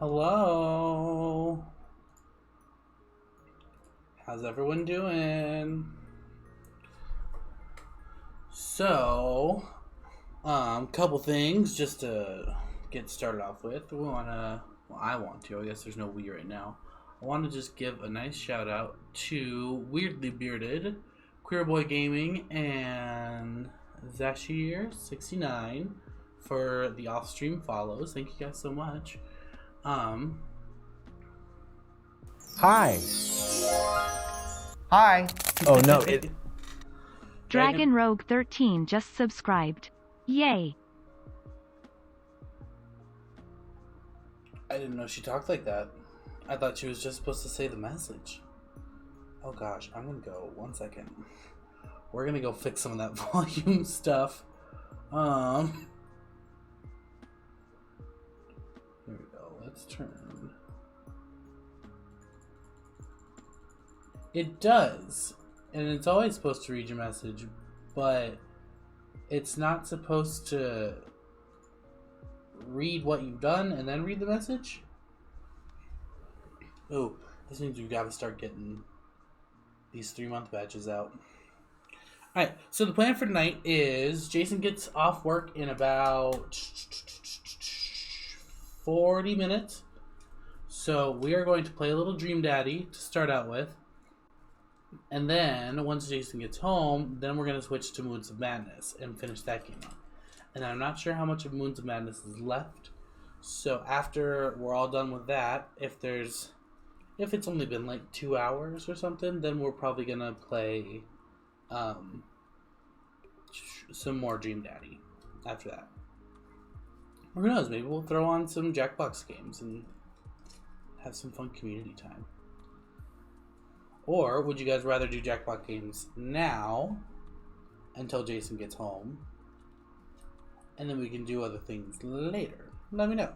Hello. How's everyone doing? So, couple things just to get started off with. I want to. I guess there's no we right now. I want to just give a nice shout out to Weirdly Bearded, Queer Boy Gaming, and Zashir69 for the off-stream follows. Thank you guys so much. Hi. Hi. Oh no, Dragon Rogue 13 just subscribed. Yay. I didn't know she talked like that. I thought she was just supposed to say the message. Oh gosh, I'm gonna go. 1 second. We're gonna go fix some of that volume stuff. Here we go. Let's turn. It does. And it's always supposed to read your message, but it's not supposed to read what you've done and then read the message. Oh, this means we've got to start getting these 3-month badges out. Alright, so the plan for tonight is Jason gets off work in about 40 minutes. So we are going to play a little Dream Daddy to start out with. And then, once Jason gets home, then we're going to switch to Moons of Madness and finish that game up. And I'm not sure how much of Moons of Madness is left. So after we're all done with that, if it's only been like 2 hours or something, then we're probably going to play some more Dream Daddy after that. Or who knows, maybe we'll throw on some Jackbox games and have some fun community time. Or would you guys rather do Jackbox games now until Jason gets home, and then we can do other things later? Let me know.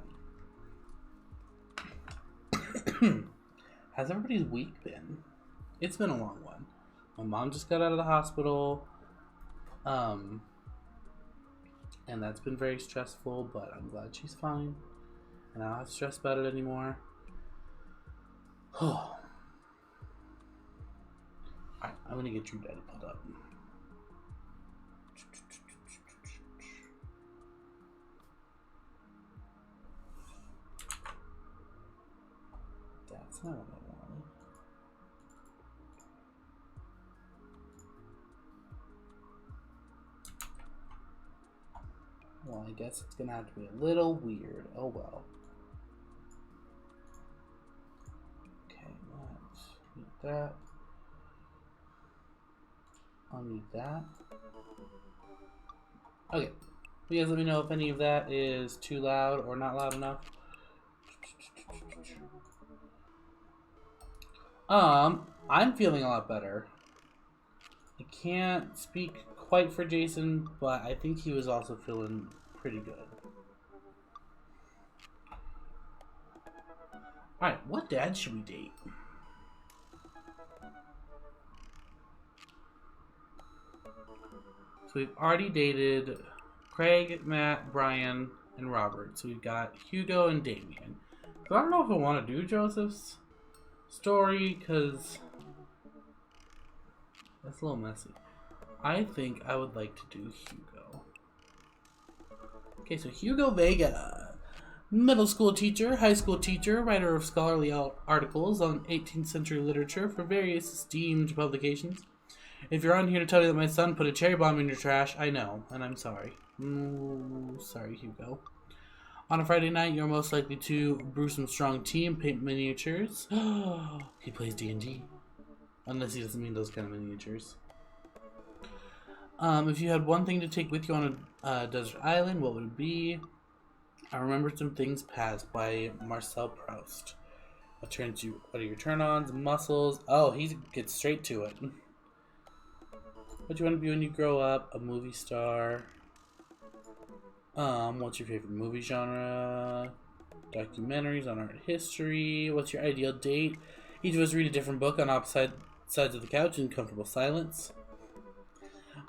How's everybody's week been? It's been a long one. My mom just got out of the hospital, and that's been very stressful, but I'm glad she's fine, and I don't have to stress about it anymore. Alright, I'm gonna get Dream Daddy pulled up. That's not what I wanted. Well, I guess it's gonna have to be a little weird. Oh well. Okay, let's need that. I'll need that. Okay. You guys let me know if any of that is too loud or not loud enough. I'm feeling a lot better. I can't speak quite for Jason, but I think he was also feeling pretty good. Alright, what dad should we date? So we've already dated Craig, Matt, Brian, and Robert. So we've got Hugo and Damien. So I don't know if I want to do Joseph's story, because that's a little messy. I think I would like to do Hugo. Okay, so Hugo Vega. Middle school teacher, high school teacher, writer of scholarly articles on 18th century literature for various esteemed publications. If you're on here to tell me that my son put a cherry bomb in your trash, I know, and I'm sorry. Sorry, Hugo. On a Friday night, you're most likely to brew some strong tea and paint miniatures. He plays D&D. Unless he doesn't mean those kind of miniatures. If you had one thing to take with you on a desert island, what would it be? I Remember Some Things Past by Marcel Proust. What are your turn-ons, muscles? Oh, he gets straight to it. What do you want to be when you grow up? A movie star. What's your favorite movie genre? Documentaries on art history. What's your ideal date? Each of us read a different book on opposite sides of the couch in comfortable silence.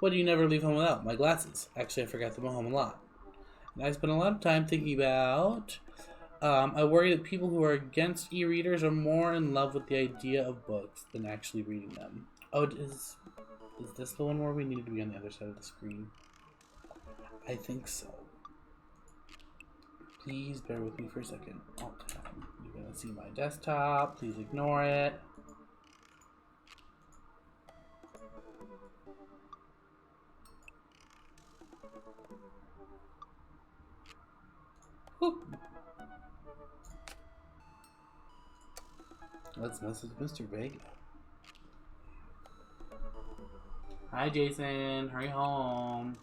What do you never leave home without? My glasses. Actually, I forgot them at home a lot. And I spent a lot of time thinking about I worry that people who are against e-readers are more in love with the idea of books than actually reading them. Oh, is this the one where we need to be on the other side of the screen? I think so. Please bear with me for a second. Alt-tab. You're gonna see my desktop. Please ignore it. Whoop. Let's message Mr. Vega. Hi, Jason. Hurry home.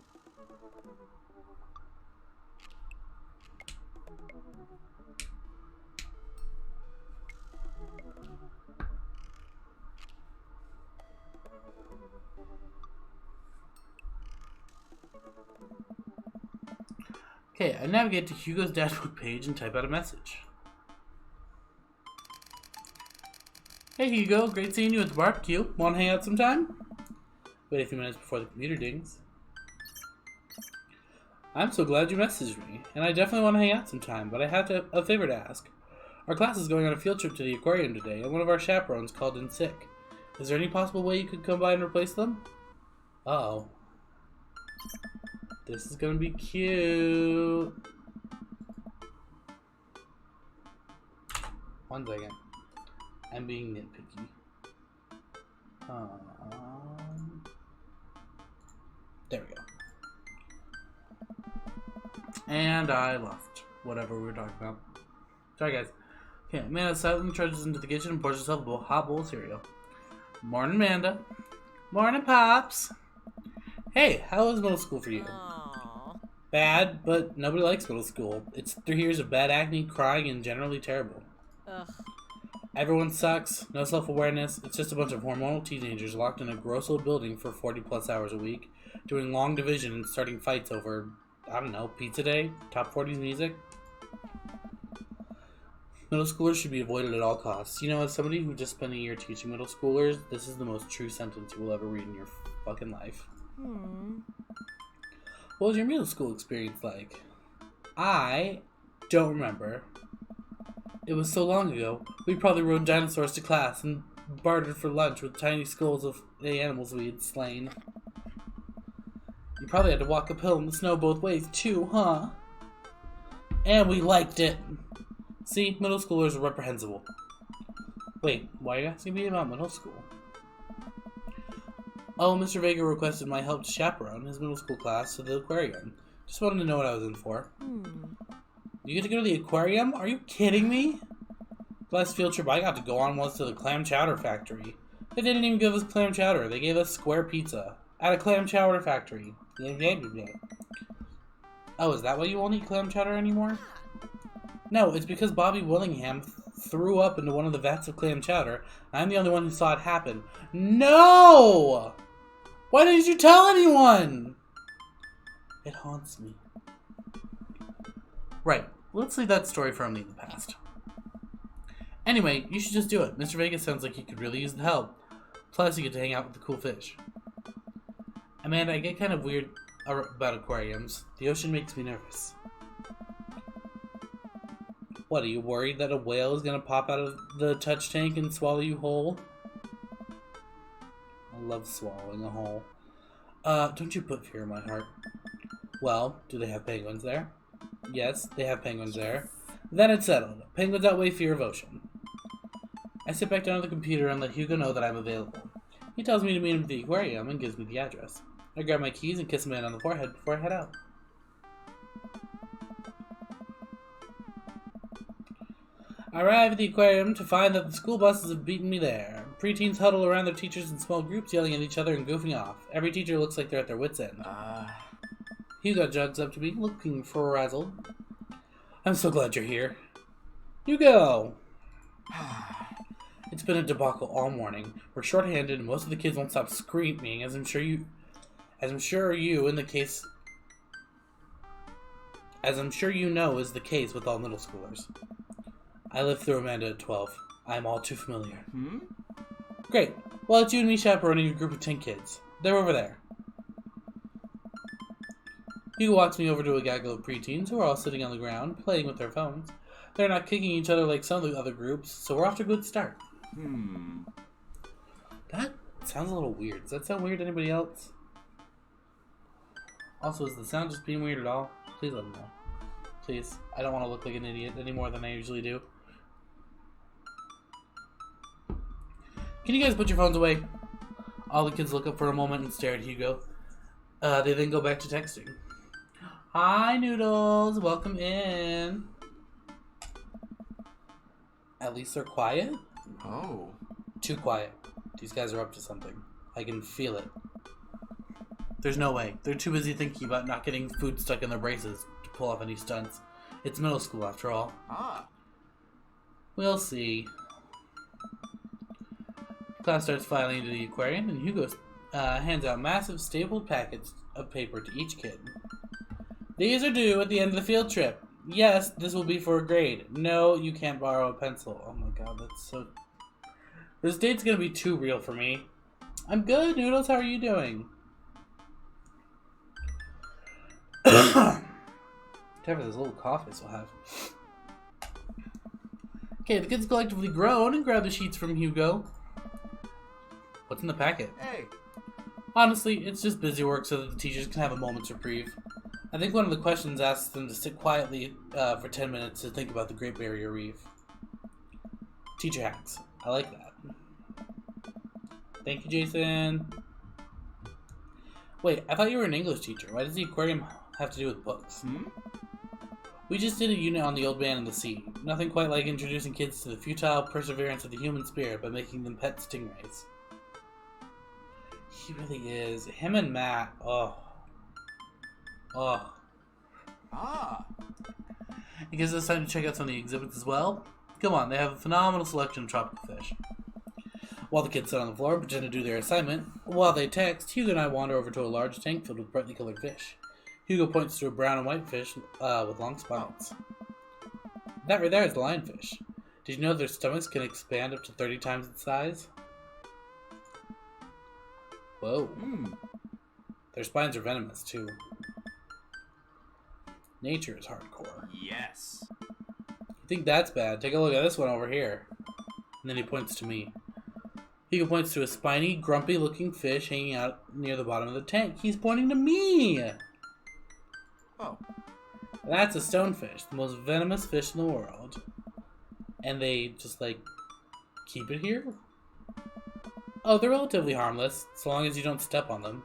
Okay, I navigate to Hugo's dashboard page and type out a message. Hey Hugo, great seeing you at the barbecue. Want to hang out sometime? Wait a few minutes before the computer dings. I'm so glad you messaged me, and I definitely want to hang out sometime, but I have a favor to ask. Our class is going on a field trip to the aquarium today, and one of our chaperones called in sick. Is there any possible way you could come by and replace them? Uh-oh. This is gonna be cute. One second. I'm being nitpicky. There we go. And I left whatever we were talking about. Sorry, guys. Okay, Amanda silently trudges into the kitchen and pours herself a hot bowl of cereal. Morning, Amanda. Morning, Pops. Hey, how was middle school for you? Aww. Bad, but nobody likes middle school. It's 3 years of bad acne, crying, and generally terrible. Ugh. Everyone sucks, no self-awareness. It's just a bunch of hormonal teenagers locked in a gross old building for 40-plus hours a week, doing long division and starting fights over, I don't know, pizza day, top 40s music. Middle schoolers should be avoided at all costs. You know, as somebody who just spent a year teaching middle schoolers, this is the most true sentence you will ever read in your fucking life. What was your middle school experience like? I don't remember. It was so long ago, we probably rode dinosaurs to class and bartered for lunch with tiny skulls of the animals we had slain. You probably had to walk uphill in the snow both ways too, huh? And we liked it. See, middle schoolers are reprehensible. Wait, why are you asking me about middle school? Oh, Mr. Vega requested my help to chaperone his middle school class to the aquarium. Just wanted to know what I was in for. You get to go to the aquarium? Are you kidding me? The last field trip I got to go on was to the clam chowder factory. They didn't even give us clam chowder. They gave us square pizza at a clam chowder factory. Oh, is that why you won't eat clam chowder anymore? No, it's because Bobby Willingham threw up into one of the vats of clam chowder. I'm the only one who saw it happen. No! Why didn't you tell anyone? It haunts me. Right, let's leave that story firmly in the past. Anyway, you should just do it. Mr. Vegas sounds like he could really use the help. Plus, you get to hang out with the cool fish. Amanda, I get kind of weird about aquariums. The ocean makes me nervous. What, are you worried that a whale is going to pop out of the touch tank and swallow you whole? I love swallowing a whole. Don't you put fear in my heart. Well, do they have penguins there? Yes, they have penguins there. Then it's settled. Penguins outweigh fear of ocean. I sit back down at the computer and let Hugo know that I'm available. He tells me to meet him at the aquarium and gives me the address. I grab my keys and kiss a man on the forehead before I head out. I arrive at the aquarium to find that the school buses have beaten me there. Preteens huddle around their teachers in small groups, yelling at each other and goofing off. Every teacher looks like they're at their wits' end. Hugo jogs up to me, looking frazzled. I'm so glad you're here. Hugo! It's been a debacle all morning. We're short-handed and most of the kids won't stop screaming, as I'm sure you know is the case with all middle schoolers. I lived through Amanda at 12. I'm all too familiar. Great. Well, it's you and me chaperoning a group of 10 kids. They're over there. Hugo walks me over to a gaggle of preteens who are all sitting on the ground, playing with their phones. They're not kicking each other like some of the other groups, so we're off to a good start. That sounds a little weird. Does that sound weird to anybody else? Also, is the sound just being weird at all? Please let me know. Please. I don't want to look like an idiot any more than I usually do. Can you guys put your phones away? All the kids look up for a moment and stare at Hugo. They then go back to texting. Hi, Noodles. Welcome in. At least they're quiet? Oh. Too quiet. These guys are up to something. I can feel it. There's no way. They're too busy thinking about not getting food stuck in their braces to pull off any stunts. It's middle school, after all. Ah. We'll see. Class starts filing into the aquarium, and Hugo hands out massive stapled packets of paper to each kid. These are due at the end of the field trip. Yes, this will be for a grade. No, you can't borrow a pencil. Oh my god, that's so... This date's gonna be too real for me. I'm good, Noodles. How are you doing? Time for this little cough I still have. Okay, the kids collectively groan and grab the sheets from Hugo. What's in the packet? Hey. Honestly, it's just busy work so that the teachers can have a moment's reprieve. I think one of the questions asks them to sit quietly for 10 minutes to think about the Great Barrier Reef. Teacher hacks. I like that. Thank you, Jason. Wait, I thought you were an English teacher. Why does the aquarium have to do with books? We just did a unit on the old man and the sea. Nothing quite like introducing kids to the futile perseverance of the human spirit by making them pet stingrays. He really is. Him and Matt. Oh. Oh. Ah. It gives us time to check out some of the exhibits as well. Come on, they have a phenomenal selection of tropical fish. While the kids sit on the floor and pretend to do their assignment, while they text, Hugo and I wander over to a large tank filled with brightly colored fish. Hugo points to a brown and white fish with long spines. That right there is the lionfish. Did you know their stomachs can expand up to 30 times its size? Whoa. Their spines are venomous, too. Nature is hardcore. Yes. You think that's bad? Take a look at this one over here. And then he points to me. Hugo points to a spiny, grumpy-looking fish hanging out near the bottom of the tank. He's pointing to me! Oh. That's a stonefish, the most venomous fish in the world. And they just, like, keep it here? Oh, they're relatively harmless, so long as you don't step on them.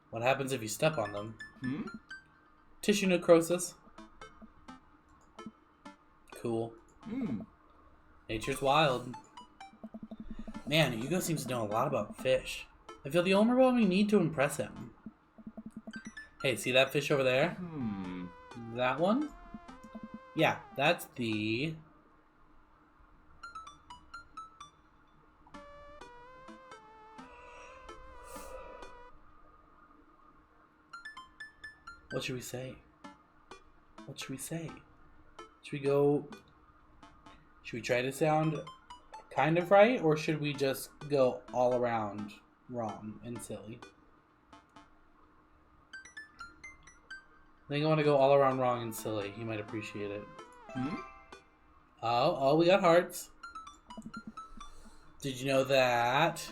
What happens if you step on them? Tissue necrosis. Cool. Nature's wild. Man, Hugo seems to know a lot about fish. I feel the overwhelming need to impress him. Hey, see that fish over there? That one? Yeah, that's the... What should we say? What should we say? Should we go... Should we try to sound kind of right, or should we just go all around wrong and silly? I think I want to go all around wrong and silly. He might appreciate it. Oh, we got hearts. Did you know that?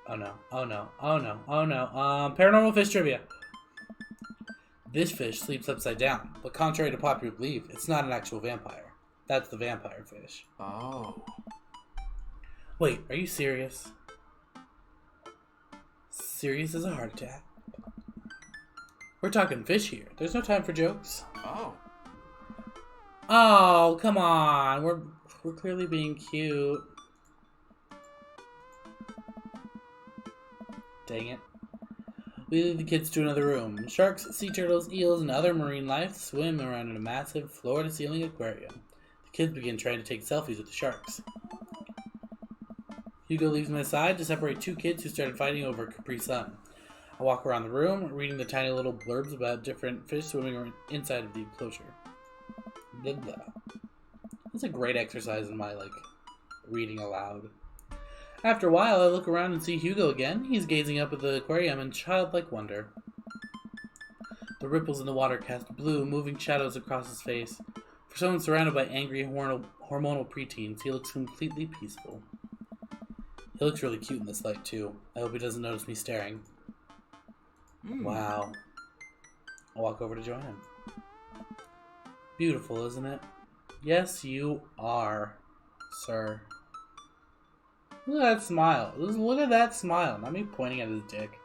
Oh no, oh no, oh no, oh no. Paranormal fish trivia. This fish sleeps upside down, but contrary to popular belief, it's not an actual vampire. That's the vampire fish. Oh. Wait, are you serious? Serious as a heart attack. We're talking fish here. There's no time for jokes. Oh. Oh, come on. We're clearly being cute. Dang it. We lead the kids to another room. Sharks, sea turtles, eels, and other marine life swim around in a massive floor-to-ceiling aquarium. The kids begin trying to take selfies with the sharks. Hugo leaves my side to separate two kids who started fighting over a Capri Sun. I walk around the room, reading the tiny little blurbs about different fish swimming inside of the enclosure. Blah, blah. That's a great exercise in my, reading aloud. After a while, I look around and see Hugo again. He's gazing up at the aquarium in childlike wonder. The ripples in the water cast blue, moving shadows across his face. For For someone surrounded by angry hormonal preteens, he looks completely peaceful. He looks really cute in this light, too. I hope he doesn't notice me staring. Wow. I'll walk over to join him. Beautiful, isn't it? Yes, you are, sir. Look at that smile. Look at that smile. Not me pointing at his dick.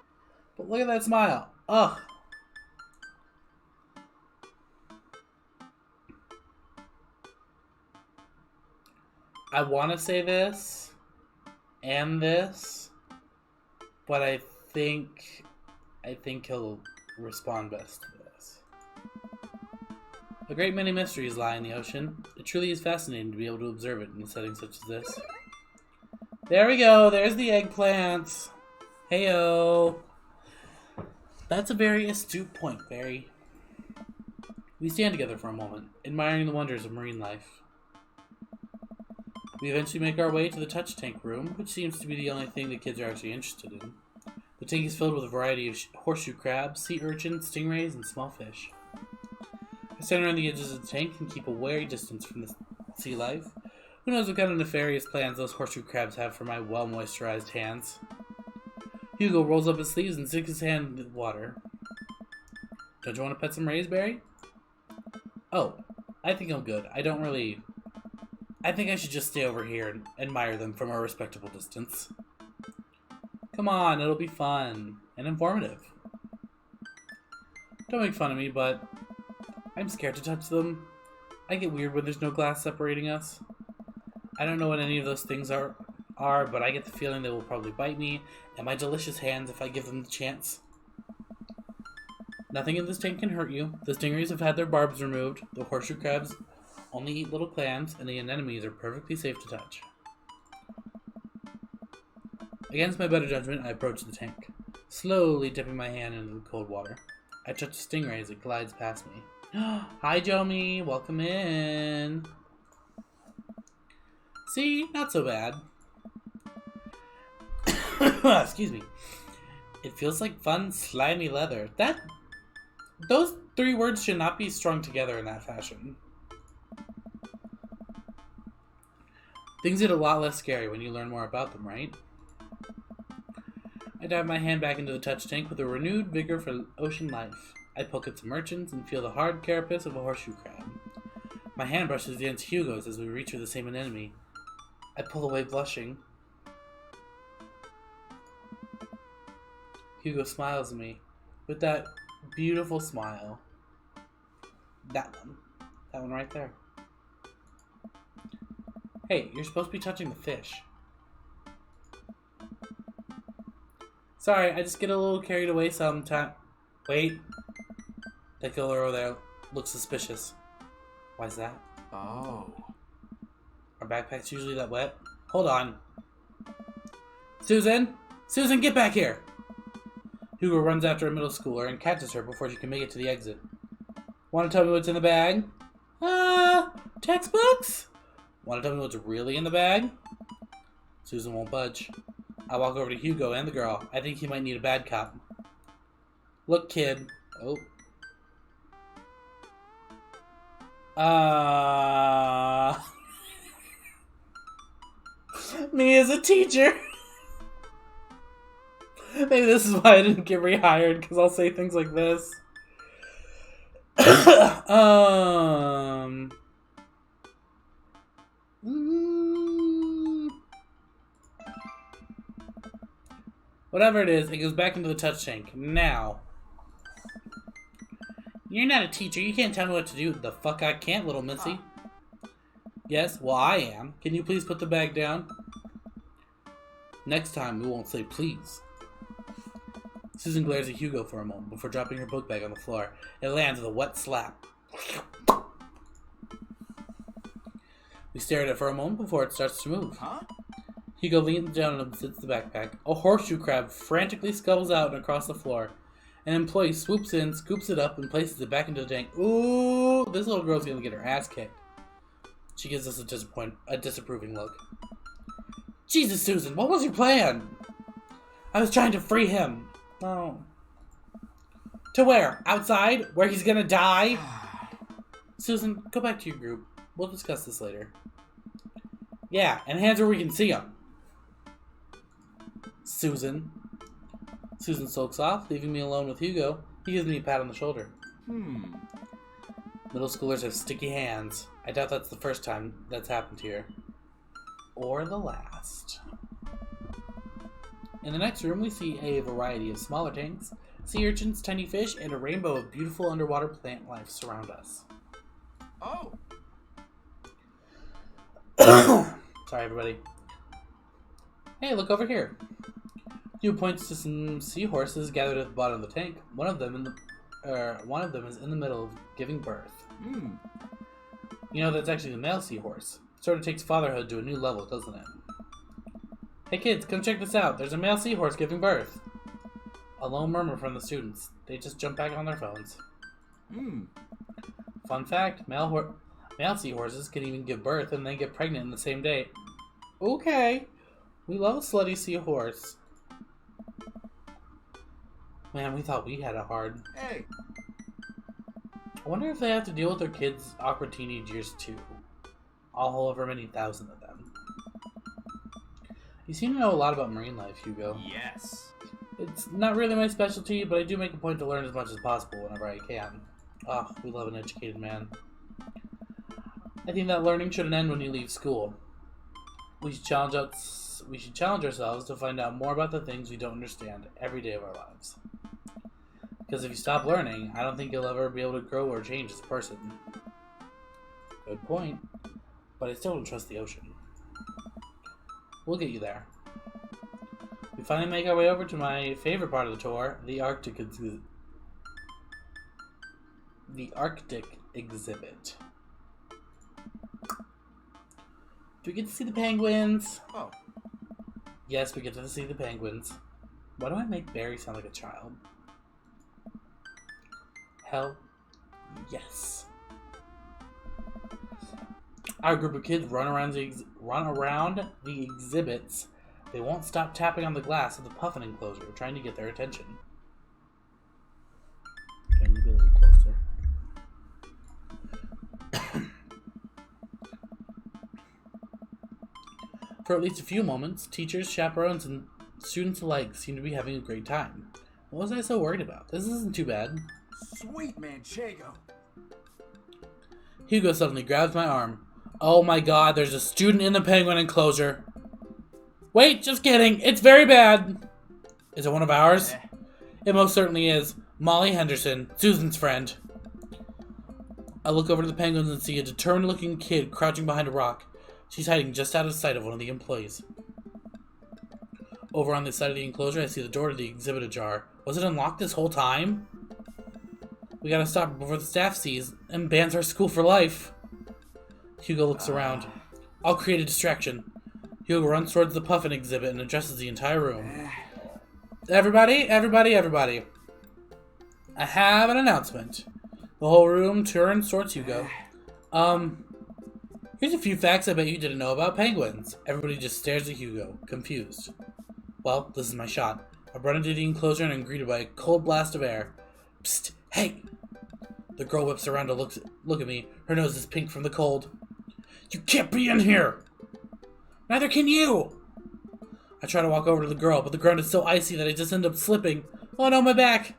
But look at that smile. Ugh. I want to say this and this, but I think he'll respond best to this. A great many mysteries lie in the ocean. It truly is fascinating to be able to observe it in a setting such as this. There we go. There's the eggplants. Heyo. That's a very astute point, Barry. We stand together for a moment, admiring the wonders of marine life. We eventually make our way to the touch tank room, which seems to be the only thing the kids are actually interested in. The tank is filled with a variety of horseshoe crabs, sea urchins, stingrays, and small fish. I stand around the edges of the tank and keep a wary distance from the sea life. Who knows what kind of nefarious plans those horseshoe crabs have for my well-moisturized hands. Hugo rolls up his sleeves and sticks his hand into the water. Don't you want to pet some rays, Barry? Oh, I think I'm good. I think I should just stay over here and admire them from a respectable distance. Come on, it'll be fun and informative. Don't make fun of me, but I'm scared to touch them. I get weird when there's no glass separating us. I don't know what any of those things are, but I get the feeling they will probably bite me and my delicious hands if I give them the chance. Nothing in this tank can hurt you. The stingrays have had their barbs removed. The horseshoe crabs only eat little clams, and the anemones are perfectly safe to touch. Against my better judgment, I approach the tank, slowly dipping my hand into the cold water. I touch the stingray as it glides past me. Hi, Jomi. Welcome in. See? Not so bad. Excuse me. It feels like fun, slimy leather. Those three words should not be strung together in that fashion. Things get a lot less scary when you learn more about them, right? I dive my hand back into the touch tank with a renewed vigor for ocean life. I poke at some merchants and feel the hard carapace of a horseshoe crab. My hand brushes against Hugo's as we reach for the same anemone. I pull away blushing. Hugo smiles at me with that beautiful smile. That one right there. Hey, you're supposed to be touching the fish. Sorry, I just get a little carried away sometimes. Wait. That girl over there looks suspicious. Why's that? Oh. Are backpacks usually that wet? Hold on. Susan! Susan, get back here! Hugo runs after a middle schooler and catches her before she can make it to the exit. Want to tell me what's in the bag? Textbooks? Want to tell me what's really in the bag? Susan won't budge. I walk over to Hugo and the girl. I think he might need a bad cop. Look, kid. Oh. Me as a teacher. Maybe this is why I didn't get rehired, because I'll say things like this. Whatever it is, it goes back into the touch tank. Now. You're not a teacher. You can't tell me what to do. The fuck I can't, little missy. Yes, well I am. Can you please put the bag down? Next time we won't say please. Susan glares at Hugo for a moment before dropping her book bag on the floor. It lands with a wet slap. We stare at it for a moment before it starts to move. Hugo leans down and upsets the backpack. A horseshoe crab frantically scuttles out and across the floor. An employee swoops in, scoops it up, and places it back into the tank. Ooh, this little girl's gonna get her ass kicked. She gives us a disapproving look. Jesus, Susan, what was your plan? I was trying to free him. Oh. To where? Outside? Where he's gonna die? Susan, go back to your group. We'll discuss this later. Yeah, and hands where we can see them. Susan. Susan sulks off, leaving me alone with Hugo. He gives me a pat on the shoulder. Middle schoolers have sticky hands. I doubt that's the first time that's happened here. Or the last. In the next room, we see a variety of smaller tanks, sea urchins, tiny fish, and a rainbow of beautiful underwater plant life surround us. Oh. Sorry, everybody. Hey, look over here. Hugh points to some seahorses gathered at the bottom of the tank. One of them is in the middle of giving birth. You know, that's actually the male seahorse. Sort of takes fatherhood to a new level, doesn't it? Hey kids, come check this out. There's a male seahorse giving birth. A low murmur from the students. They just jump back on their phones. Fun fact, male seahorses can even give birth and then get pregnant in the same day. Okay. We love a slutty seahorse. Man, we thought we had it hard. Hey. I wonder if they have to deal with their kids' awkward teenage years too. All over many thousand of them. You seem to know a lot about marine life, Hugo. Yes. It's not really my specialty, but I do make a point to learn as much as possible whenever I can. Oh, we love an educated man. I think that learning shouldn't end when you leave school. We should challenge ourselves to find out more about the things we don't understand every day of our lives. Because if you stop learning, I don't think you'll ever be able to grow or change as a person. Good point. But I still don't trust the ocean. We'll get you there. We finally make our way over to my favorite part of the tour, the Arctic exhibit. Do we get to see the penguins? Oh. Yes, we get to see the penguins. Why do I make Barry sound like a child? Hell, yes. Our group of kids run around the exhibits. They won't stop tapping on the glass of the puffin enclosure, trying to get their attention. Okay, maybe a little closer. For at least a few moments, teachers, chaperones, and students alike seem to be having a great time. What was I so worried about? This isn't too bad. Sweet Manchego. Hugo suddenly grabs my arm. Oh my god, there's a student in the penguin enclosure. Wait, just kidding. It's very bad. Is it one of ours? It most certainly is. Molly Henderson, Susan's friend. I look over to the penguins and see a determined-looking kid crouching behind a rock. She's hiding just out of sight of one of the employees. Over on the side of the enclosure, I see the door to the exhibit ajar. Was it unlocked this whole time? We gotta stop it before the staff sees and bans our school for life. Hugo looks around. I'll create a distraction. Hugo runs towards the puffin exhibit and addresses the entire room. Everybody. I have an announcement. The whole room turns towards Hugo. Here's a few facts I bet you didn't know about penguins. Everybody just stares at Hugo, confused. Well, this is my shot. I run into the enclosure and am greeted by a cold blast of air. Psst, hey! The girl whips around to look at me. Her nose is pink from the cold. You can't be in here! Neither can you! I try to walk over to the girl, but the ground is so icy that I just end up slipping. Oh no, my back!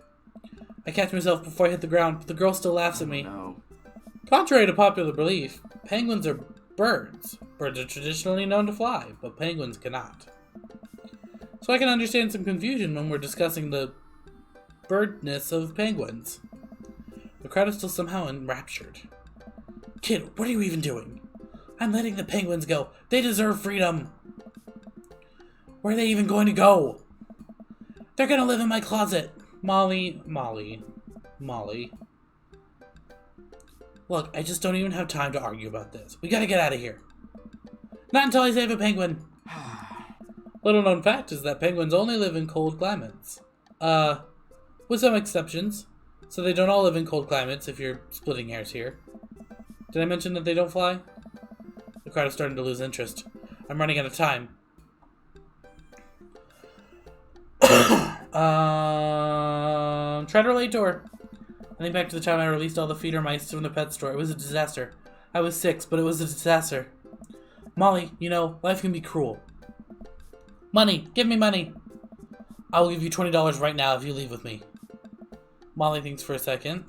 I catch myself before I hit the ground, but the girl still laughs at me. No. Contrary to popular belief, penguins are birds. Birds are traditionally known to fly, but penguins cannot. So I can understand some confusion when we're discussing the birdness of penguins. The crowd is still somehow enraptured. Kid, what are you even doing? I'm letting the penguins go. They deserve freedom. Where are they even going to go? They're gonna live in my closet. Molly. Look, I just don't even have time to argue about this. We gotta get out of here. Not until I save a penguin. Little known fact is that penguins only live in cold climates. With some exceptions. So they don't all live in cold climates, if you're splitting hairs here. Did I mention that they don't fly? The crowd is starting to lose interest. I'm running out of time. Try to relate to her. I think back to the time I released all the feeder mice from the pet store. It was a disaster. I was 6, but it was a disaster. Molly, you know, life can be cruel. Money! Give me money! I will give you $20 right now if you leave with me. Molly thinks for a second.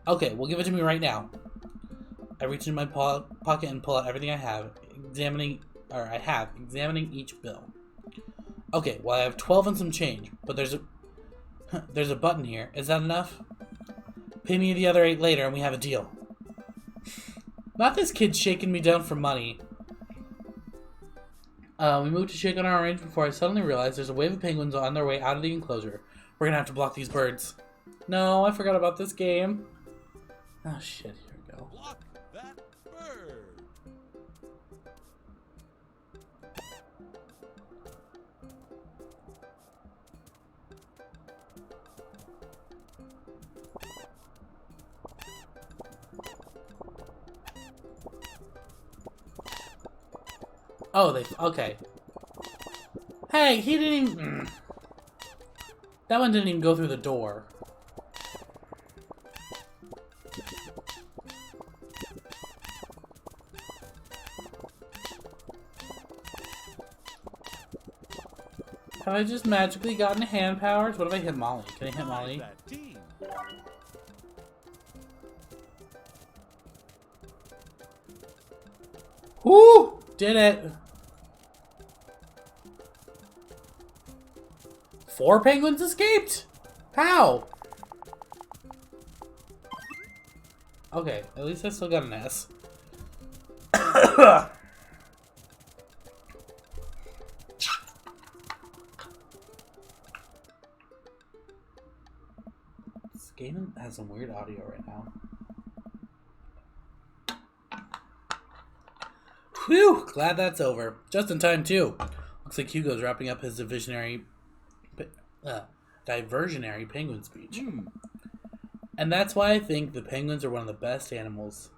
Okay, well, give it to me right now. I reach in my pocket and pull out everything I have, examining each bill. Okay, well, I have 12 and some change, but there's a button here. Is that enough? Pay me the other 8 later and we have a deal. Not this kid shaking me down for money. We moved to shake on our orange before I suddenly realized there's a wave of penguins on their way out of the enclosure. We're gonna have to block these birds. No, I forgot about this game. Oh shit, here we go. Block that bird. Oh, okay. Hey, he didn't even... That one didn't even go through the door. Have I just magically gotten hand powers? What if I hit Molly? Can I hit Molly? That team. Woo! Did it! 4 penguins escaped? How? Okay, at least I still got an S. This game has some weird audio right now. Whew! Glad that's over. Just in time, too. Looks like Hugo's wrapping up his diversionary penguin speech. And that's why I think the penguins are one of the best animals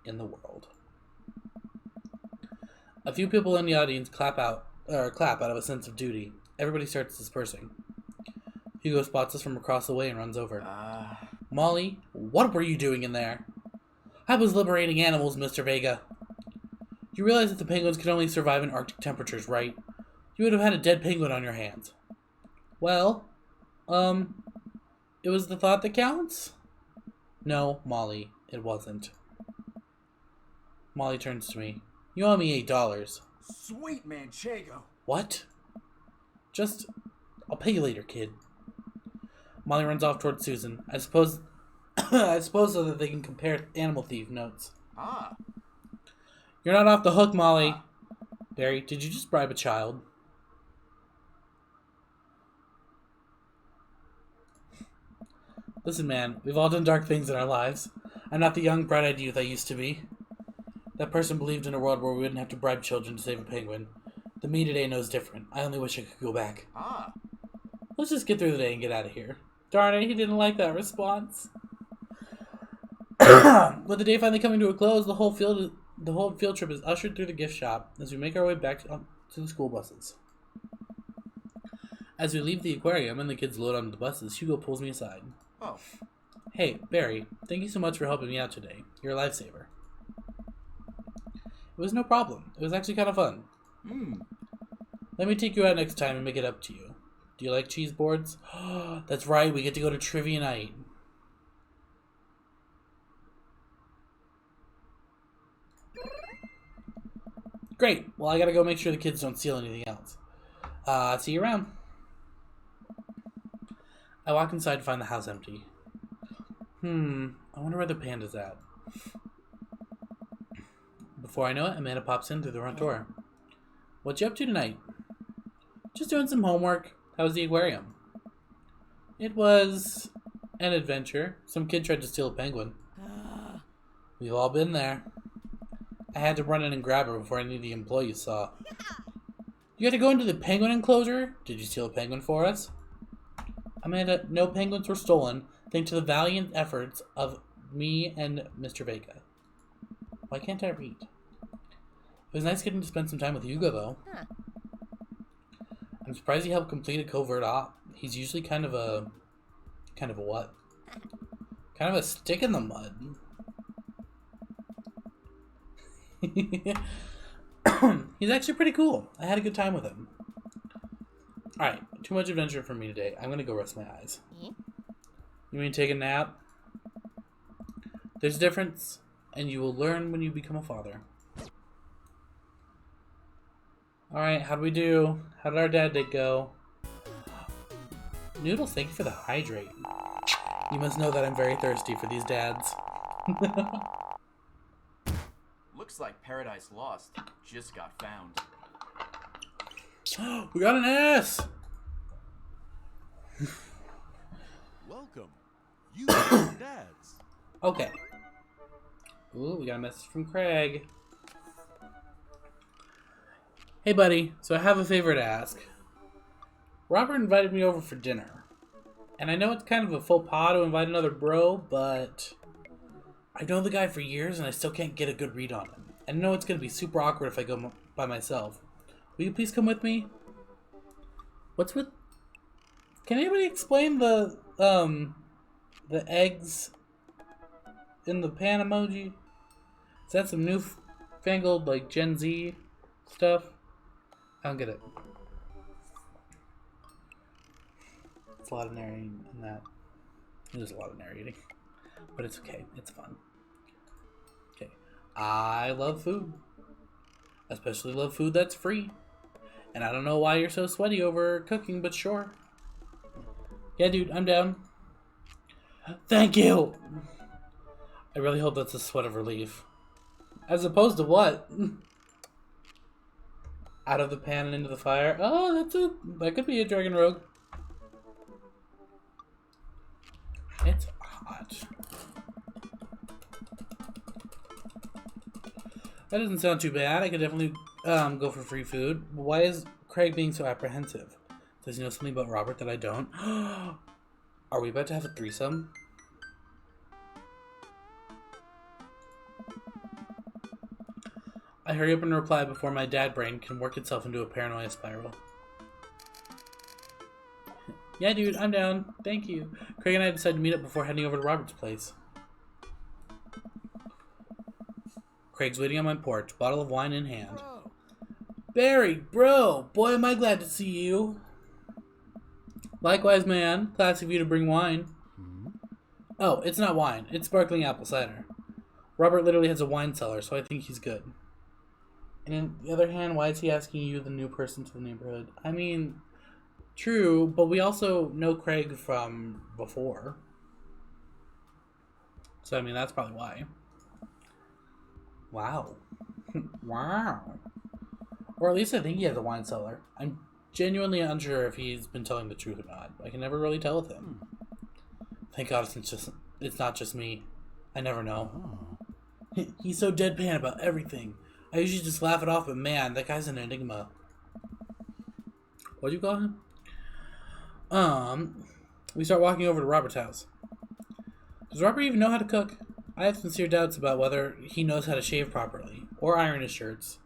in the world. A few people in the audience clap out of a sense of duty. Everybody starts dispersing. Hugo spots us from across the way and runs over. Molly, what were you doing in there? I was liberating animals, Mr. Vega. You realize that the penguins can only survive in Arctic temperatures, right? You would have had a dead penguin on your hands. Well, it was the thought that counts? No, Molly, it wasn't. Molly turns to me. You owe me $8. Sweet Manchego. What? I'll pay you later, kid. Molly runs off towards Susan. I suppose so that they can compare animal thief notes. You're not off the hook, Molly. Barry, did you just bribe a child? Listen, man, we've all done dark things in our lives. I'm not the young, bright-eyed youth I used to be. That person believed in a world where we wouldn't have to bribe children to save a penguin. The me today knows different. I only wish I could go back. Let's just get through the day and get out of here. Darn it, he didn't like that response. With the day finally coming to a close, the whole field trip is ushered through the gift shop as we make our way back to the school buses. As we leave the aquarium and the kids load onto the buses, Hugo pulls me aside. Oh. Hey, Barry, thank you so much for helping me out today. You're a lifesaver. It was no problem. It was actually kind of fun. Let me take you out next time and make it up to you. Do you like cheese boards? That's right, we get to go to trivia night. Great. Well, I gotta go make sure the kids don't steal anything else. See you around. I walk inside to find the house empty. I wonder where the panda's at. Before I know it, Amanda pops in through the front door. What you up to tonight? Just doing some homework. How was the aquarium? It was an adventure. Some kid tried to steal a penguin. We've all been there. I had to run in and grab her before any of the employees saw. You had to go into the penguin enclosure? Did you steal a penguin for us? Amanda, no penguins were stolen, thanks to the valiant efforts of me and Mr. Vega. Why can't I read? It was nice getting to spend some time with Hugo, though. I'm surprised he helped complete a covert op. He's usually kind of a what? Kind of a stick in the mud. He's actually pretty cool. I had a good time with him. Alright, too much adventure for me today. I'm gonna go rest my eyes. You mean take a nap? There's a difference, and you will learn when you become a father. Alright, how'd we do? How did our dad date go? Noodles, thank you for the hydrate. You must know that I'm very thirsty for these dads. Looks like Paradise Lost just got found. We got an S! Welcome. You are dads. Okay. Ooh, we got a message from Craig. Hey, buddy. So I have a favor to ask. Robert invited me over for dinner. And I know it's kind of a faux pas to invite another bro, but I know the guy for years and I still can't get a good read on him. And I know it's going to be super awkward if I go by myself. Will you please come with me? What's with... Can anybody explain the eggs in the pan emoji? Is that some newfangled, like, Gen Z stuff? I don't get it. It's a lot of narrating in that. There's a lot of narrating. But it's okay. It's fun. Okay. I love food. Especially love food that's free. And I don't know why you're so sweaty over cooking, but sure. Yeah, dude, I'm down. Thank you! I really hope that's a sweat of relief. As opposed to what? Out of the pan and into the fire. Oh, that could be a Dragon Rogue. It's hot. That doesn't sound too bad. I could definitely go for free food. Why is Craig being so apprehensive? Does he know something about Robert that I don't? Are we about to have a threesome? I hurry up and reply before my dad brain can work itself into a paranoia spiral. Yeah, dude, I'm down. Thank you. Craig and I decided to meet up before heading over to Robert's place. Craig's waiting on my porch, bottle of wine in hand. Bro. Barry, bro, boy, am I glad to see you. Likewise, man. Classy of you to bring wine. Oh, it's not wine. It's sparkling apple cider. Robert literally has a wine cellar, so I think he's good. And on the other hand, why is he asking you, the new person to the neighborhood? I mean, true, but we also know Craig from before. So, I mean, that's probably why. Wow. Wow. Or at least I think he has a wine cellar. I'm genuinely unsure if he's been telling the truth or not. I can never really tell with him. Thank God it's not just me. I never know. He's so deadpan about everything. I usually just laugh it off, but man, that guy's an enigma. What'd you call him? We start walking over to Robert's house. Does Robert even know how to cook? I have sincere doubts about whether he knows how to shave properly, or iron his shirts.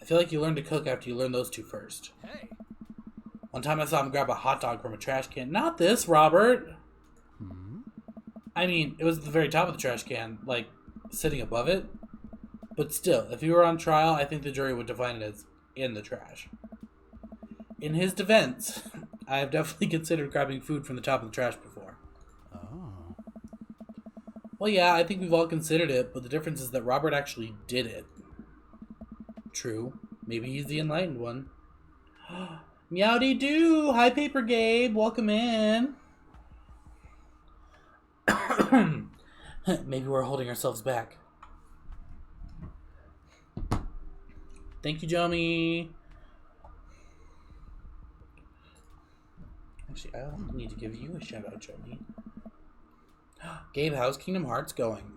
I feel like you learn to cook after you learn those two first. Hey. One time I saw him grab a hot dog from a trash can. Not this, Robert! I mean, it was at the very top of the trash can, like, sitting above it. But still, if he were on trial, I think the jury would define it as in the trash. In his defense, I have definitely considered grabbing food from the top of the trash before. Oh. Well, yeah, I think we've all considered it, but the difference is that Robert actually did it. True. Maybe he's the enlightened one. Meowdy-doo! Hi, Paper Gabe! Welcome in! Maybe we're holding ourselves back. Thank you, Jomi. Actually, I also need to give you a shout out, Jomi. Gabe, how's Kingdom Hearts going?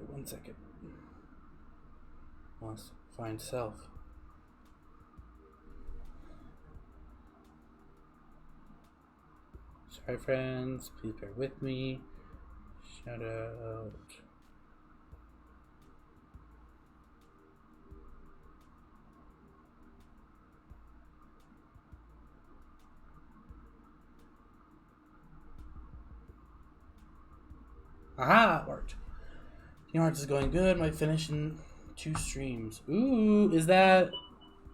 One second. Must find self. Sorry, friends. Please bear with me. Shout out. Aha, it worked. Kingdom Hearts is going good. Might finish in 2 streams. Ooh, is that...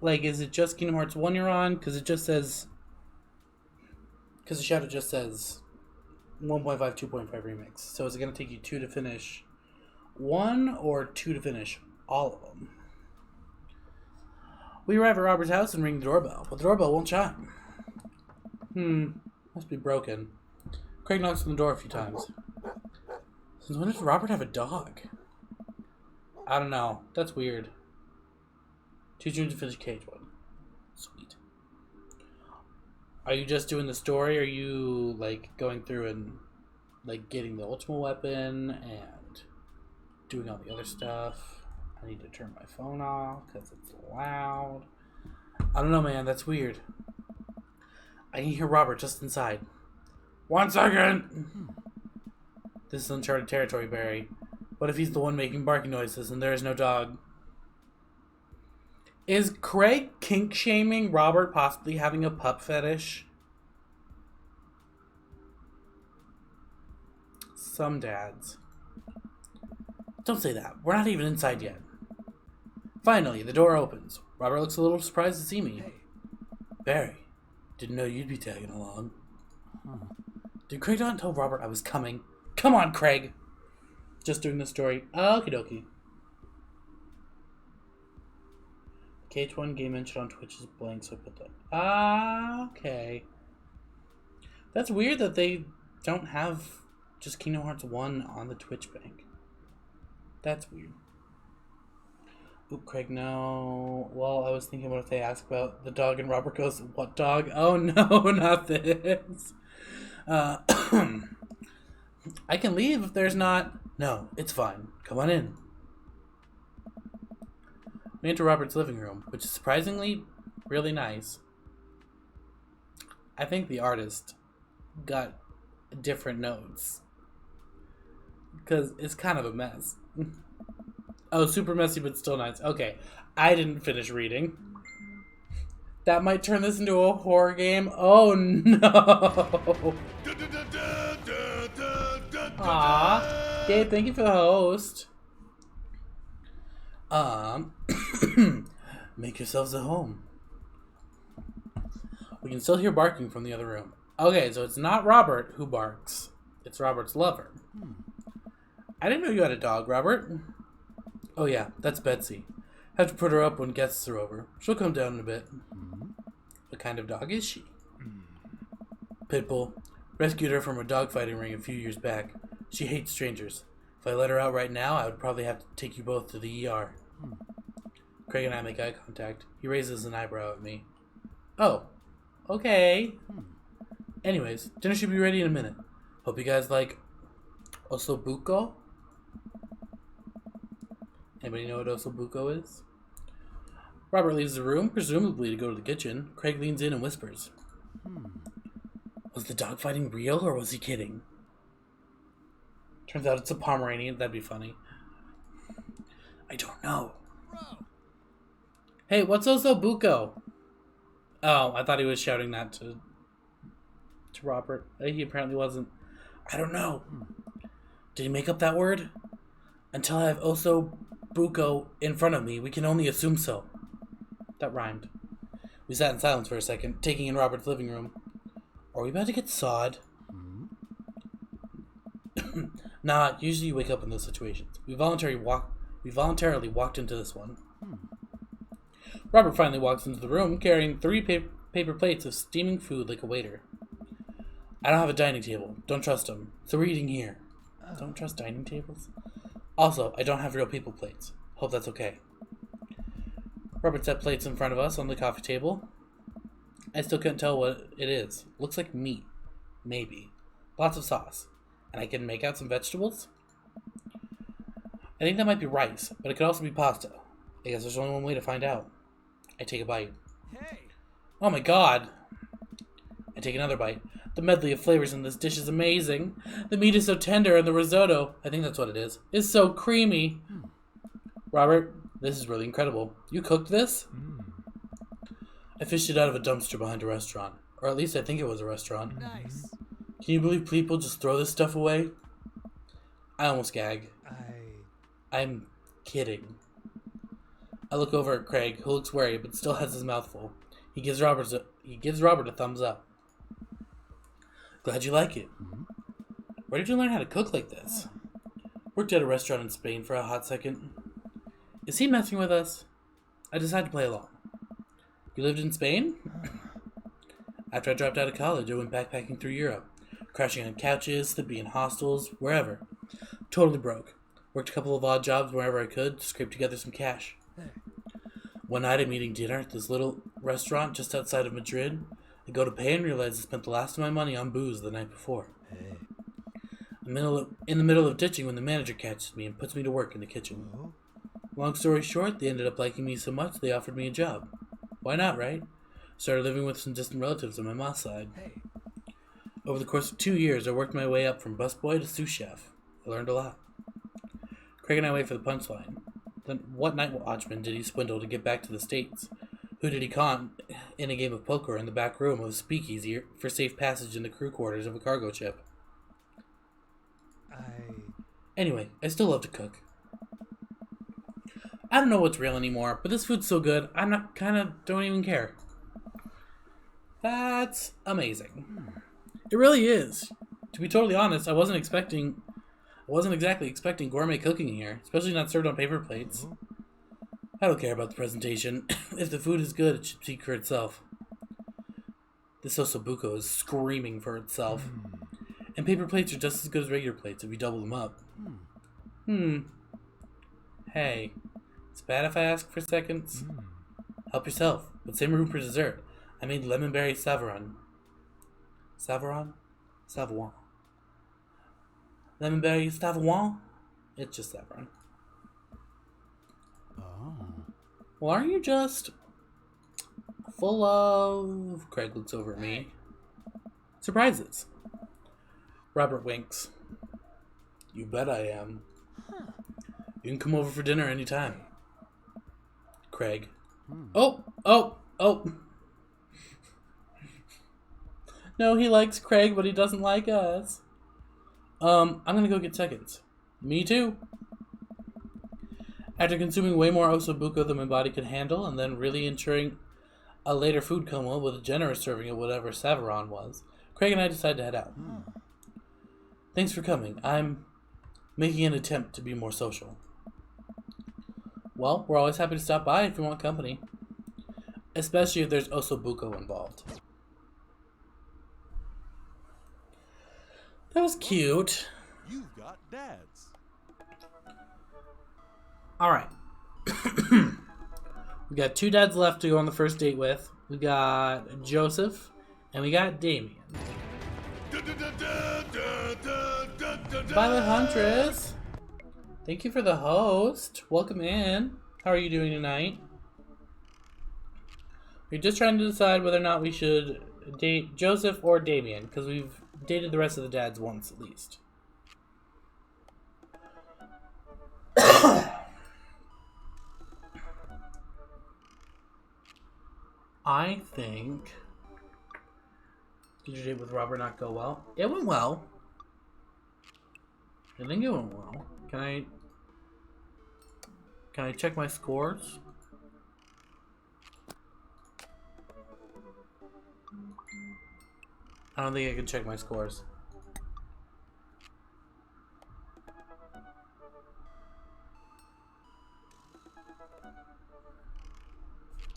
Like, is it just Kingdom Hearts 1 you're on? Because it just says... Because the shadow just says 1.5, 2.5 remix. So is it going to take you 2 to finish 1 or 2 to finish all of them? We arrive at Robert's house and ring the doorbell, but the doorbell won't chime. Must be broken. Craig knocks on the door a few times. Since when does Robert have a dog? I don't know. That's weird. 2 streams to finish Cage 1. Sweet. Are you just doing the story? Or are you, like, going through and, like, getting the ultimate weapon and doing all the other stuff? I need to turn my phone off because it's loud. I don't know, man. That's weird. I can hear Robert just inside. 1 second! This is uncharted territory, Barry. What if he's the one making barking noises and there is no dog? Is Craig kink-shaming Robert possibly having a pup fetish? Some dads. Don't say that. We're not even inside yet. Finally, the door opens. Robert looks a little surprised to see me. Barry, didn't know you'd be tagging along. Did Craig not tell Robert I was coming? Come on, Craig! Just doing the story. Okie dokie. KH1 game mentioned on Twitch is blank, so I put that. Okay. That's weird that they don't have just Kingdom Hearts 1 on the Twitch bank. That's weird. Oop, Craig, no. Well, I was thinking, what if they ask about the dog and Robert goes, what dog? Oh no, not this. I can leave if there's not... No, it's fine. Come on in. We enter Robert's living room, which is surprisingly really nice. I think the artist got different notes. Because it's kind of a mess. Oh, super messy, but still nice. Okay, I didn't finish reading. That might turn this into a horror game. Oh, no. Aw. Gabe, thank you for the host. Make yourselves at home. We can still hear barking from the other room. Okay, so it's not Robert who barks. It's Robert's lover. I didn't know you had a dog, Robert. Oh yeah, that's Betsy. Have to put her up when guests are over. She'll come down in a bit. What kind of dog is she? Pitbull. Rescued her from a dogfighting ring a few years back. She hates strangers. If I let her out right now, I would probably have to take you both to the ER. Craig and I make eye contact. He raises an eyebrow at me. Oh, okay. Anyways, dinner should be ready in a minute. Hope you guys like Osobuco. Anybody know what Osobuco is? Robert leaves the room, presumably to go to the kitchen. Craig leans in and whispers. Was the dogfighting real or was he kidding? Turns out it's a Pomeranian. That'd be funny. I don't know. Hey, what's Osobuco? Oh, I thought he was shouting that to Robert. He apparently wasn't. I don't know. Did he make up that word? Until I have Osobuco in front of me, we can only assume so. That rhymed. We sat in silence for a second, taking in Robert's living room. Are we about to get sawed? Nah, usually you wake up in those situations. We voluntarily walked into this one. Robert finally walks into the room, carrying 3 paper plates of steaming food like a waiter. I don't have a dining table. Don't trust them. So we're eating here. Don't trust dining tables? Also, I don't have real people plates. Hope that's okay. Robert set plates in front of us on the coffee table. I still couldn't tell what it is. Looks like meat. Maybe. Lots of sauce. And I can make out some vegetables? I think that might be rice, but it could also be pasta. I guess there's only one way to find out. I take a bite. Hey! Oh my god! I take another bite. The medley of flavors in this dish is amazing. The meat is so tender and the risotto, I think that's what it is so creamy. Robert, this is really incredible. You cooked this? I fished it out of a dumpster behind a restaurant. Or at least I think it was a restaurant. Nice. Can you believe people just throw this stuff away? I almost gag. I'm kidding. I look over at Craig, who looks worried but still has his mouth full. He gives Robert a thumbs up. Glad you like it. Where did you learn how to cook like this? Worked at a restaurant in Spain for a hot second. Is he messing with us? I decided to play along. You lived in Spain? After I dropped out of college, I went backpacking through Europe, crashing on couches, sleeping in hostels, wherever. Totally broke. Worked a couple of odd jobs wherever I could to scrape together some cash. One night I'm eating dinner at this little restaurant just outside of Madrid. I go to pay and realize I spent the last of my money on booze the night before. I'm in the middle of ditching when the manager catches me and puts me to work in the kitchen. Long story short, they ended up liking me so much they offered me a job. Why not, right? Started living with some distant relatives on my mom's side. Over the course of 2 years, I worked my way up from busboy to sous chef. I learned a lot. Craig and I wait for the punchline. Then what night watchman did he swindle to get back to the States? Who did he con in a game of poker in the back room of a speakeasy for safe passage in the crew quarters of a cargo ship? Anyway, I still love to cook. I don't know what's real anymore, but this food's so good, don't even care. That's amazing. It really is. To be totally honest, I wasn't exactly expecting gourmet cooking here, especially not served on paper plates. I don't care about the presentation. If the food is good, it should speak for itself. This osobuco is screaming for itself. And paper plates are just as good as regular plates if you double them up. Hey, it's bad if I ask for seconds. Help yourself, but same room for dessert. I made lemonberry savarin. Savoie. Lemonberry savoie? It's just savarin. Well, aren't you just full of... Craig looks over at me. Surprises. Robert winks. You bet I am. You can come over for dinner anytime. Craig. Oh! No, he likes Craig, but he doesn't like us. I'm gonna go get seconds. Me too. After consuming way more osobuco than my body could handle, and then really ensuring a later food coma with a generous serving of whatever savarin was, Craig and I decided to head out. Thanks for coming. I'm making an attempt to be more social. Well, we're always happy to stop by if you want company. Especially if there's osobuco involved. That was cute. You've got dads. Alright. We got 2 dads left to go on the first date with. We got Joseph and we got Damien. Violet Huntress, thank you for the host. Welcome in. How are you doing tonight? We're just trying to decide whether or not we should date Joseph or Damien, because we've dated the rest of the dads once at least. I think... Did your date with Robert not go well? It went well. I think it went well. Can I check my scores? I don't think I can check my scores.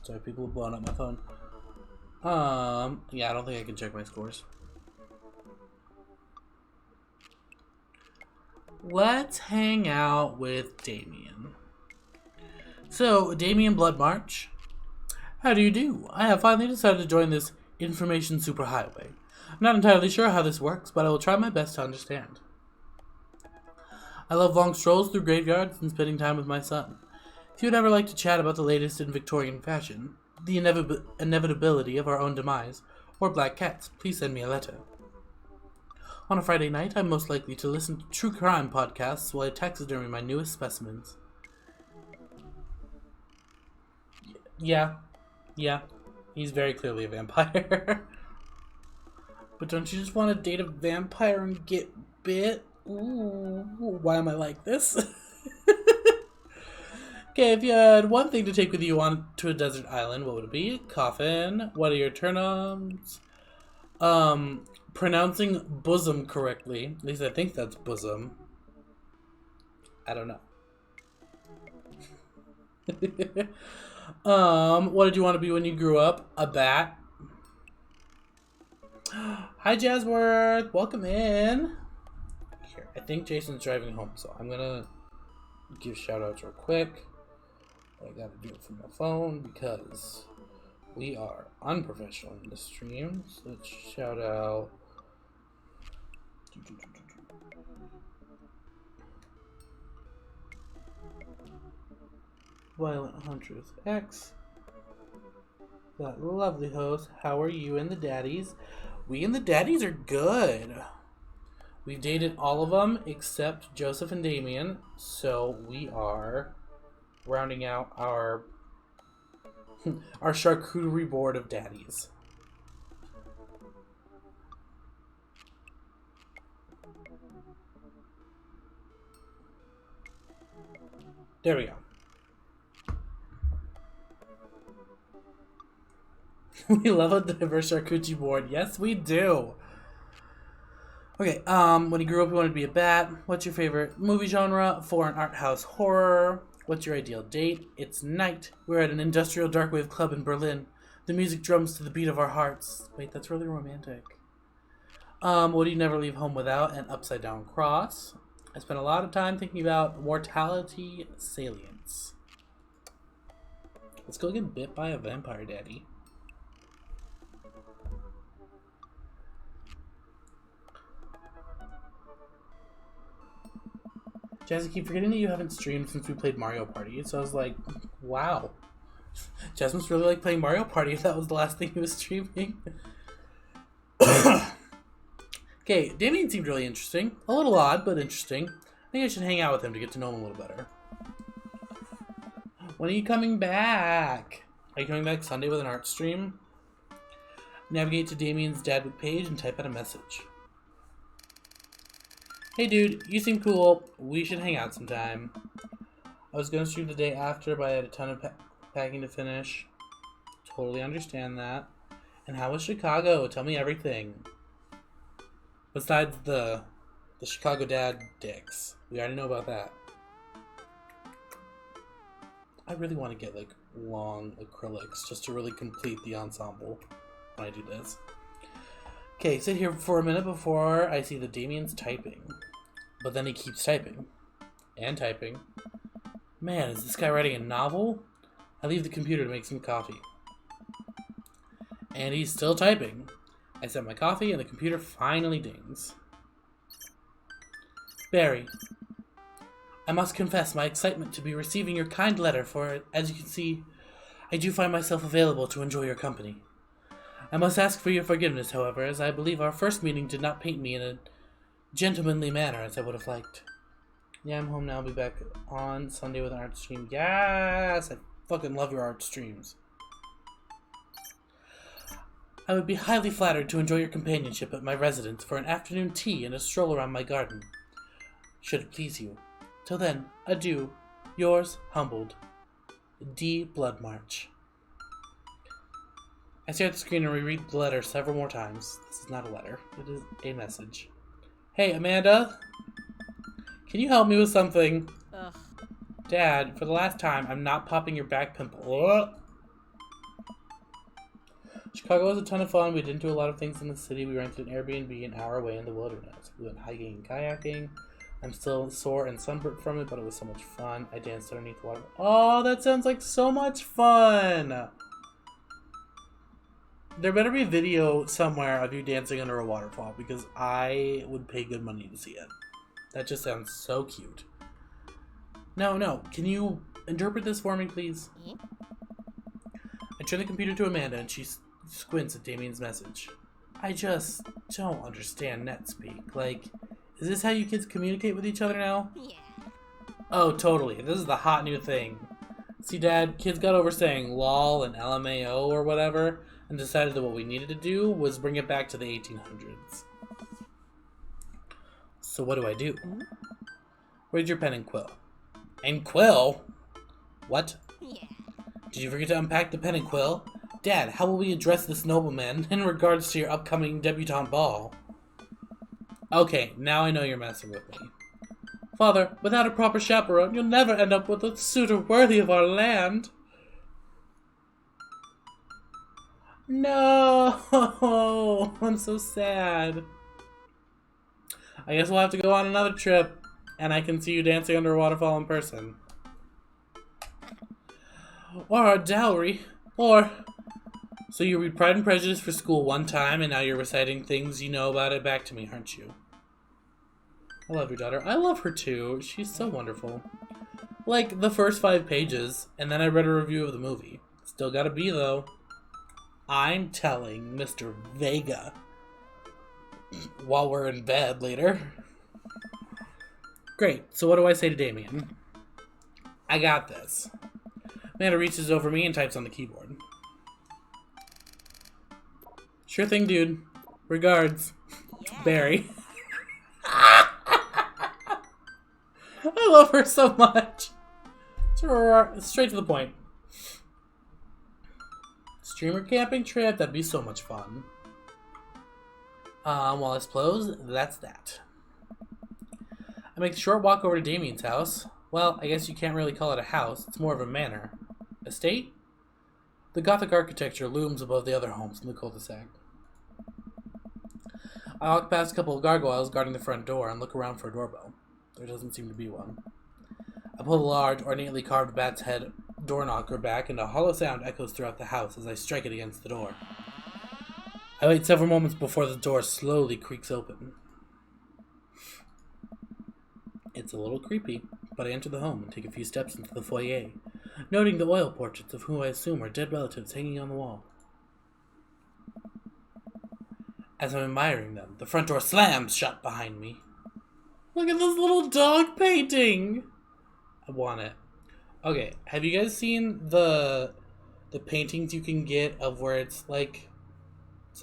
Sorry, people are blowing up my phone. Yeah, I don't think I can check my scores. Let's hang out with Damien. So, Damien Bloodmarch, how do you do? I have finally decided to join this information superhighway. I'm not entirely sure how this works, but I will try my best to understand. I love long strolls through graveyards and spending time with my son. If you would ever like to chat about the latest in Victorian fashion, the inevitability of our own demise, or black cats, please send me a letter. On a Friday night, I'm most likely to listen to true crime podcasts while I taxidermy my newest specimens. Yeah, he's very clearly a vampire. But don't you just want to date a vampire and get bit? Ooh. Why am I like this? Okay, if you had one thing to take with you on to a desert island, what would it be? Coffin. What are your turn-ons? Pronouncing bosom correctly. At least I think that's bosom. I don't know. What did you want to be when you grew up? A bat. Hi, Jasworth. Welcome in. Here, I think Jason's driving home, so I'm gonna give shout-outs real quick. I gotta do it from my phone because we are unprofessional in this stream. So let's shout out. Violent Huntress X. That lovely host. How are you and the daddies? We and the daddies are good. We've dated all of them except Joseph and Damien. So we are rounding out our charcuterie board of daddies. There we go. We love a diverse charcuterie board. Yes, we do. Okay, when you grew up, you wanted to be a bat. What's your favorite movie genre? Foreign art house horror. What's your ideal date? It's night. We're at an industrial darkwave club in Berlin. The music drums to the beat of our hearts. Wait, that's really romantic. What do you never leave home without? An upside down cross. I spent a lot of time thinking about mortality salience. Let's go get bit by a vampire daddy. Jazz, I keep forgetting that you haven't streamed since we played Mario Party, so I was like, wow. Jasmine's really like playing Mario Party if that was the last thing he was streaming. Okay, Damien seemed really interesting. A little odd, but interesting. I think I should hang out with him to get to know him a little better. When are you coming back? Are you coming back Sunday with an art stream? Navigate to Damien's Dadbook page and type out a message. Hey dude, you seem cool. We should hang out sometime. I was going to stream the day after, but I had a ton of packing to finish. Totally understand that. And how was Chicago? Tell me everything. Besides the Chicago dad dicks. We already know about that. I really want to get like long acrylics just to really complete the ensemble when I do this. Okay, sit here for a minute before I see that Damien's typing. But then he keeps typing. And typing. Man, is this guy writing a novel? I leave the computer to make some coffee. And he's still typing. I set my coffee and the computer finally dings. Barry, I must confess my excitement to be receiving your kind letter, for, as you can see, I do find myself available to enjoy your company. I must ask for your forgiveness, however, as I believe our first meeting did not paint me in a gentlemanly manner as I would have liked. Yeah, I'm home now. I'll be back on Sunday with an art stream. Yes! I fucking love your art streams. I would be highly flattered to enjoy your companionship at my residence for an afternoon tea and a stroll around my garden. Should it please you. Till then, adieu. Yours, humbled, D. Bloodmarch. I stare at the screen and reread the letter several more times. This is not a letter. It is a message. Hey, Amanda? Can you help me with something? Ugh. Dad, for the last time, I'm not popping your back pimple. Ugh. Chicago was a ton of fun. We didn't do a lot of things in the city. We rented an Airbnb an hour away in the wilderness. We went hiking and kayaking. I'm still sore and sunburnt from it, but it was so much fun. I danced underneath the water. Oh, that sounds like so much fun! There better be a video somewhere of you dancing under a waterfall, because I would pay good money to see it. That just sounds so cute. No. Can you interpret this for me, please? I turn the computer to Amanda, and she squints at Damien's message. I just don't understand NetSpeak. Like, is this how you kids communicate with each other now? Yeah. Oh, totally. This is the hot new thing. See, Dad, kids got over saying lol and LMAO or whatever, and decided that what we needed to do was bring it back to the 1800s. So what do I do? Where's your pen and quill? And quill? What? Did you forget to unpack the pen and quill? Dad, how will we address this nobleman in regards to your upcoming debutante ball? Okay, now I know you're messing with me. Father, without a proper chaperone, you'll never end up with a suitor worthy of our land. No, I'm so sad. I guess we'll have to go on another trip, and I can see you dancing under a waterfall in person. Or our dowry, or... So you read Pride and Prejudice for school one time, and now you're reciting things you know about it back to me, aren't you? I love your daughter. I love her too. She's so wonderful. Like, the first 5 pages, and then I read a review of the movie. Still gotta be, though. I'm telling Mr. Vega while we're in bed later. Great, so what do I say to Damien? I got this. Amanda reaches over me and types on the keyboard. Sure thing, dude. Regards, Barry. I love her so much. Straight to the point. Streamer camping trip, that'd be so much fun. While it's closed, that's that. I make the short walk over to Damien's house. Well, I guess you can't really call it a house, it's more of a manor. Estate? The Gothic architecture looms above the other homes in the cul-de-sac. I walk past a couple of gargoyles guarding the front door and look around for a doorbell. There doesn't seem to be one. I pull the large, ornately carved bat's head door knocker back, and a hollow sound echoes throughout the house as I strike it against the door. I wait several moments before the door slowly creaks open. It's a little creepy, but I enter the home and take a few steps into the foyer, noting the oil portraits of who I assume are dead relatives hanging on the wall. As I'm admiring them, the front door slams shut behind me. Look at this little dog painting! I want it. Okay, have you guys seen the paintings you can get of where it's like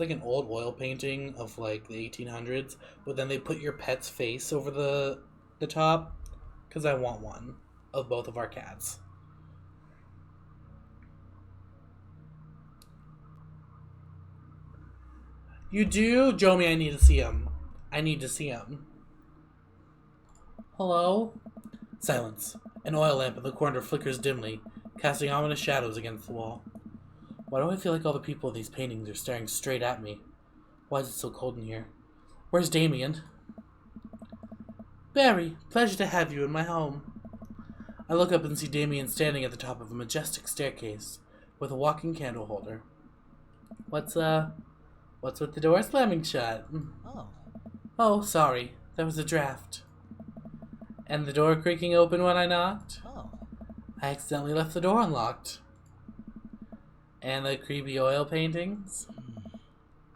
an old oil painting of like the 1800s, but then they put your pet's face over the top? Because I want one of both of our cats. You do? Jomi, I need to see him. I need to see him. Hello? Silence. An oil lamp in the corner flickers dimly, casting ominous shadows against the wall. Why do I feel like all the people in these paintings are staring straight at me? Why is it so cold in here? Where's Damien? Barry, pleasure to have you in my home. I look up and see Damien standing at the top of a majestic staircase with a walking candle holder. What's with the door slamming shut? Oh, sorry. There was a draft. And the door creaking open when I knocked? I accidentally left the door unlocked. And the creepy oil paintings?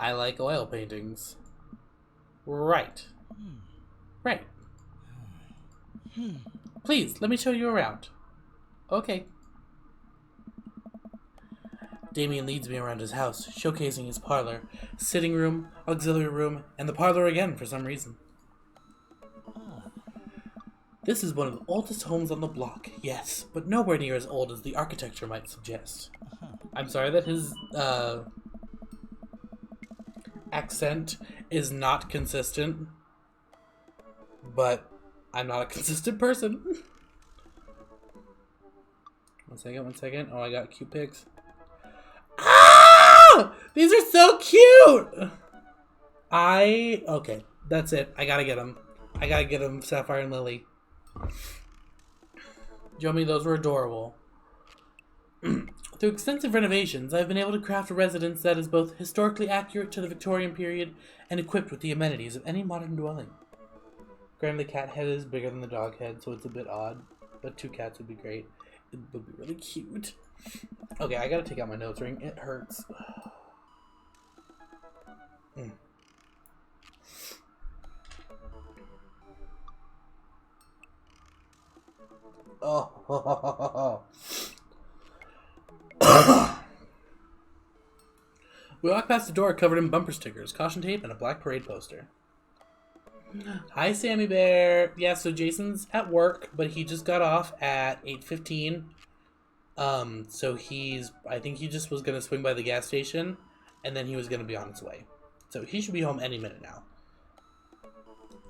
I like oil paintings. Right. Right. Please, let me show you around. Okay. Damien leads me around his house, showcasing his parlor, sitting room, auxiliary room, and the parlor again for some reason. This is one of the oldest homes on the block, yes, but nowhere near as old as the architecture might suggest. I'm sorry that his accent is not consistent, but I'm not a consistent person. One second. Oh, I got cute pics. Ah! These are so cute! Okay, that's it. I gotta get them, Sapphire and Lily. Jomi, those were adorable. Through extensive renovations, I've been able to craft a residence that is both historically accurate to the Victorian period and equipped with the amenities of any modern dwelling. Granted, the cat head is bigger than the dog head, so it's a bit odd, but 2 cats would be great. It would be really cute. Okay, I gotta take out my nose ring. It hurts. Oh. We walk past the door covered in bumper stickers, caution tape, and a black parade poster. Hi, Sammy Bear. Yeah, so Jason's at work, but he just got off at 8:15. So I think he just was gonna swing by the gas station, and then he was gonna be on his way. So he should be home any minute now.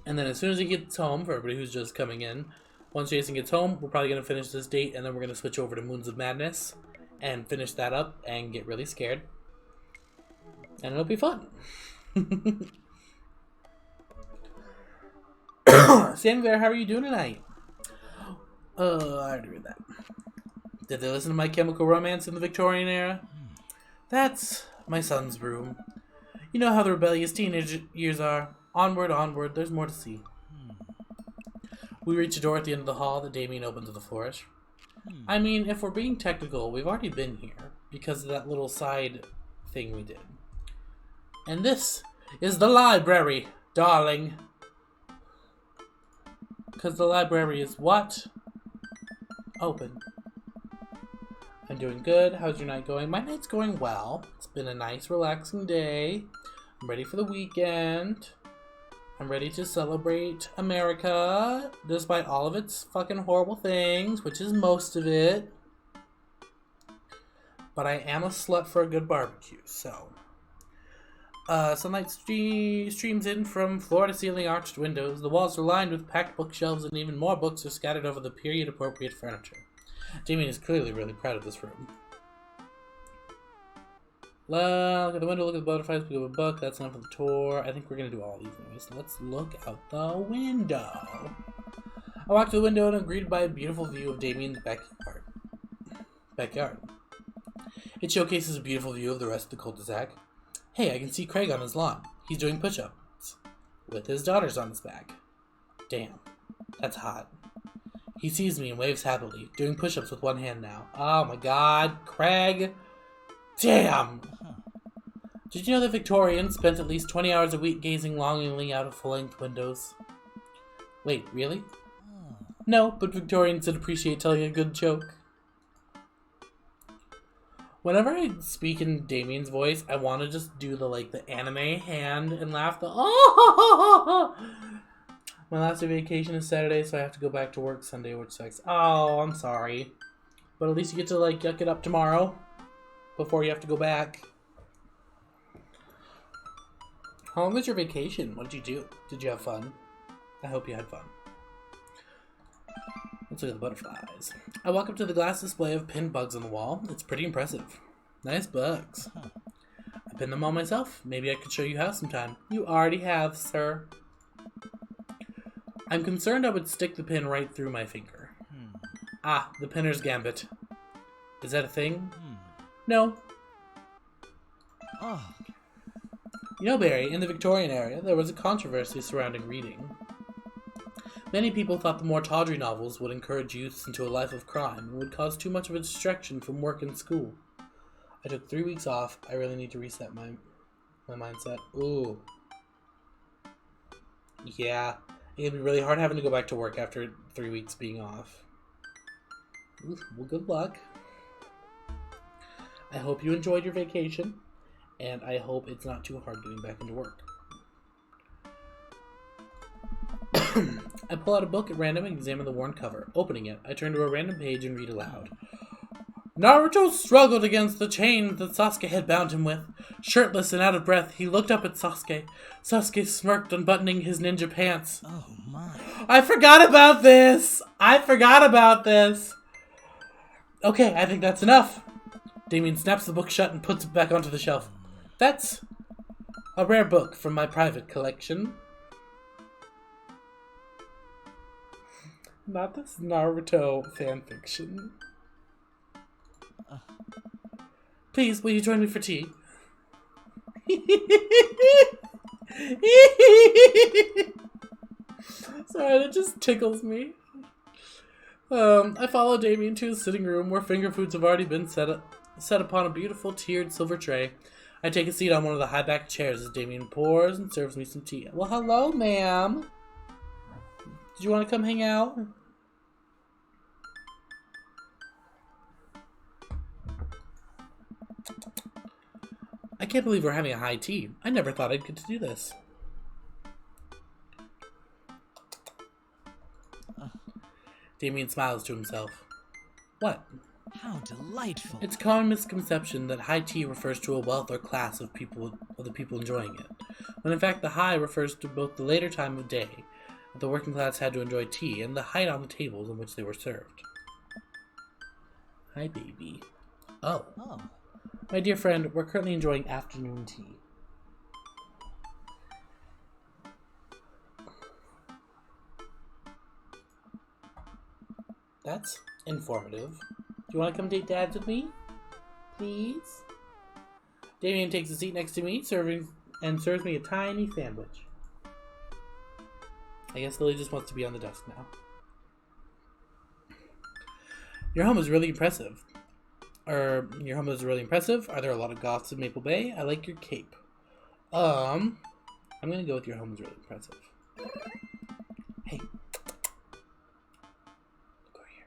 And then as soon as he gets home, for everybody who's just coming in, once Jason gets home, we're probably gonna finish this date, and then we're gonna switch over to Moons of Madness and finish that up and get really scared. And it'll be fun. Sammy Bear, how are you doing tonight? I already read that. Did they listen to My Chemical Romance in the Victorian era? That's my son's room. You know how the rebellious teenage years are. Onward, onward, there's more to see. We reach a door at the end of the hall that Damien opened to the flourish. I mean, if we're being technical, we've already been here because of that little side thing we did. And this is the library, darling. Because the library is what? Open. I'm doing good. How's your night going? My night's going well. It's been a nice, relaxing day. I'm ready for the weekend. I'm ready to celebrate America, despite all of its fucking horrible things, which is most of it. But I am a slut for a good barbecue, so. Sunlight streams in from floor-to-ceiling arched windows. The walls are lined with packed bookshelves, and even more books are scattered over the period-appropriate furniture. Damien is clearly really proud of this room. Look at the window, look at the butterflies, pick up a book. That's enough for the tour. I think we're going to do all these anyways. So let's look out the window. I walk to the window and I'm greeted by a beautiful view of Damien's backyard. It showcases a beautiful view of the rest of the cul-de-sac. Hey, I can see Craig on his lawn. He's doing push-ups with his daughters on his back. Damn, that's hot. He sees me and waves happily, doing push-ups with one hand now. Oh my god, Craig. Damn! Did you know that Victorians spent at least 20 hours a week gazing longingly out of full-length windows? Wait, really? No, but Victorians did appreciate telling a good joke. Whenever I speak in Damien's voice, I want to just do the anime hand and laugh. Oh! My last day of vacation is Saturday, so I have to go back to work Sunday, which sucks. Oh, I'm sorry. But at least you get to yuck it up tomorrow before you have to go back. How long was your vacation? What did you do? Did you have fun? I hope you had fun. Let's look at the butterflies. I walk up to the glass display of pinned bugs on the wall. It's pretty impressive. Nice bugs. I pinned them all myself. Maybe I could show you how sometime. You already have, sir. I'm concerned I would stick the pin right through my finger. Ah, the pinner's gambit. Is that a thing? No. Oh. You know, Barry, in the Victorian era, there was a controversy surrounding reading. Many people thought the more tawdry novels would encourage youths into a life of crime and would cause too much of a distraction from work and school. I took 3 weeks off. I really need to reset my mindset. Ooh. Yeah. It'd be really hard having to go back to work after 3 weeks being off. Ooh, well, good luck. I hope you enjoyed your vacation, and I hope it's not too hard getting back into work. I pull out a book at random and examine the worn cover. Opening it, I turn to a random page and read aloud. Naruto struggled against the chain that Sasuke had bound him with. Shirtless and out of breath, he looked up at Sasuke. Sasuke smirked, unbuttoning his ninja pants. Oh my. I forgot about this! Okay, I think that's enough. Damien snaps the book shut and puts it back onto the shelf. That's a rare book from my private collection. Not this Naruto fanfiction. Please, will you join me for tea? Sorry, that just tickles me. I follow Damien to his sitting room where finger foods have already been set upon a beautiful tiered silver tray. I take a seat on one of the high-backed chairs as Damien pours and serves me some tea. Well, hello, ma'am. Did you want to come hang out? I can't believe we're having a high tea. I never thought I'd get to do this. Damien smiles to himself. What? How delightful. It's a common misconception that high tea refers to a wealth or class of the people enjoying it, when in fact the high refers to both the later time of day that the working class had to enjoy tea and the height on the tables on which they were served. Hi, baby. Oh. Oh. My dear friend, we're currently enjoying afternoon tea. That's informative. Do you want to come date dads with me? Please? Damien takes a seat next to me, serves me a tiny sandwich. I guess Lily just wants to be on the desk now. Your home is really impressive. Your home is really impressive. Are there a lot of goths in Maple Bay? I like your cape. I'm gonna go with your home is really impressive. Hey. Look over here.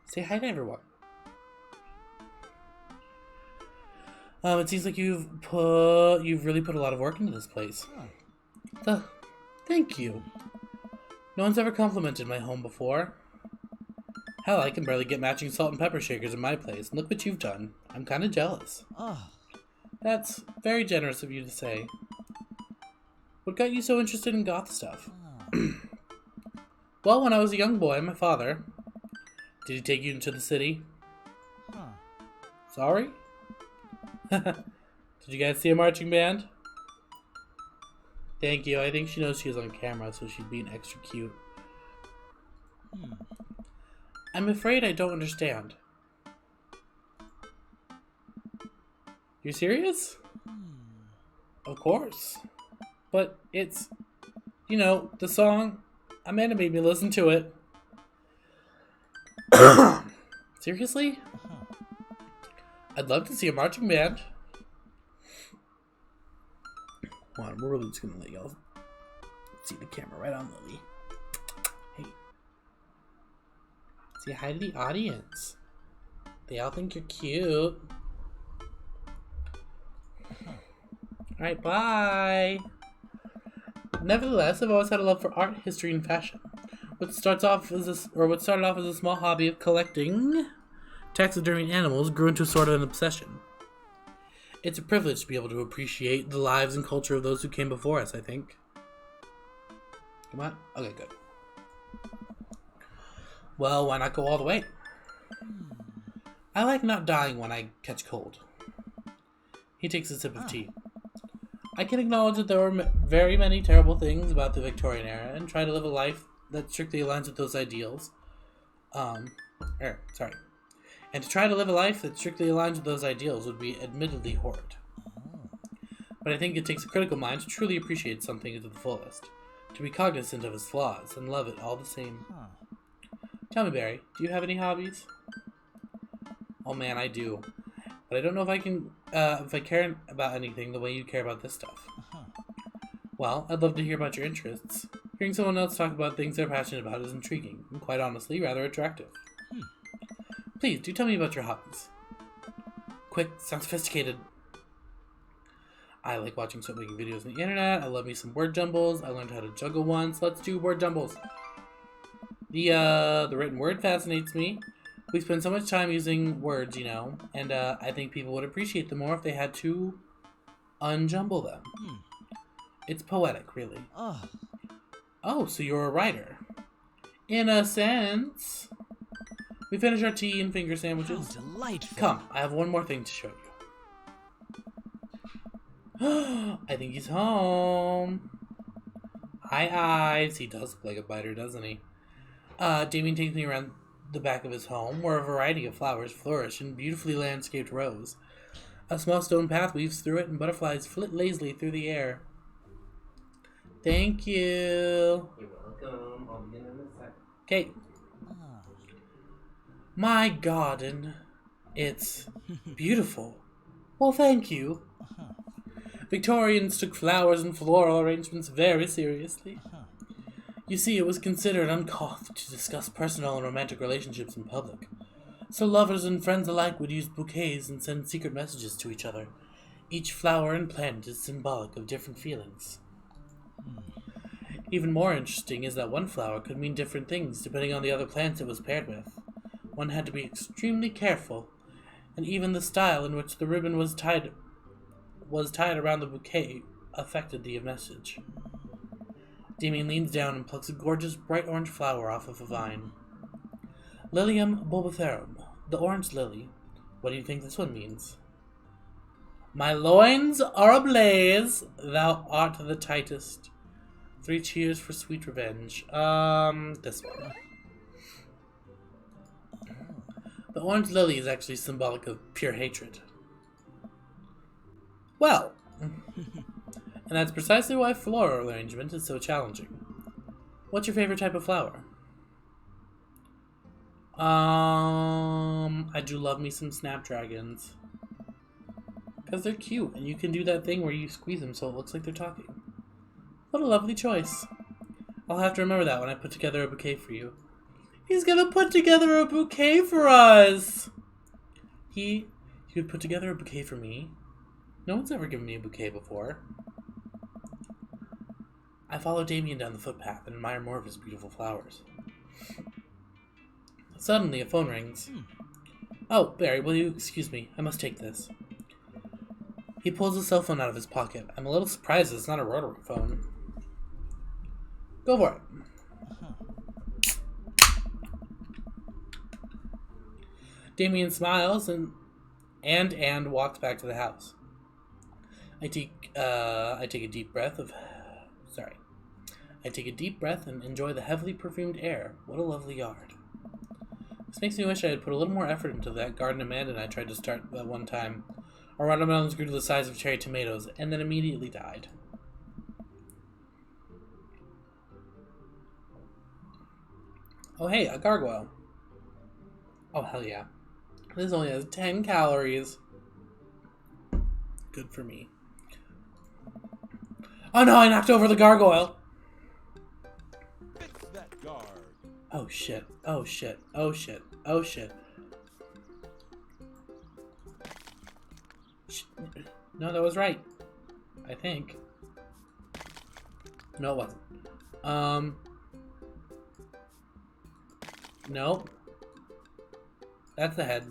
Say hi to everyone. It seems like you've really put a lot of work into this place. Thank you. No one's ever complimented my home before. Hell, I can barely get matching salt and pepper shakers in my place, and look what you've done. I'm kind of jealous. Oh. That's very generous of you to say. What got you so interested in goth stuff? Well, when I was a young boy, my father... Did he take you into the city? Huh. Sorry? Did you guys see a marching band? Thank you. I think she knows she was on camera, so she's being extra cute. I'm afraid I don't understand. You're serious? Of course. But it's, the song, Amanda made me listen to it. Seriously? I'd love to see a marching band. Hold on, we're really just gonna let y'all see the camera right on Lily. Hey. Say hi to the audience. They all think you're cute. Alright, bye. Nevertheless, I've always had a love for art, history, and fashion. What started off as a small hobby of collecting taxidermied animals grew into sort of an obsession. It's a privilege to be able to appreciate the lives and culture of those who came before us, I think. Come on. Okay, good. Well, why not go all the way? I like not dying when I catch cold. He takes a sip of tea. I can acknowledge that there were very many terrible things about the Victorian era and try to live a life that strictly aligns with those ideals. And to try to live a life that strictly aligns with those ideals would be admittedly horrid. But I think it takes a critical mind to truly appreciate something to the fullest, to be cognizant of its flaws and love it all the same. Tell me, Barry, do you have any hobbies? Oh man, I do. But I don't know if I care about anything the way you care about this stuff. Well, I'd love to hear about your interests. Hearing someone else talk about things they're passionate about is intriguing, and quite honestly, rather attractive. Please, do tell me about your hobbies. Quick, sound sophisticated. I like watching soap making videos on the internet. I love me some word jumbles. I learned how to juggle once. Let's do word jumbles. The written word fascinates me. We spend so much time using words, and I think people would appreciate them more if they had to unjumble them. It's poetic, really. Oh, so you're a writer. In a sense. We finish our tea and finger sandwiches. How delightful. Come, I have one more thing to show you. I think he's home. Hi, eyes. He does look like a biter, doesn't he? Damien takes me around the back of his home, where a variety of flowers flourish in beautifully landscaped rows. A small stone path weaves through it, and butterflies flit lazily through the air. Thank you. You're welcome. I'll begin in a sec. Okay. My garden. It's beautiful. Well, thank you. Victorians took flowers and floral arrangements very seriously. You see, it was considered uncouth to discuss personal and romantic relationships in public. So lovers and friends alike would use bouquets and send secret messages to each other. Each flower and plant is symbolic of different feelings. Even more interesting is that one flower could mean different things depending on the other plants it was paired with. One had to be extremely careful, and even the style in which the ribbon was tied around the bouquet affected the message. Damien leans down and plucks a gorgeous bright orange flower off of a vine. Lilium bulbiferum, the orange lily. What do you think this one means? My loins are ablaze, thou art the tightest. 3 cheers for sweet revenge. This one. The orange lily is actually symbolic of pure hatred. Well, and that's precisely why floral arrangement is so challenging. What's your favorite type of flower? I do love me some snapdragons. Because they're cute, and you can do that thing where you squeeze them so it looks like they're talking. What a lovely choice. I'll have to remember that when I put together a bouquet for you. He's gonna put together a bouquet for us! He would put together a bouquet for me? No one's ever given me a bouquet before. I follow Damien down the footpath and admire more of his beautiful flowers. Suddenly, a phone rings. Oh, Barry, will you excuse me? I must take this. He pulls a cell phone out of his pocket. I'm a little surprised it's not a rotary phone. Go for it. Damien smiles and walks back to the house. I take a deep breath and enjoy the heavily perfumed air. What a lovely yard. This makes me wish I had put a little more effort into that garden Amanda and I tried to start that one time. Our watermelons grew to the size of cherry tomatoes and then immediately died. Oh hey, a gargoyle. Oh hell yeah. This only has 10 calories. Good for me. Oh no, I knocked over the gargoyle! Fix that guard. Oh shit, oh shit, oh shit, oh shit. No, that was right. I think. No, it wasn't. Nope. That's the head.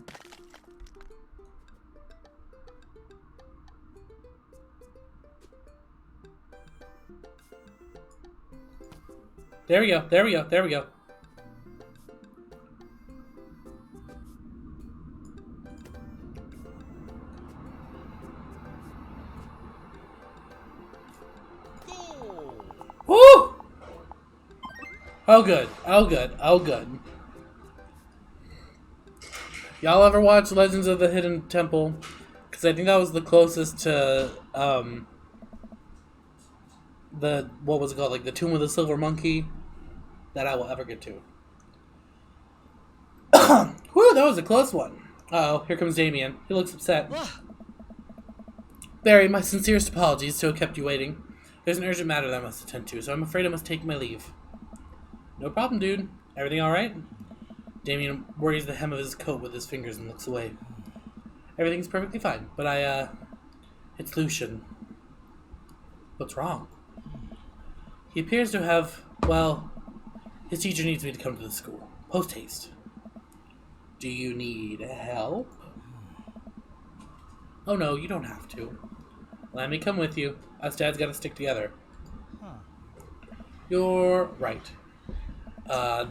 There we go, there we go, there we go. Goal. Woo! Oh good, oh good, oh good. Y'all ever watch Legends of the Hidden Temple? Because I think that was the closest to, what was it called? Like the Tomb of the Silver Monkey that I will ever get to. Whew, that was a close one. Uh-oh, here comes Damien. He looks upset. Barry, my sincerest apologies to have kept you waiting. There's an urgent matter that I must attend to, so I'm afraid I must take my leave. No problem, dude. Everything alright? Damien worries the hem of his coat with his fingers and looks away. Everything's perfectly fine, but it's Lucian. What's wrong? He appears to have, well, his teacher needs me to come to the school. Post haste. Do you need help? Oh no, you don't have to. Let me come with you. Us dads gotta stick together. You're right.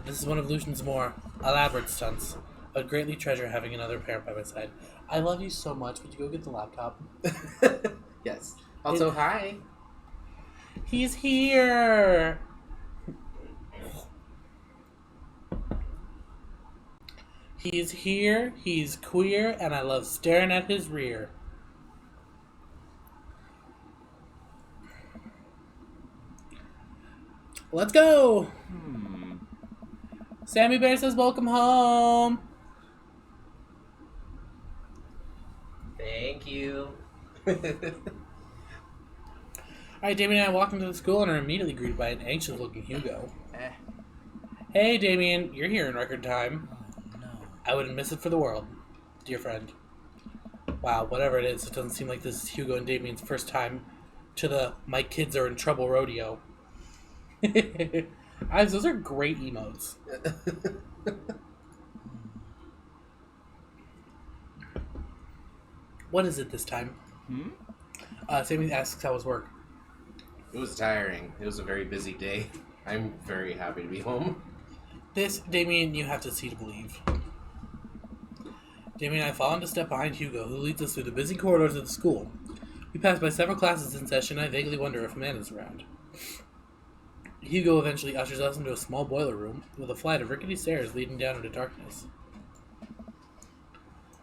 This is one of Lucian's more elaborate stunts. I would greatly treasure having another parent by my side. I love you so much. Would you go get the laptop? Yes. Also, hi. He's here! He's here, he's queer, and I love staring at his rear. Let's go! Sammy Bear says welcome home! Thank you. Alright, Damien and I walk into the school and are immediately greeted by an anxious-looking Hugo. Hey, Damien, you're here in record time. Oh no. I wouldn't miss it for the world, dear friend. Wow, whatever it is, it doesn't seem like this is Hugo and Damien's first time to the my kids are in trouble rodeo. Eyes, those are great emotes. What is it this time? Sammy asks how his work. It was tiring. It was a very busy day. I'm very happy to be home. This, Damien, you have to see to believe. Damien and I fall into step behind Hugo, who leads us through the busy corridors of the school. We pass by several classes in session, and I vaguely wonder if Amanda's around. Hugo eventually ushers us into a small boiler room with a flight of rickety stairs leading down into darkness.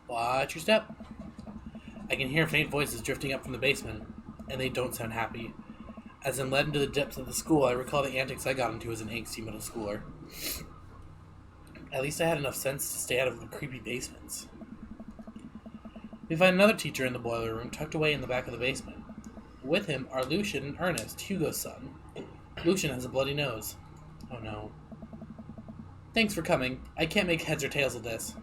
Watch your step. I can hear faint voices drifting up from the basement, and they don't sound happy. As I'm led into the depths of the school, I recall the antics I got into as an angsty middle schooler. At least I had enough sense to stay out of the creepy basements. We find another teacher in the boiler room, tucked away in the back of the basement. With him are Lucian and Ernest, Hugo's son. Lucian has a bloody nose. Oh no. Thanks for coming. I can't make heads or tails of this.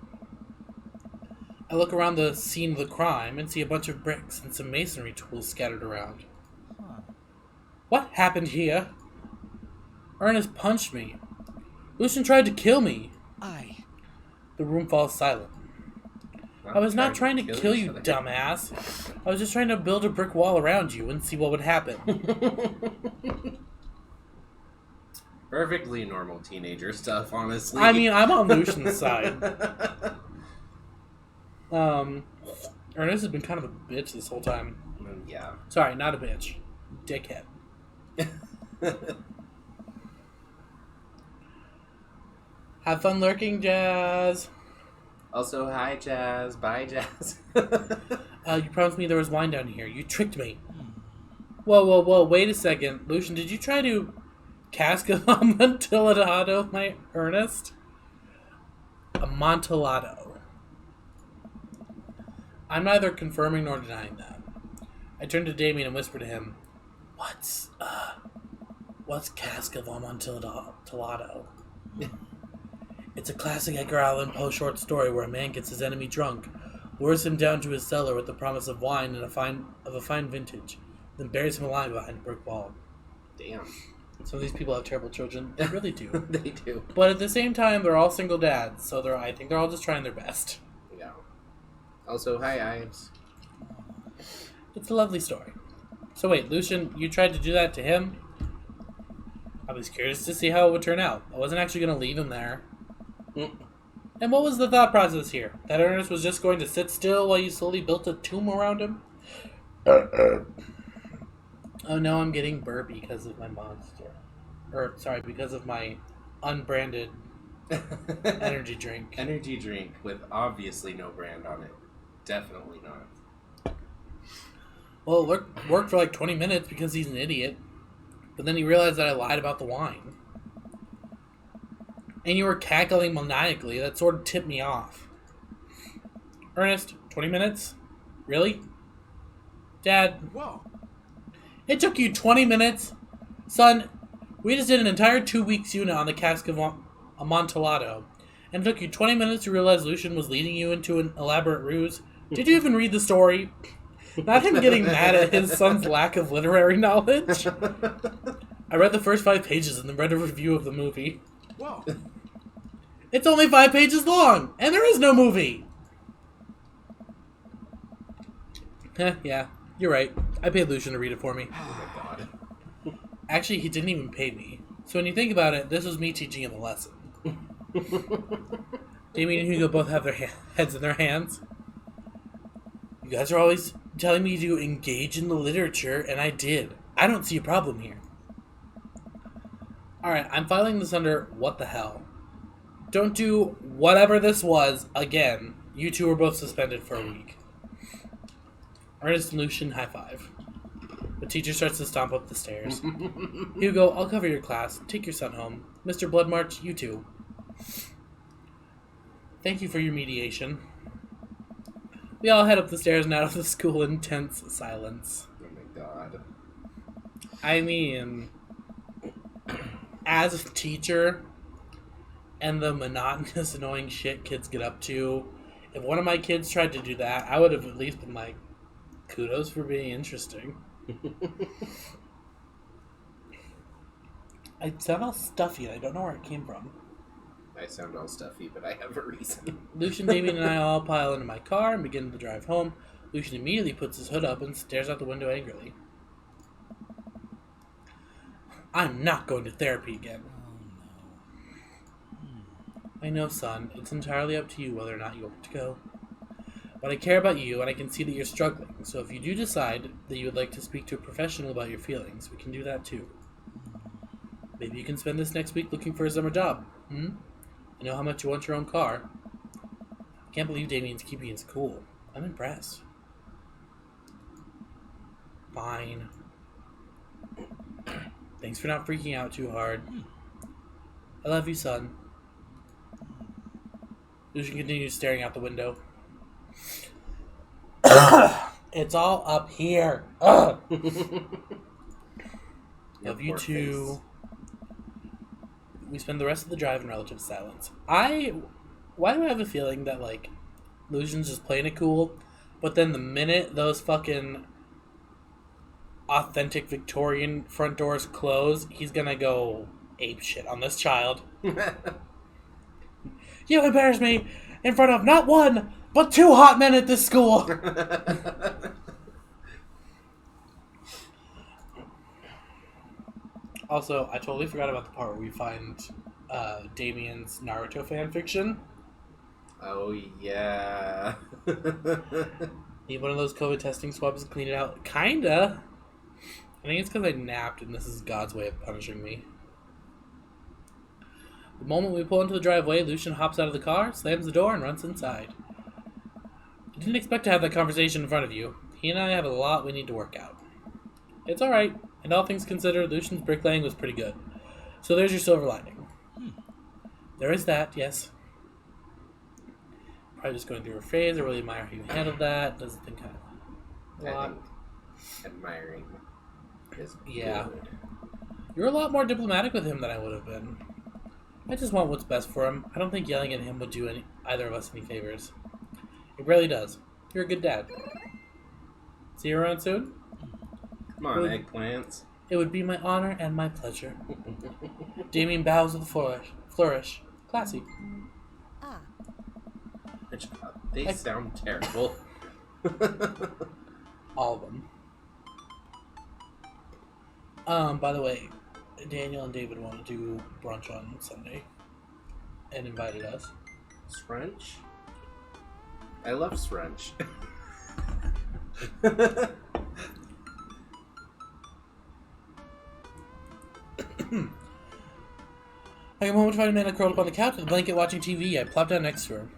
I look around the scene of the crime and see a bunch of bricks and some masonry tools scattered around. What happened here? Ernest punched me. Lucian tried to kill me. The room falls silent. I was not trying to kill you, dumbass. I was just trying to build a brick wall around you and see what would happen. Perfectly normal teenager stuff, honestly. I mean, I'm on Lucian's side. Ernest has been kind of a bitch this whole time. Yeah. Sorry, not a bitch. Dickhead. Have fun lurking, Jazz. Also, hi, Jazz. Bye, Jazz. You promised me there was wine down here. You tricked me. Whoa. Wait a second. Lucian, did you try to cask of Amontillado, my Ernest? Amontillado. I'm neither confirming nor denying that. I turn to Damien and whisper to him, What's cask of Amontillado? It's a classic Edgar Allan Poe short story where a man gets his enemy drunk, lures him down to his cellar with the promise of wine and a fine vintage, then buries him alive behind a brick wall. Damn. Some of these people have terrible children. They really do. They do. But at the same time, they're all single dads, so I think they're all just trying their best. Yeah. Also, hi, Ives. It's a lovely story. So wait, Lucian, you tried to do that to him? I was curious to see how it would turn out. I wasn't actually going to leave him there. And what was the thought process here? That Ernest was just going to sit still while you slowly built a tomb around him? Oh no, I'm getting burpy because of my monster. Because of my unbranded energy drink. Energy drink with obviously no brand on it. Definitely not. Well, it worked for like 20 minutes because he's an idiot. But then he realized that I lied about the wine. And you were cackling maniacally. That sort of tipped me off. Ernest, 20 minutes? Really? Dad, Whoa. it took you 20 minutes? Son, we just did an entire 2 weeks unit on the cask of Amontillado. And it took you 20 minutes to realize Lucian was leading you into an elaborate ruse? Did you even read the story? Not him getting mad at his son's lack of literary knowledge. I read the first 5 pages and then read a review of the movie. Whoa. It's only 5 pages long, and there is no movie! Yeah, you're right. I paid Lucian to read it for me. Oh my god. Actually, he didn't even pay me. So when you think about it, this was me teaching him a lesson. Damien and Hugo both have their heads in their hands. You guys are always telling me to engage in the literature, and I did. I don't see a problem here. Alright, I'm filing this under what the hell. Don't do whatever this was again. You two are both suspended for a week. Ernest and Lucian high five. The teacher starts to stomp up the stairs. Hugo, I'll cover your class. Take your son home. Mr. Bloodmarch, you too. Thank you for your mediation. We all head up the stairs and out of the school in tense silence. Oh my god. I mean, as a teacher and the monotonous, annoying shit kids get up to, if one of my kids tried to do that, I would have at least been like, kudos for being interesting. I sound all stuffy and I don't know where it came from. I sound all stuffy, but I have a reason. Lucian, Damien, and I all pile into my car and begin the drive home. Lucian immediately puts his hood up and stares out the window angrily. I'm not going to therapy again. I know, son. It's entirely up to you whether or not you want to go. But I care about you, and I can see that you're struggling. So if you do decide that you would like to speak to a professional about your feelings, we can do that too. Maybe you can spend this next week looking for a summer job. I know how much you want your own car. I can't believe Damien's keeping his cool. I'm impressed. Fine. Thanks for not freaking out too hard. I love you, son. Lucian continues staring out the window. It's all up here. Love you too. We spend the rest of the drive in relative silence. Why do I have a feeling that, like, Lucian's just playing it cool, but then the minute those fucking authentic Victorian front doors close, he's gonna go ape shit on this child. You embarrass me in front of not one, but two hot men at this school. Also, I totally forgot about the part where we find Damien's Naruto fanfiction. Oh, yeah. Need one of those COVID testing swabs to clean it out? Kinda. I think it's because I napped and this is God's way of punishing me. The moment we pull into the driveway, Lucian hops out of the car, slams the door, and runs inside. I didn't expect to have that conversation in front of you. He and I have a lot we need to work out. It's alright, and all things considered, Lucian's bricklaying was pretty good. So there's your silver lining. There is that, yes. Probably just going through a phase. I really admire how you handled that. Doesn't think kind of a I lot. think admiring is Yeah. good. You're a lot more diplomatic with him than I would have been. I just want what's best for him. I don't think yelling at him would do either of us any favors. It really does. You're a good dad. See you around soon? Come on, eggplants. It would be my honor and my pleasure. Damien bows with a flourish. Classy. They sound terrible. All of them. By the way, Daniel and David want to do brunch on Sunday and invited us. Scrunch? I love scrunch. I come home to find Amanda curled up on the couch with a blanket watching TV. I plop down next to her.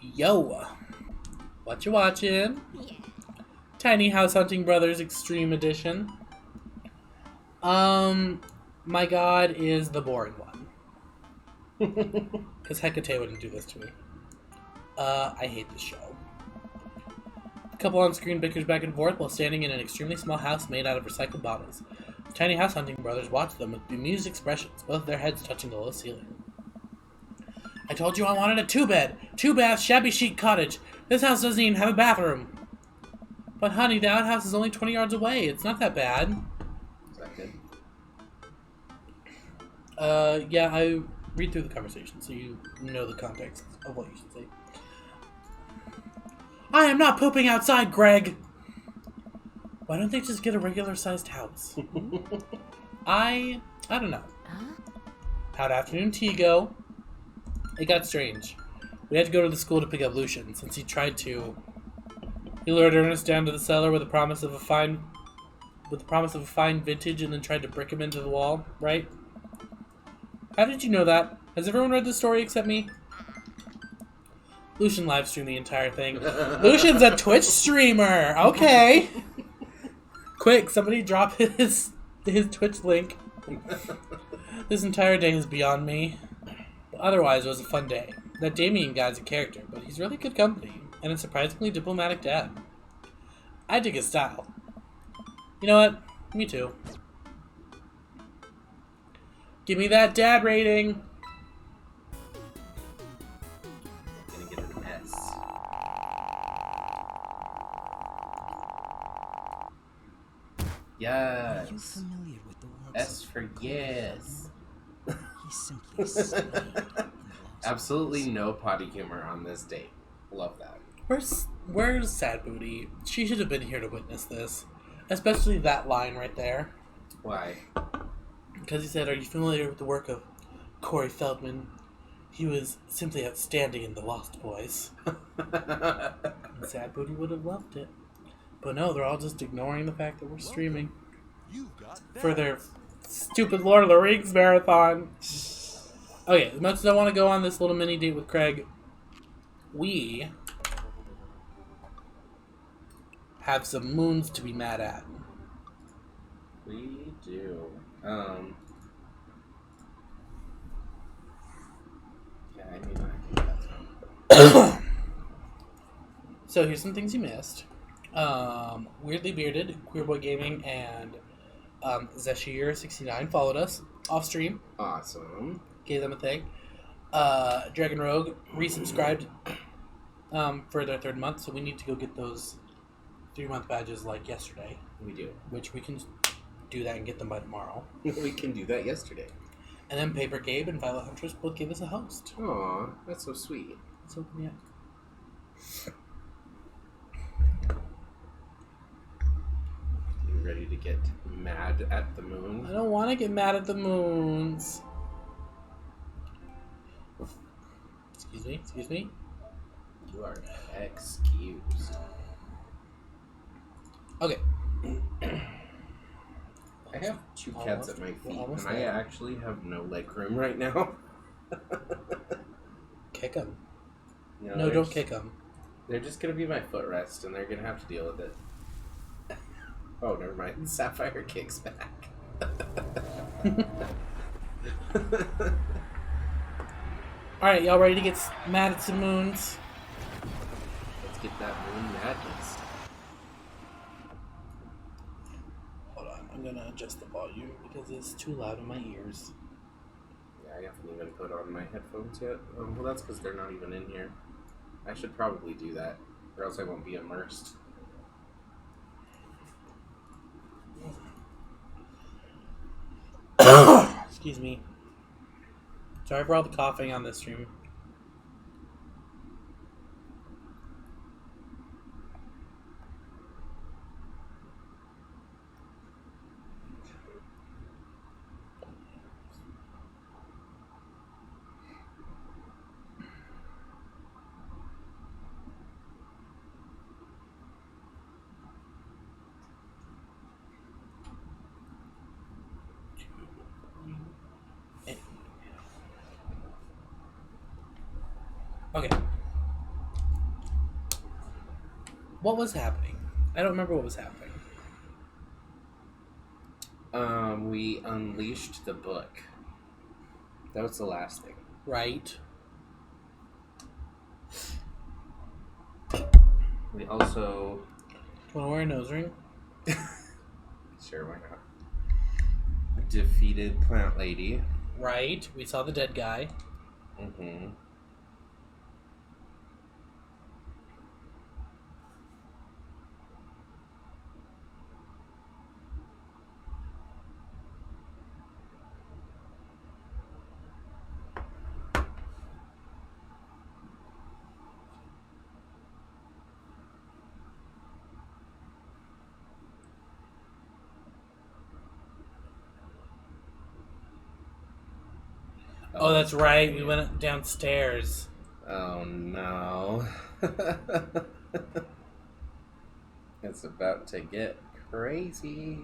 Yo! What you watching? Tiny House Hunting Brothers Extreme Edition. My god is the boring one. Because Hecate wouldn't do this to me. I hate this show. The couple on screen bickers back and forth while standing in an extremely small house made out of recycled bottles. The Tiny House Hunting Brothers watch them with bemused expressions, both their heads touching the low ceiling. I told you I wanted a 2-bed, 2-bath, shabby chic cottage. This house doesn't even have a bathroom. But honey, the outhouse is only 20 yards away. It's not that bad. Is that good? Yeah, I read through the conversation so you know the context of what you should say. I am not pooping outside, Greg! Why don't they just get a regular-sized house? I don't know. How'd afternoon tea go? It got strange. We had to go to the school to pick up Lucian, since he tried to. He lured Ernest down to the cellar with the promise of a fine vintage, and then tried to brick him into the wall, right? How did you know that? Has everyone read the story except me? Lucian livestreamed the entire thing. Lucian's a Twitch streamer! Okay! Quick, somebody drop his Twitch link. This entire day is beyond me. But otherwise, it was a fun day. That Damien guy's a character, but he's really good company, and a surprisingly diplomatic dad. I dig his style. You know what? Me too. Give me that dad rating! I'm gonna get an S. Are you Yes. familiar with the S for yes. He's simply asleep in the lost Absolutely boys. no potty humor on this date. Love that. Where's Sad Booty? She should have been here to witness this. Especially that line right there. Why? Because he said, "Are you familiar with the work of Corey Feldman? He was simply outstanding in The Lost Boys." And Sad Booty would have loved it. But no, they're all just ignoring the fact that we're streaming You've got that. for their stupid Lord of the Rings marathon. Okay, as much as I want to go on this little mini date with Craig, we have some moons to be mad at. We do. Yeah, I mean, I think that's So here's some things you missed. Weirdly Bearded, Queer Boy Gaming, and Zeshir69 followed us off stream. awesome. Gave them a thing. Dragon Rogue resubscribed for their 3rd month, so we need to go get those 3-month badges like yesterday, We do. which we can do that and get them by tomorrow. We can do that yesterday. And then Paper Gabe and Violet Huntress both gave us a host. Aw, that's so sweet. So yeah. You ready to get mad at the I moon? don't want to get mad at the moons. Excuse me. You are excused. Okay. I have 2 cats Almost- at my feet, almost and I there. actually have no leg room right now. Kick them. You know, No, they're don't just- kick them. They're just gonna be my footrest, and they're gonna have to deal with it. Oh, never mind. Sapphire kicks back. Alright, y'all ready to get mad at some moons? Let's get that moon madness. Hold on, I'm gonna adjust the volume because it's too loud in my ears. Yeah, I haven't even put on my headphones yet. Well, that's because they're not even in here. I should probably do that, or else I won't be immersed. Excuse me. Sorry for all the coughing on this stream. Okay. What was happening? I don't remember what was happening. We unleashed the book. That was the last thing. Right? We also... Want to wear a nose ring? Sure, why not? Defeated Plant Lady. Right. We saw the dead guy. Mm-hmm. Oh, that's right. We went downstairs. Oh no. It's about to get crazy.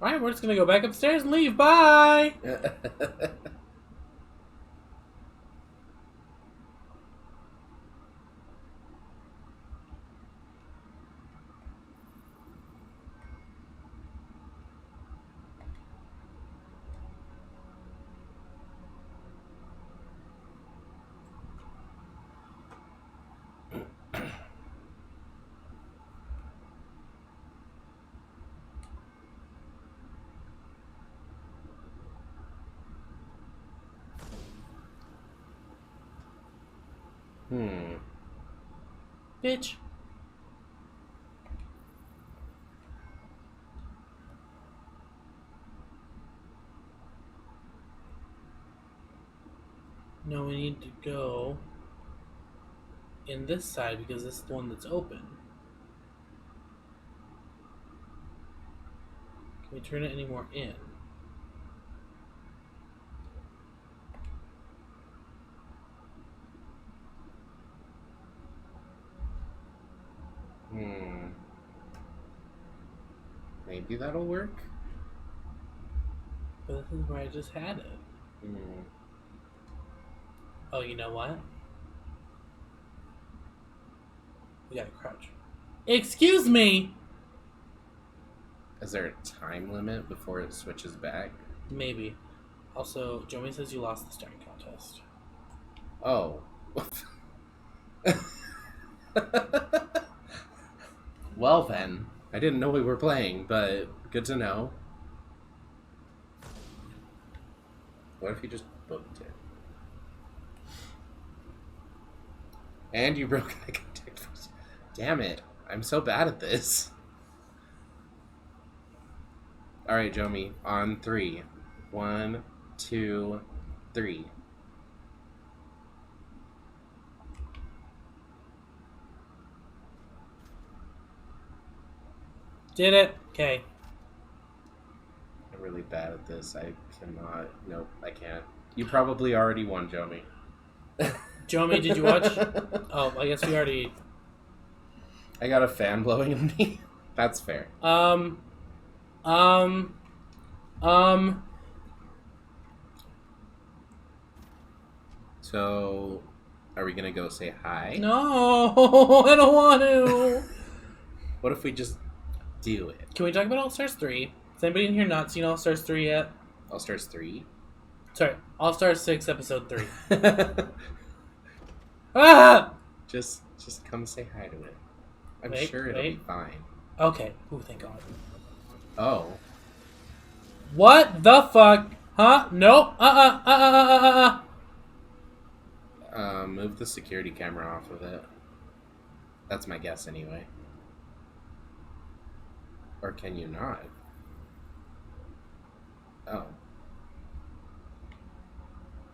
Alright, we're just gonna go back upstairs and leave. Bye! Bitch. No, we need to go in this side because this is the one that's open. Can we turn it any more in? Maybe that'll work. But this is where I just had it. Oh, you know what? We gotta crouch. Excuse me! Is there a time limit before it switches back? Maybe. Also, Joey says you lost the staring contest. Oh. Well then. I didn't know we were playing, but good to know. What if you just booked it? And you broke eye contact. Damn it. I'm so bad at this. Alright, Jomi. On 3. 1, 2, 3. Did it? Okay. I'm really bad at this. I cannot. Nope, I can't. You probably already won, Jomi. Jomi, did you watch? Oh, I guess we already... I got a fan blowing on me. That's fair. So, are we gonna go say hi? No, I don't want to. What if we just do it? Can we talk about All Stars 3? Has anybody in here not seen All Stars 3 yet? All Stars 3? Sorry, All Stars 6, Episode 3. Ah! Just come say hi to it. I'm Wait, sure it'll be fine. Okay. Ooh, thank God. Oh. What the fuck? Huh? Nope. Move the security camera off of it. That's my guess anyway. Or can you not? Oh.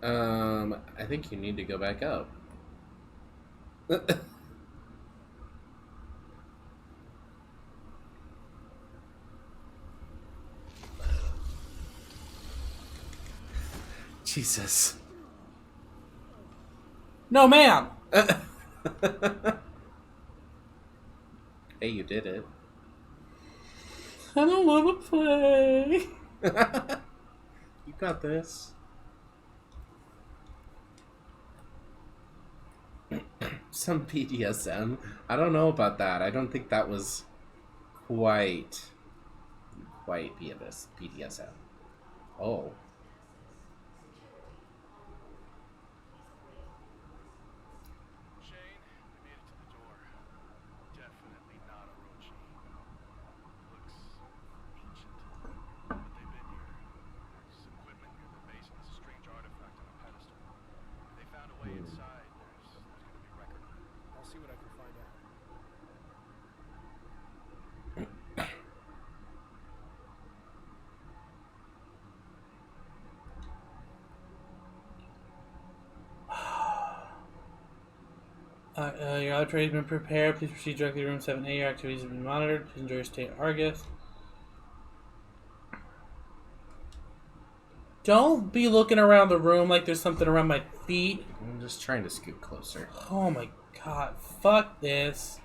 I think you need to go back up. Jesus. No, ma'am. Hey, you did it. I don't want to play. You got this. Some BDSM. I don't know about that. I don't think that was quite BDSM. Oh. Shane, we made it to the door. Definitely not Orochi. Looks ancient, but they've been here. There's equipment near the base, and there's a strange artifact on a pedestal. If they found a way inside, there's gonna be record of it. I'll see what I can find out. Your outro has been prepared. Please proceed directly to room 7A. Your activities have been monitored. Please enjoy your stay at Argus. Don't be looking around the room like there's something around my feet. I'm just trying to scoot closer. Oh my god. Fuck this.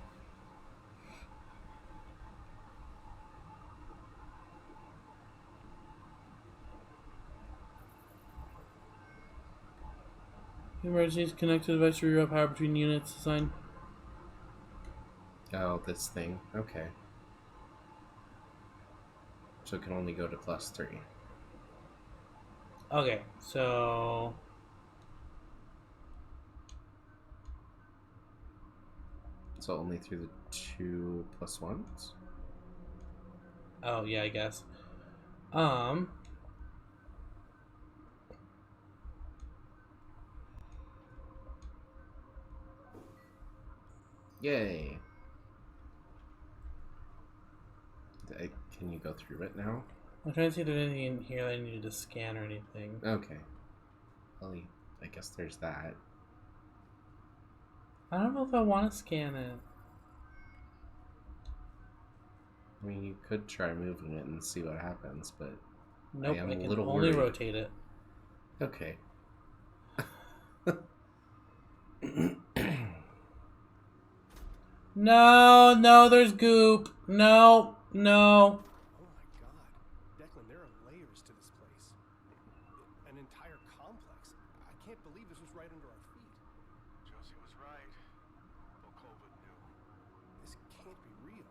Emergencies connect to the device to reroute power between units assigned. Oh, this thing. Okay. So it can only go to +3. Okay, so... So only through the 2 +1s? Oh, yeah, I guess. Yay. Can you go through it now? I'm trying to see if there's anything in here that I needed to scan or anything. Okay. Ellie, I guess there's that. I don't know if I want to scan it. I mean, you could try moving it and see what happens, but Nope, am I a can little only worried. rotate it. okay. No, no, there's goop. No, no. Oh my god. Declan, there are layers to this place. An entire complex. I can't believe this was right under our feet. Josie was right. Well, COVID knew. This can't be real.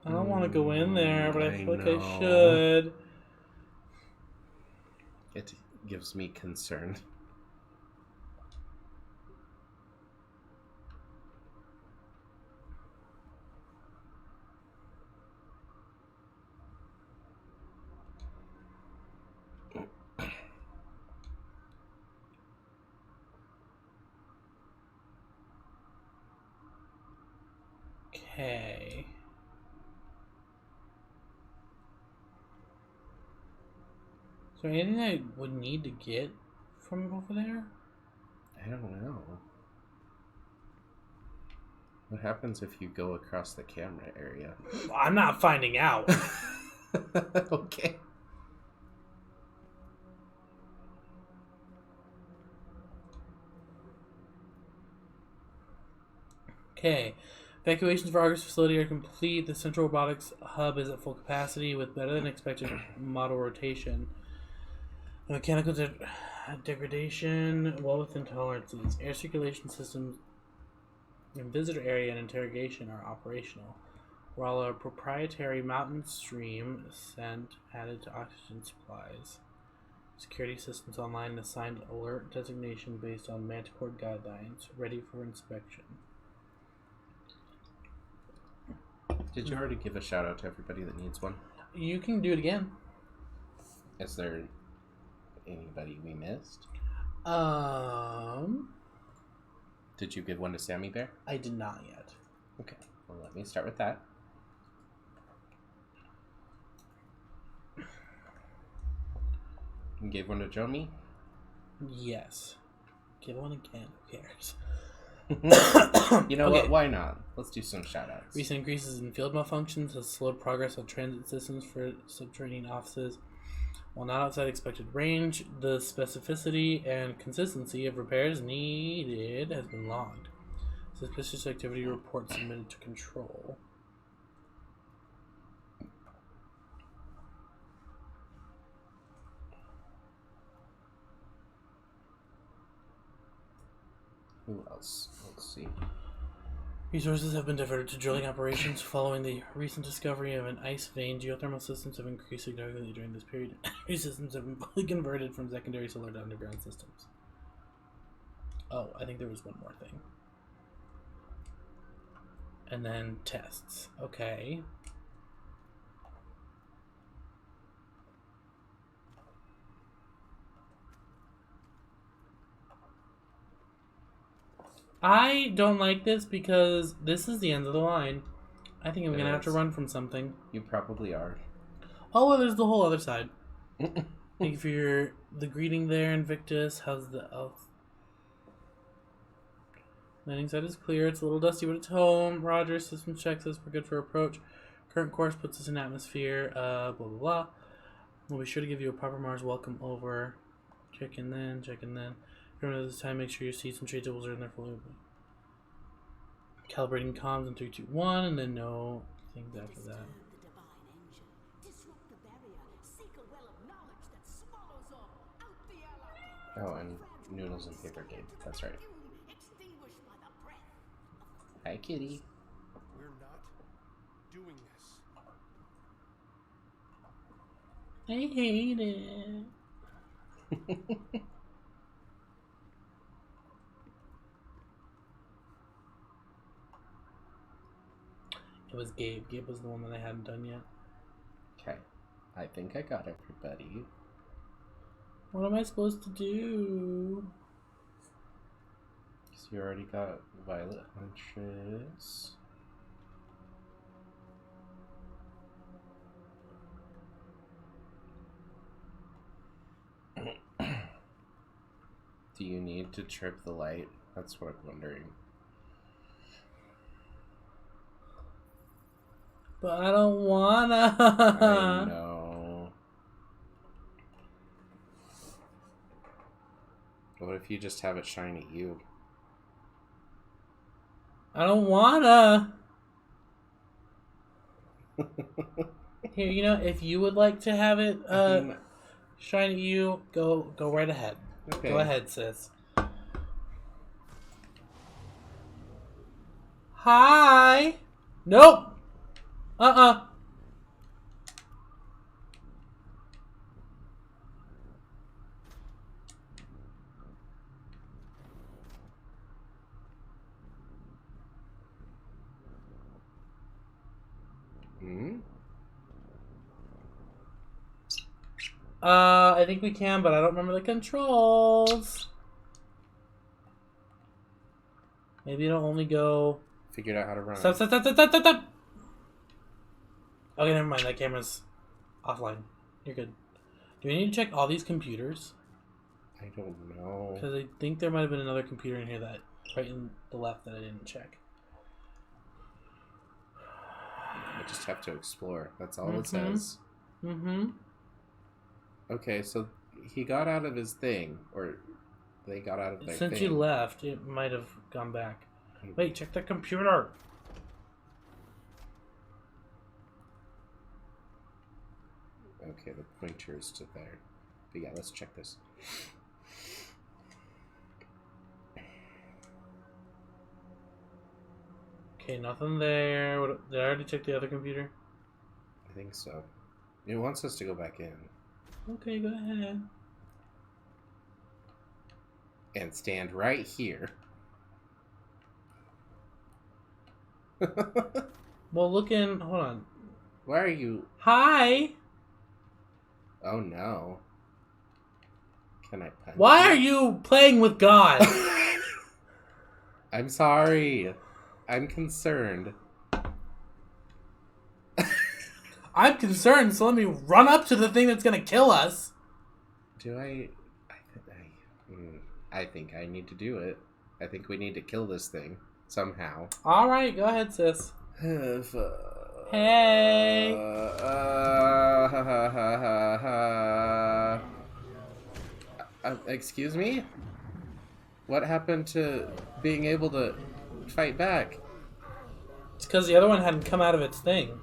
I don't want to go in there, but I feel like I know. should. It gives me concern. Okay. Is there anything I would need to get from over there? I don't know. What happens if you go across the camera area? I'm not finding out. Okay. Okay. Evacuations for Argus facility are complete. The central robotics hub is at full capacity with better than expected model rotation. The mechanical degradation well within tolerances. Air circulation systems in visitor area and interrogation are operational, while a proprietary mountain stream sent added to oxygen supplies. Security systems online assigned alert designation based on Manticore guidelines, ready for inspection. Did you already give a shout out to everybody that needs one? You can do it again. Is there anybody we missed? Did you give one to Sammy Bear? I did not yet. Okay, well, let me start with that. You gave one to Jomi? Yes. Give one again. Who cares? You know Okay. what? Why not? Let's do some shout outs. Recent increases in field malfunctions has slowed progress on transit systems for subterranean offices. While not outside expected range, the specificity and consistency of repairs needed has been logged. Suspicious activity report submitted to control. Who else? Let's see. Resources have been diverted to drilling operations following the recent discovery of an ice vein. Geothermal systems have increased significantly during this period. These systems have been fully converted from secondary solar to underground systems. Oh, I think there was one more thing. And then tests. Okay. I don't like this because this is the end of the line. I think I'm going to have to run from something. You probably are. Oh, well, there's the whole other side. Thank you for the greeting there, Invictus. How's the elf? Landing site is clear. It's a little dusty, but it's home. Roger. System checks us. We're good for approach. Current course puts us in atmosphere. Blah, blah, blah. We'll be sure to give you a proper Mars welcome over. Check in then. Remember this time, make sure your seats and tray tables are in there fully. Calibrating comms in 3, 2, 1, and then no things after that. Oh, and Noodles and Paper Game. That's right. Hi, kitty. We're not doing this. I hate it. It was Gabe. Gabe was the one that I hadn't done yet. Okay. I think I got everybody. What am I supposed to do? So you already got violet hunches. Do you need to trip the light? That's what I'm wondering. But I don't wanna. I know. What if you just have it shine at you? I don't wanna. Here, you know, if you would like to have it shine at you, go right ahead. Okay. Go ahead, sis. Hi. Nope. Uh-uh. Hmm? I think we can, but I don't remember the controls. Maybe it'll only go... Figured out how to run. Stop. Okay, never mind. That camera's offline. You're good. Do we need to check all these computers? I don't know. Because I think there might have been another computer in here that... right in the left that I didn't check. I just have to explore. That's all it says. Mm-hmm. Okay, so he got out of his thing, or they got out of their thing. Since you left, it might have gone back. Wait, check the computer. Okay, the pointer is to there. But yeah, let's check this. Okay, nothing there. Did I already check the other computer? I think so. It wants us to go back in. Okay, go ahead. And stand right here. Well, look in... Hold on. Why are you... Hi! Oh no. Can I punch Why are you playing with God? I'm sorry. I'm concerned. I'm concerned, so let me run up to the thing that's gonna kill us. Do I think I need to do it. I think we need to kill this thing somehow. Alright, go ahead, sis. Hey! Excuse me? What happened to being able to fight back? It's because the other one hadn't come out of its thing.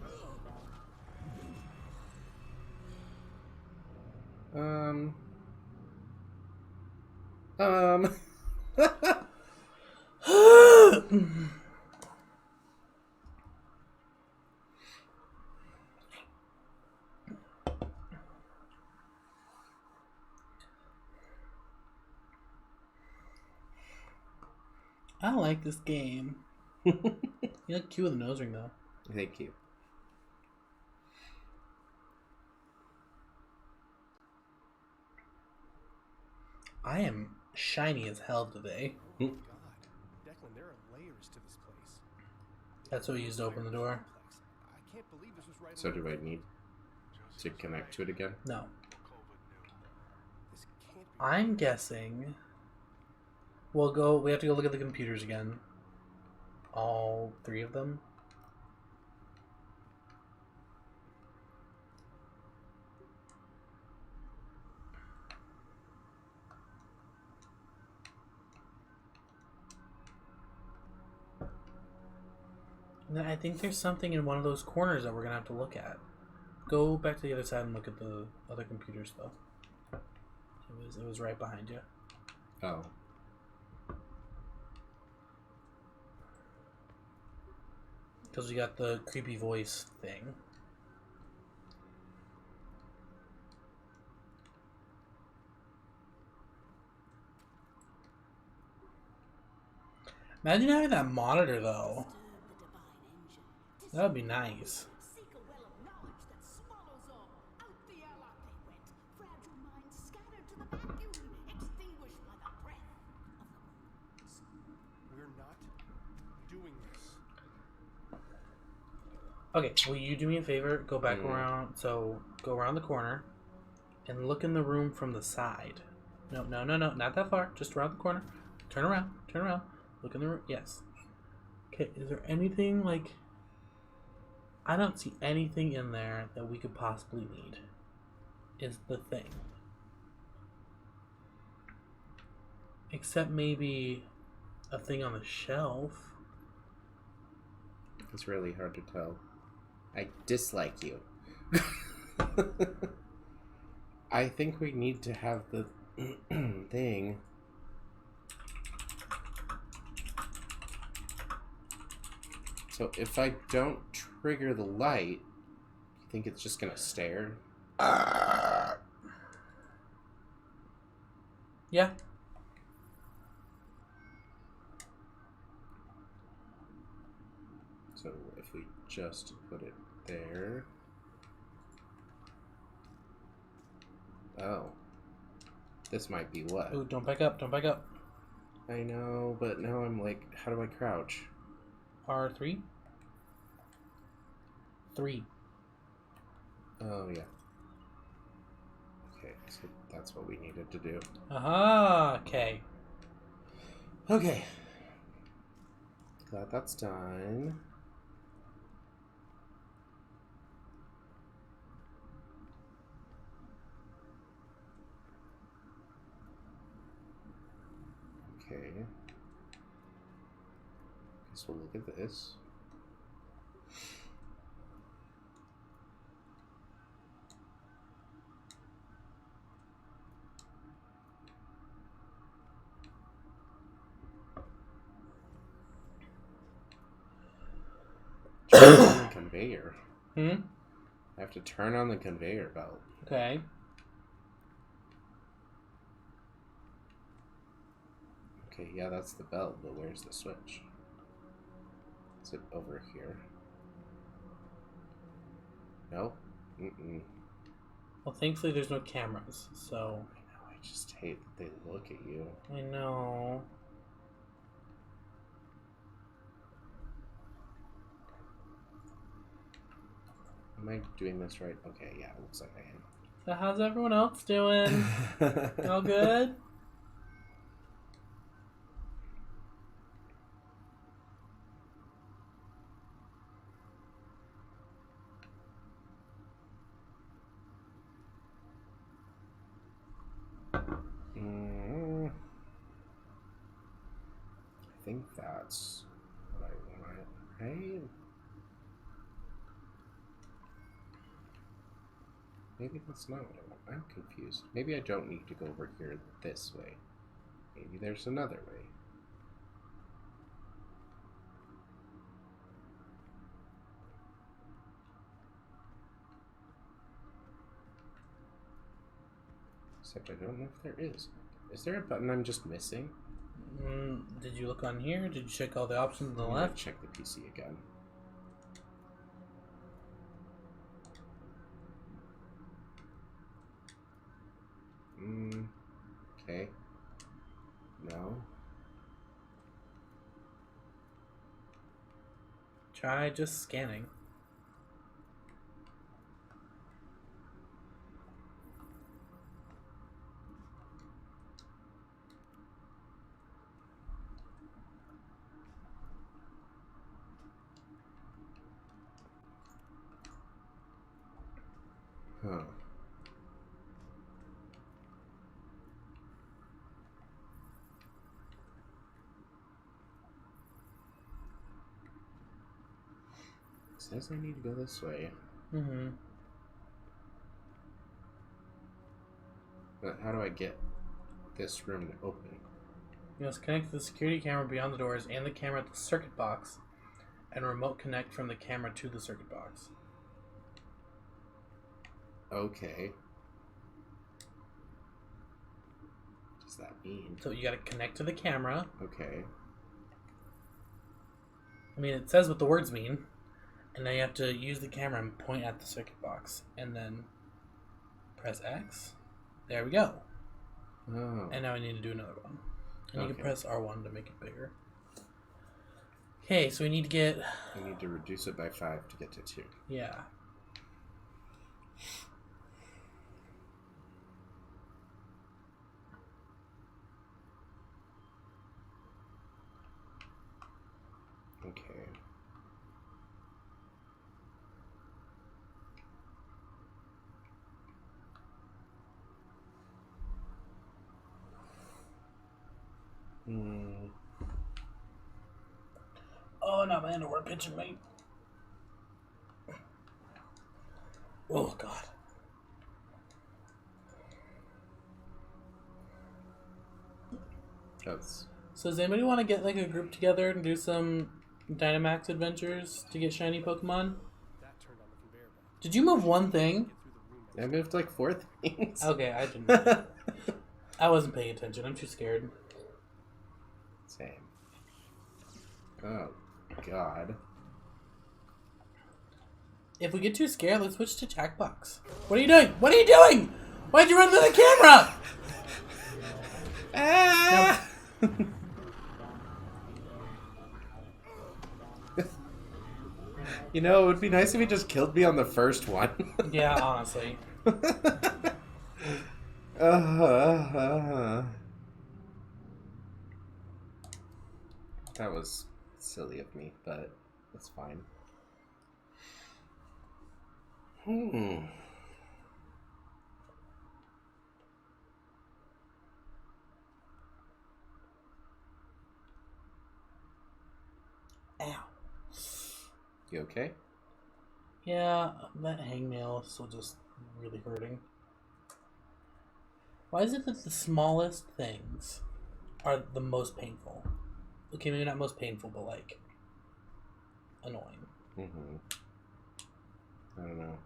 I don't like this game. You look cute with a nose ring, though. Thank you. I am shiny as hell today. God, Declan, there are layers to this place. That's what we used to open the door. I can't believe this was right. So do I need to connect to it again? No. This can't be. I'm guessing we have to go look at the computers again. All three of them. And then I think there's something in one of those corners that we're gonna have to look at. Go back to the other side and look at the other computers, though. It was right behind you. Oh. Because we got the creepy voice thing. Imagine having that monitor, though. That would be nice. Seek a well of knowledge that swallows all. Out the airlock they went. Fragile minds scattered to the doing this. Okay, will you do me a favor? Go back Mm. around. So go around the corner and look in the room from the side. No, not that far. Just around the corner. Turn around. Look in the room. Yes. Okay, is there anything like... I don't see anything in there that we could possibly need. Is the thing. Except maybe a thing on the shelf. It's really hard to tell. I dislike you. I think we need to have the thing. So if I don't trigger the light, you think it's just gonna stare? Yeah. So if we just put it there. Oh. This might be what? Ooh, don't back up. I know, but now I'm like, how do I crouch? R3? 3. Oh, yeah. Okay, so that's what we needed to do. Aha, okay. Okay. Glad that's done. Okay. Guess we'll look at this. Turn on the conveyor. Hmm? I have to turn on the conveyor belt. Okay. Okay, yeah, that's the belt, but where's the switch? Is it over here? No? Mm-mm. Well, thankfully there's no cameras, so... I know, I just hate that they look at you. I know. Am I doing this right? Okay, yeah, it looks like I So how's everyone else doing? am. All good? I think that's what I want, right? Maybe that's not what I want. I'm confused. Maybe I don't need to go over here this way. Maybe there's another way. Except I don't know if there is. Is there a button I'm just missing? Did you look on here? Did you check all the options on the I'm gonna left? check the PC again. Okay. No. Try just scanning. Huh. It says I need to go this way. Mm-hmm. But how do I get this room to open? You must connect the security camera beyond the doors and the camera at the circuit box, and remote connect from the camera to the circuit box. Okay. What does that mean? So you gotta connect to the camera. Okay. I mean, it says what the words mean. And now you have to use the camera and point at the circuit box. And then press X. There we go. Oh. And now I need to do another one. And you can Okay. press R1 to make it bigger. Okay, so we need to get... I need to reduce it by 5 to get to 2. Yeah. Okay. Hmm. Oh, not my underwear pitching, mate. Oh, God. That's... So does anybody want to get, like, a group together and do some Dynamax adventures to get shiny Pokemon? That turned on the conveyor belt. Did you move one thing? Get through the room next I moved like 4 things. Okay, I didn't. I wasn't paying attention. I'm too scared. Same. Oh, God. If we get too scared, let's switch to Jackbox. What are you doing? What are you doing? Why'd you run to the camera? Ah! You know, it would be nice if he just killed me on the first one. Yeah, honestly. That was silly of me, but it's fine. Ow. You okay? Yeah, that hangnail is still just really hurting. Why is it that the smallest things are the most painful? Okay, maybe not most painful, but like annoying. I don't know.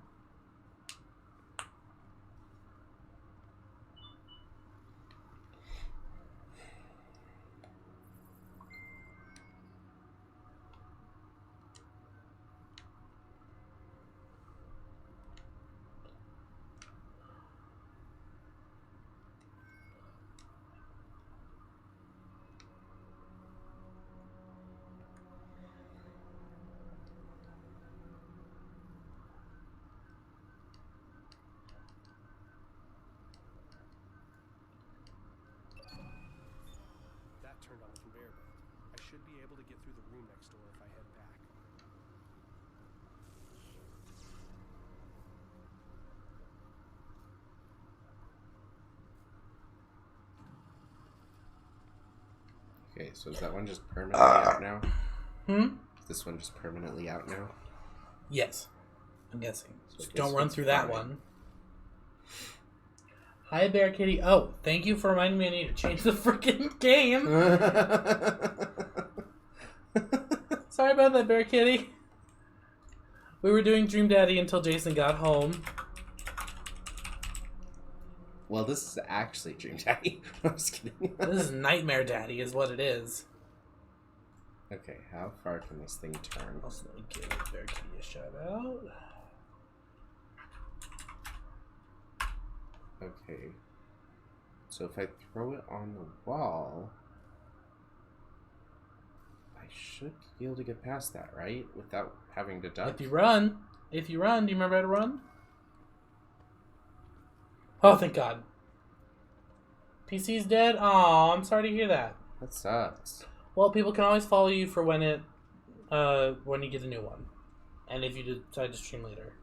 That turned on the conveyor belt. I should be able to get through the room next door if I head back. Okay, so is that one just permanently out now? Is this one just permanently out now? Yes, I'm guessing. So I Just guess don't run it's through that fine. one. Hi, Bear Kitty. Oh, thank you for reminding me I need to change the freaking game. Sorry about that, Bear Kitty. We were doing Dream Daddy until Jason got home. Well, this is actually Dream Daddy. I'm just kidding. This is Nightmare Daddy, is what it is. Okay, how far can this thing turn? Also, let me give Bear Kitty a shout out. Okay. So if I throw it on the wall, I should be able to get past that, right? Without having to duck? If you run, do you remember how to run? Oh, thank God. PC's dead? Aw, I'm sorry to hear that. That sucks. Well, people can always follow you for when you get a new one. And if you decide to stream later.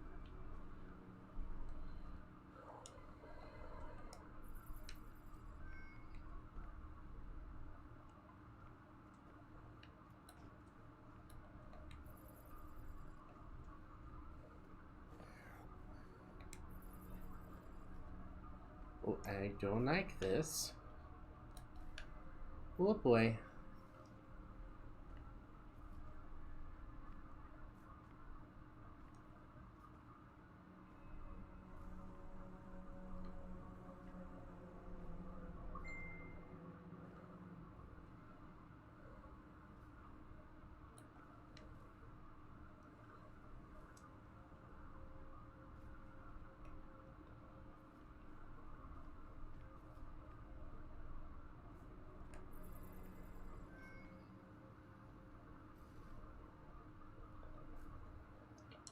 Oh, I don't like this. Oh boy.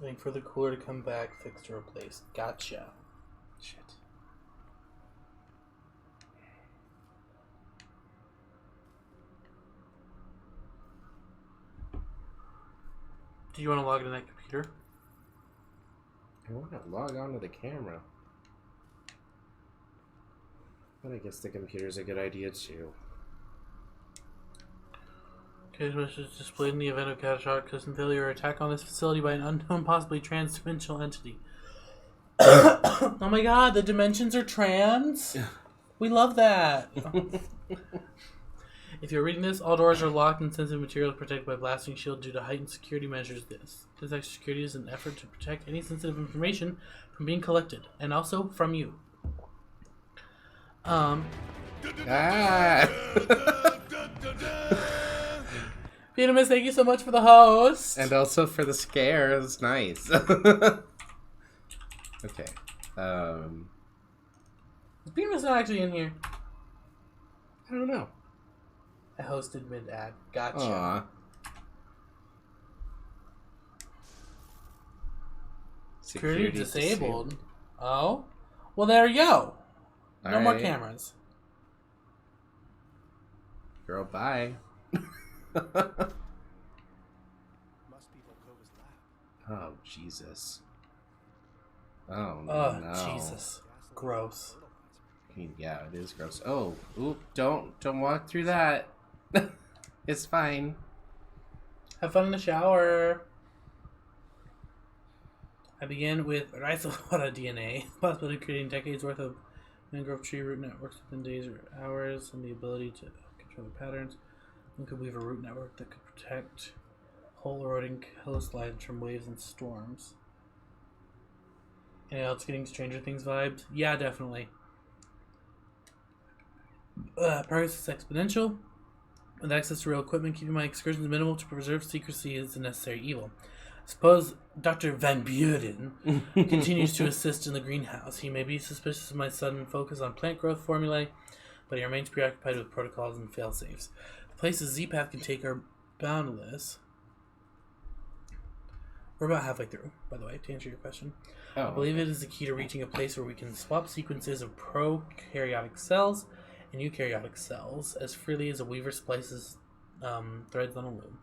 Waiting for the cooler to come back, fixed or replaced. Gotcha. Shit. Do you want to log into that computer? I want to log on to the camera. But I guess the computer's a good idea too. Okay, message displayed in the event of catastrophic system failure or attack on this facility by an unknown, possibly trans-dimensional entity. Oh my god, the dimensions are trans? We love that. If you're reading this, all doors are locked and sensitive materials protected by blasting shield due to heightened security measures. This extra security is an effort to protect any sensitive information from being collected, and also from you. Ah! Vietnamese, thank you so much for the host. And also for the scare. It was nice. Okay. Vietnamese not actually in here. I don't know. I hosted mid-ad. Gotcha. Aw. Security disabled. Oh? Well, there you go. No more Alright. cameras. Girl, bye. Must be Volkova's lab. Oh, Jesus. Oh, Oh, no. Jesus. Gross. Yeah, it is gross. Oh, oop, don't walk through that. It's fine. Have fun in the shower. I begin with Rhizopora DNA, possibility of creating decades worth of mangrove tree root networks within days or hours, and the ability to control the patterns. One could weave a root network that could protect whole eroding coastlines from waves and storms. And it's getting Stranger Things vibes. Yeah, definitely. Progress is exponential. With access to real equipment, keeping my excursions minimal to preserve secrecy is a necessary evil. Suppose Dr. Van Buren continues to assist in the greenhouse. He may be suspicious of my sudden focus on plant growth formulae, but he remains preoccupied with protocols and fail-safes. The places Z-Path can take are boundless. We're about halfway through, by the way, to answer your question. Oh, I believe it is the key to reaching a place where we can swap sequences of prokaryotic cells and eukaryotic cells as freely as a weaver splices threads on a loom.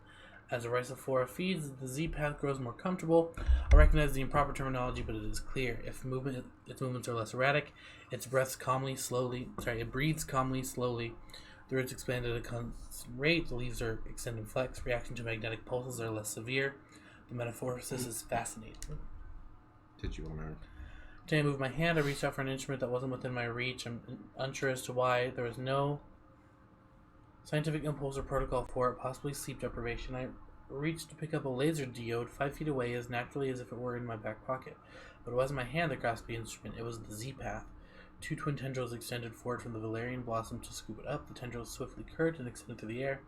As the Rhizopora feeds, the Z-path grows more comfortable. I recognize the improper terminology, but it is clear. If its movements are less erratic, it breathes calmly, slowly. The roots expand at a constant rate. The leaves are extend and flex. Reaction to magnetic pulses are less severe. The metamorphosis is fascinating. did you want to... Today I moved my hand. I reached out for an instrument that wasn't within my reach. I'm unsure as to why. There was no scientific impulse or protocol for it, possibly sleep deprivation. I reached to pick up a laser diode 5 feet away as naturally as if it were in my back pocket. But it wasn't my hand that grasped the instrument. It was the Z-path. 2 twin tendrils extended forward from the valerian blossom to scoop it up. The tendrils swiftly curved and extended through the air,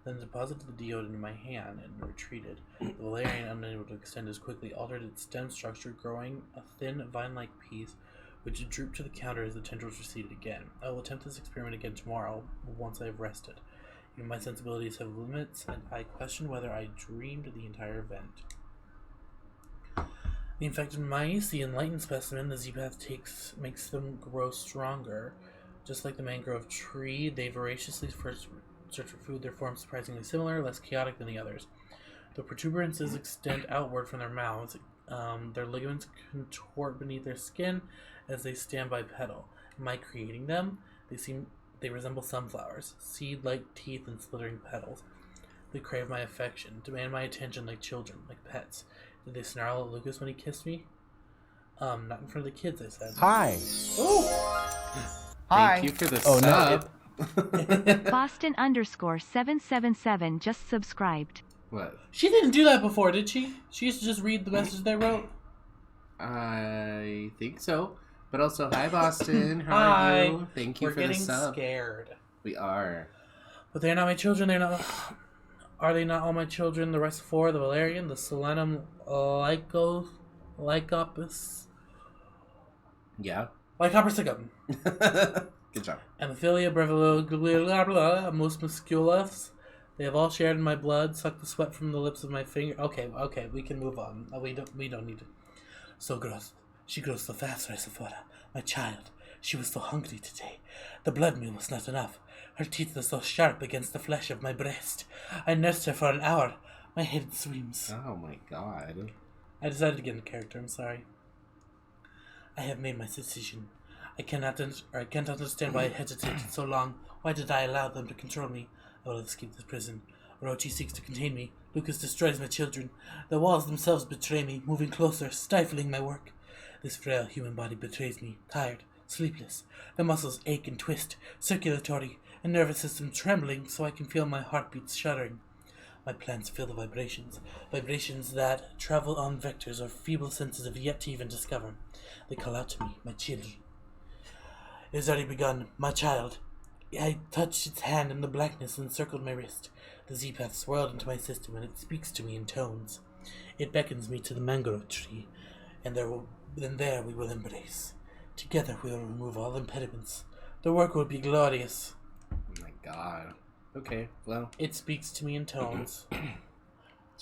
then deposited the diode into my hand and retreated. The valerian, unable to extend as quickly, altered its stem structure, growing a thin vine-like piece, which drooped to the counter as the tendrils receded again. I will attempt this experiment again tomorrow, once I have rested. Even my sensibilities have limits, and I question whether I dreamed the entire event. The infected mice, the enlightened specimen, the Z-path makes them grow stronger. Just like the mangrove tree, they voraciously search for food. Their forms surprisingly similar, less chaotic than the others. The protuberances extend outward from their mouths. Their ligaments contort beneath their skin as they stand by petal. Am I creating them? They resemble sunflowers, seed-like teeth and slithering petals. They crave my affection, demand my attention like children, like pets. Did they snarl at Lucas when he kissed me? Not in front of the kids, I said. Hi. Thank you for the Oh, no, sub. Boston _777 just subscribed. What? She didn't do that before, did she? She used to just read the message they wrote? I think so. But also, hi Boston. How Hi. are you? Thank you We're for the getting sub. scared. We are. But they're not my children, they're not... Are they not all my children? The Rhizopora, the Valerian, the Solenum Lycopus... Yeah. Lycopersicum. Good job. Amphiphilia breviloglabla, most musculus, They have all shared in my blood, sucked the sweat from the lips of my finger. Okay, we can move on. We don't need to. So gross. She grows so fast, Rhysifora. My child. She was so hungry today. The blood meal was not enough. Her teeth were so sharp against the flesh of my breast. I nursed her for an hour. My head swims. Oh my god. I decided to get into character, I'm sorry. I have made my decision. I can't understand why I hesitated so long. Why did I allow them to control me? I will escape this prison. Orochi seeks to contain me. Lucas destroys my children. The walls themselves betray me, moving closer, stifling my work. This frail human body betrays me, tired, sleepless. The muscles ache and twist, circulatory and nervous system trembling so I can feel my heartbeats shuddering. My plans feel the vibrations that travel on vectors or feeble senses have yet to even discover. They call out to me, my children. It has already begun, my child. I touched its hand in the blackness and encircled my wrist. The Z-Path swirled into my system and it speaks to me in tones. It beckons me to the mangrove tree, and there we will embrace. Together we will remove all impediments. The work will be glorious. Oh my god. Okay, well. It speaks to me in tones. Do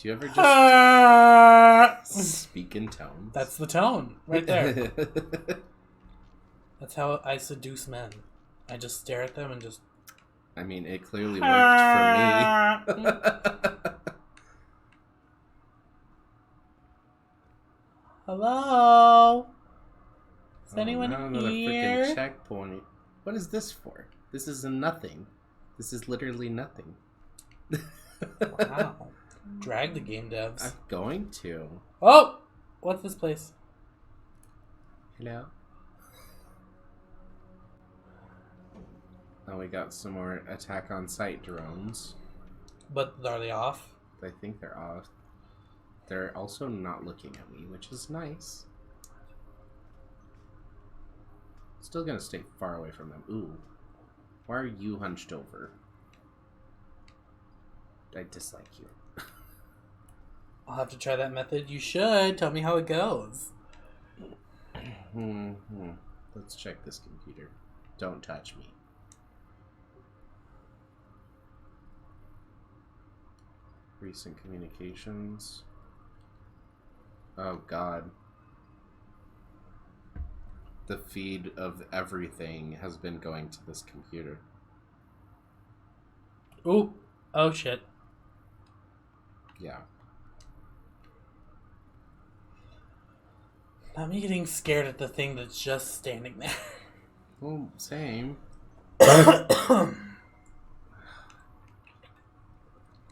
you ever just speak in tones? That's the tone, right there. That's how I seduce men. I just stare at them and just... I mean, it clearly worked for me. Hello? Is Oh, anyone now another here? freaking checkpoint. What is this for? This is a nothing. This is literally nothing. Wow. Drag the game devs. I'm going to. Oh! What's this place? Hello? Now we got some more attack on sight drones. But are they off? I think they're off. They're also not looking at me, which is nice. Still gonna stay far away from them. Ooh. Why are you hunched over? I dislike you. I'll have to try that method. You should. Tell me how it goes. Let's check this computer. Don't touch me. Recent communications. Oh god. The feed of everything has been going to this computer. Ooh. Oh shit. Yeah. Not me getting scared at the thing that's just standing there. Well, same.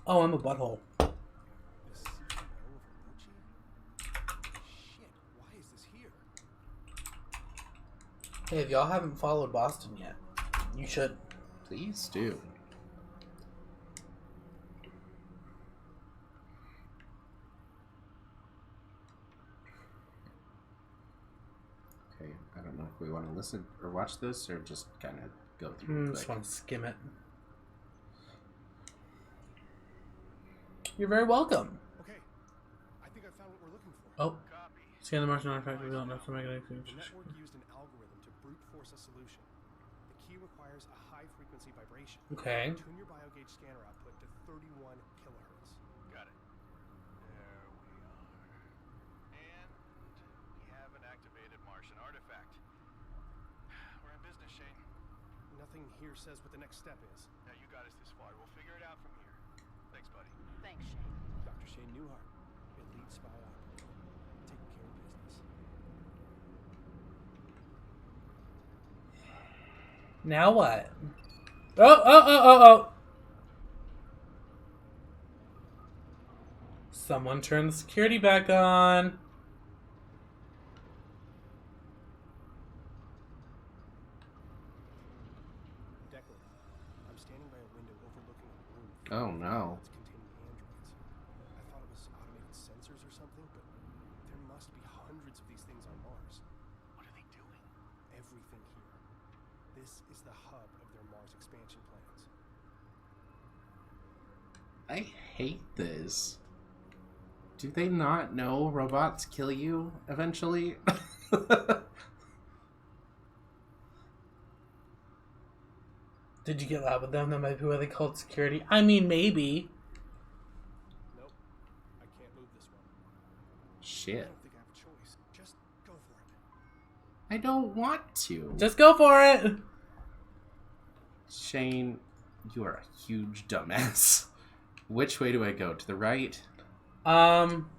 Oh, I'm a butthole. The CEO of Orochi? Shit, why is this here? Hey, if y'all haven't followed Boston yet, you should. Please do. Okay, I don't know if we want to listen or watch this or just kind of go through it Just quick. want to skim it. You're very welcome. Okay, I think I found what we're looking for. Oh, Copy. scan the Martian artifact. We don't have to make it. The network used an algorithm to brute force a solution. The key requires a high-frequency vibration. Okay. Tune your biogauge scanner output to 31 kilohertz. Got it. There we are. And we have an activated Martian artifact. We're in business, Shane. Nothing here says what the next step is. Now you got us this far. We'll figure it out from here. Thanks, buddy. Thanks, Shane. Dr. Shane Newhart, elite spy operative. Taking care of business. Now what? Oh. Someone turn the security back on. Declan, I'm standing by a window overlooking a room Oh no. that's containing androids. I thought it was automated sensors or something, but there must be hundreds of these things on Mars. What are they doing? Everything here. This is the hub of their Mars expansion plans. I hate this. Do they not know robots kill you eventually? Did you get loud with them? That might be why they called security. I mean, maybe. Nope. I can't move this one. I Shit. don't think I have a choice. Just go for it. I don't want to. Just go for it. Shane, you are a huge dumbass. Which way do I go? To the right? Um.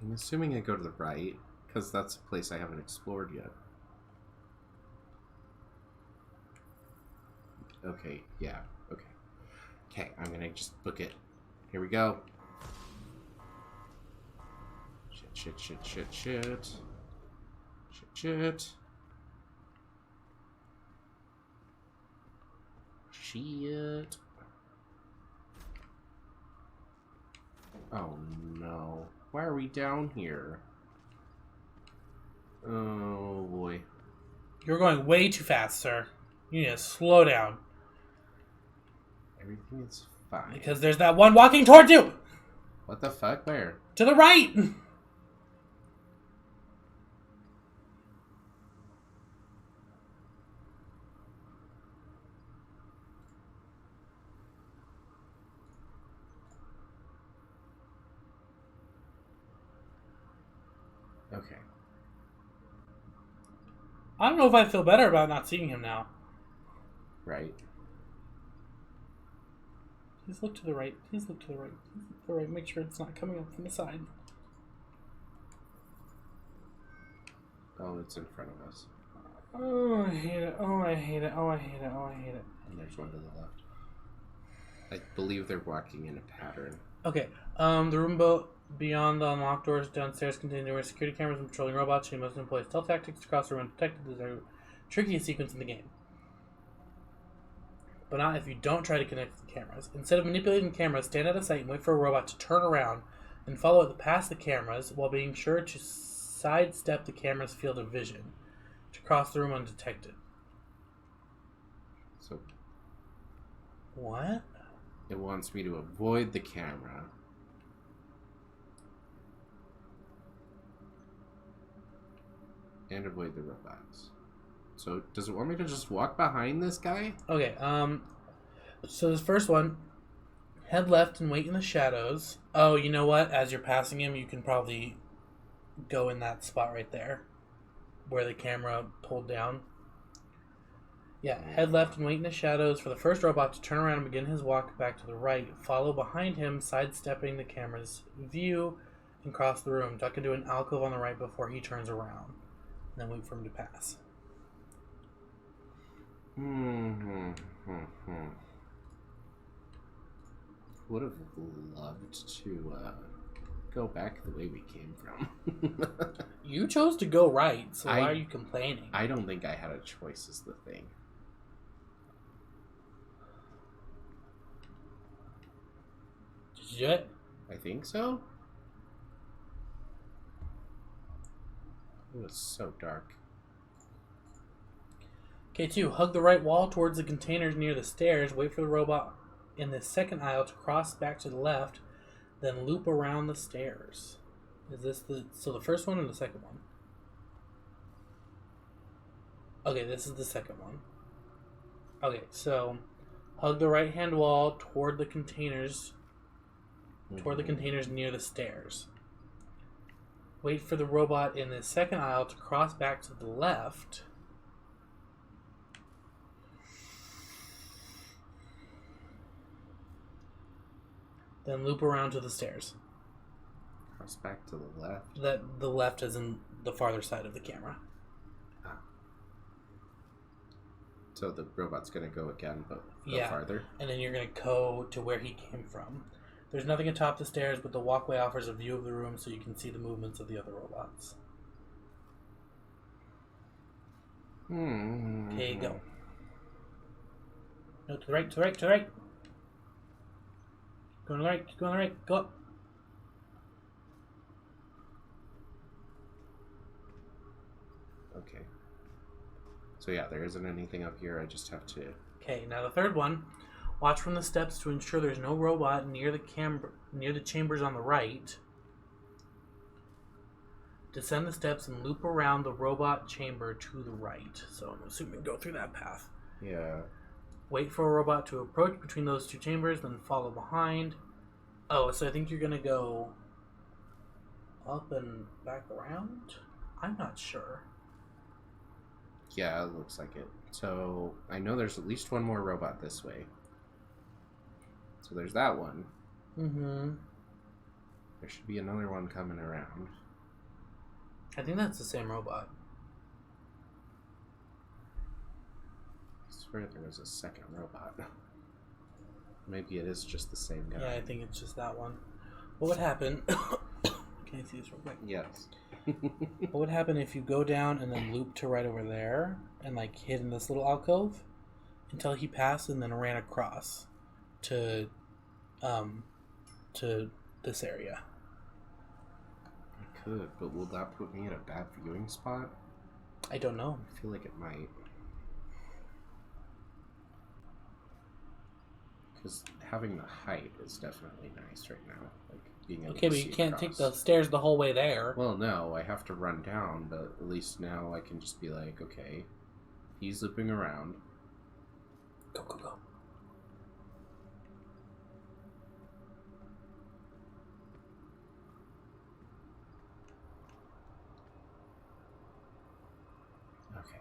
I'm assuming I go to the right, because that's a place I haven't explored yet. Okay, yeah, okay. Okay, I'm gonna just book it. Here we go. Shit. Shit. Oh no. Why are we down here? Oh boy. You're going way too fast, sir. You need to slow down. Everything is fine. Because there's that one walking towards you! What the fuck? Where? To the right! Okay. I don't know if I feel better about not seeing him now. Right. Please look to the right. Please look to the right. Please look to the right. Make sure it's not coming up from the side. Oh, it's in front of us. Oh, I hate it. Oh, I hate it. Oh, I hate it. Oh, I hate it. And there's one to the left. I believe they're walking in a pattern. Okay. The room beyond the unlocked doors downstairs contains numerous security cameras and patrolling robots. You must employ stealth tactics to cross the room undetected. This is a trickiest sequence in the game. But not if you don't try to connect to the cameras. Instead of manipulating the cameras, stand out of sight and wait for a robot to turn around and follow it past the cameras while being sure to sidestep the camera's field of vision to cross the room undetected. So What? it wants me to avoid the camera. And avoid the robots. So does it want me to just walk behind this guy? Okay, so this first one, head left and wait in the shadows. Oh, you know what? As you're passing him, you can probably go in that spot right there where the camera pulled down. Yeah, head left and wait in the shadows for the first robot to turn around and begin his walk back to the right. Follow behind him, sidestepping the camera's view, and cross the room. Duck into an alcove on the right before he turns around. And then wait for him to pass. Would have loved to go back the way we came from. You chose to go right, so why I- are you complaining? I don't think I had a choice is the thing. Did you do it? I think so. It was so dark. K2, hug the right wall towards the containers near the stairs. Wait for the robot in the second aisle to cross back to the left, then loop around the stairs. Is this the first one or the second one? Okay, this is the second one. Okay, so hug the right hand wall toward the containers near the stairs. Wait for the robot in the second aisle to cross back to the left. Then loop around to the stairs. Cross back to the left. That the left is in the farther side of the camera. So the robot's gonna go again, but go Yeah. farther. And then you're gonna go to where he came from. There's nothing atop the stairs, but the walkway offers a view of the room so you can see the movements of the other robots. Okay, go. No, to the right, to the right, to the right. Go on the right, go on the right, go up. Okay. So yeah, there isn't anything up here. I just have to. Okay, now the third one. Watch from the steps to ensure there's no robot near the chambers on the right. Descend the steps and loop around the robot chamber to the right. So I'm assuming go through that path. Yeah. Wait for a robot to approach between those two chambers, then follow behind. Oh, so I think you're going to go up and back around? I'm not sure. Yeah, it looks like it. So I know there's at least one more robot this way. So there's that one. Mm-hmm. There should be another one coming around. I think that's the same robot. I swear there was a second robot. Maybe it is just the same guy. Yeah, I think it's just that one. What would happen... Can I see this real quick? Yes. What would happen if you go down and then loop to right over there and like hid in this little alcove until he passed and then ran across to this area? I could, but will that put me in a bad viewing spot? I don't know. I feel like it might. Because having the height is definitely nice right now. Like being able Okay, to but see you can't across. take the stairs the whole way there. Well, no, I have to run down, but at least now I can just be like, okay, he's looping around. Go, go, go. Okay.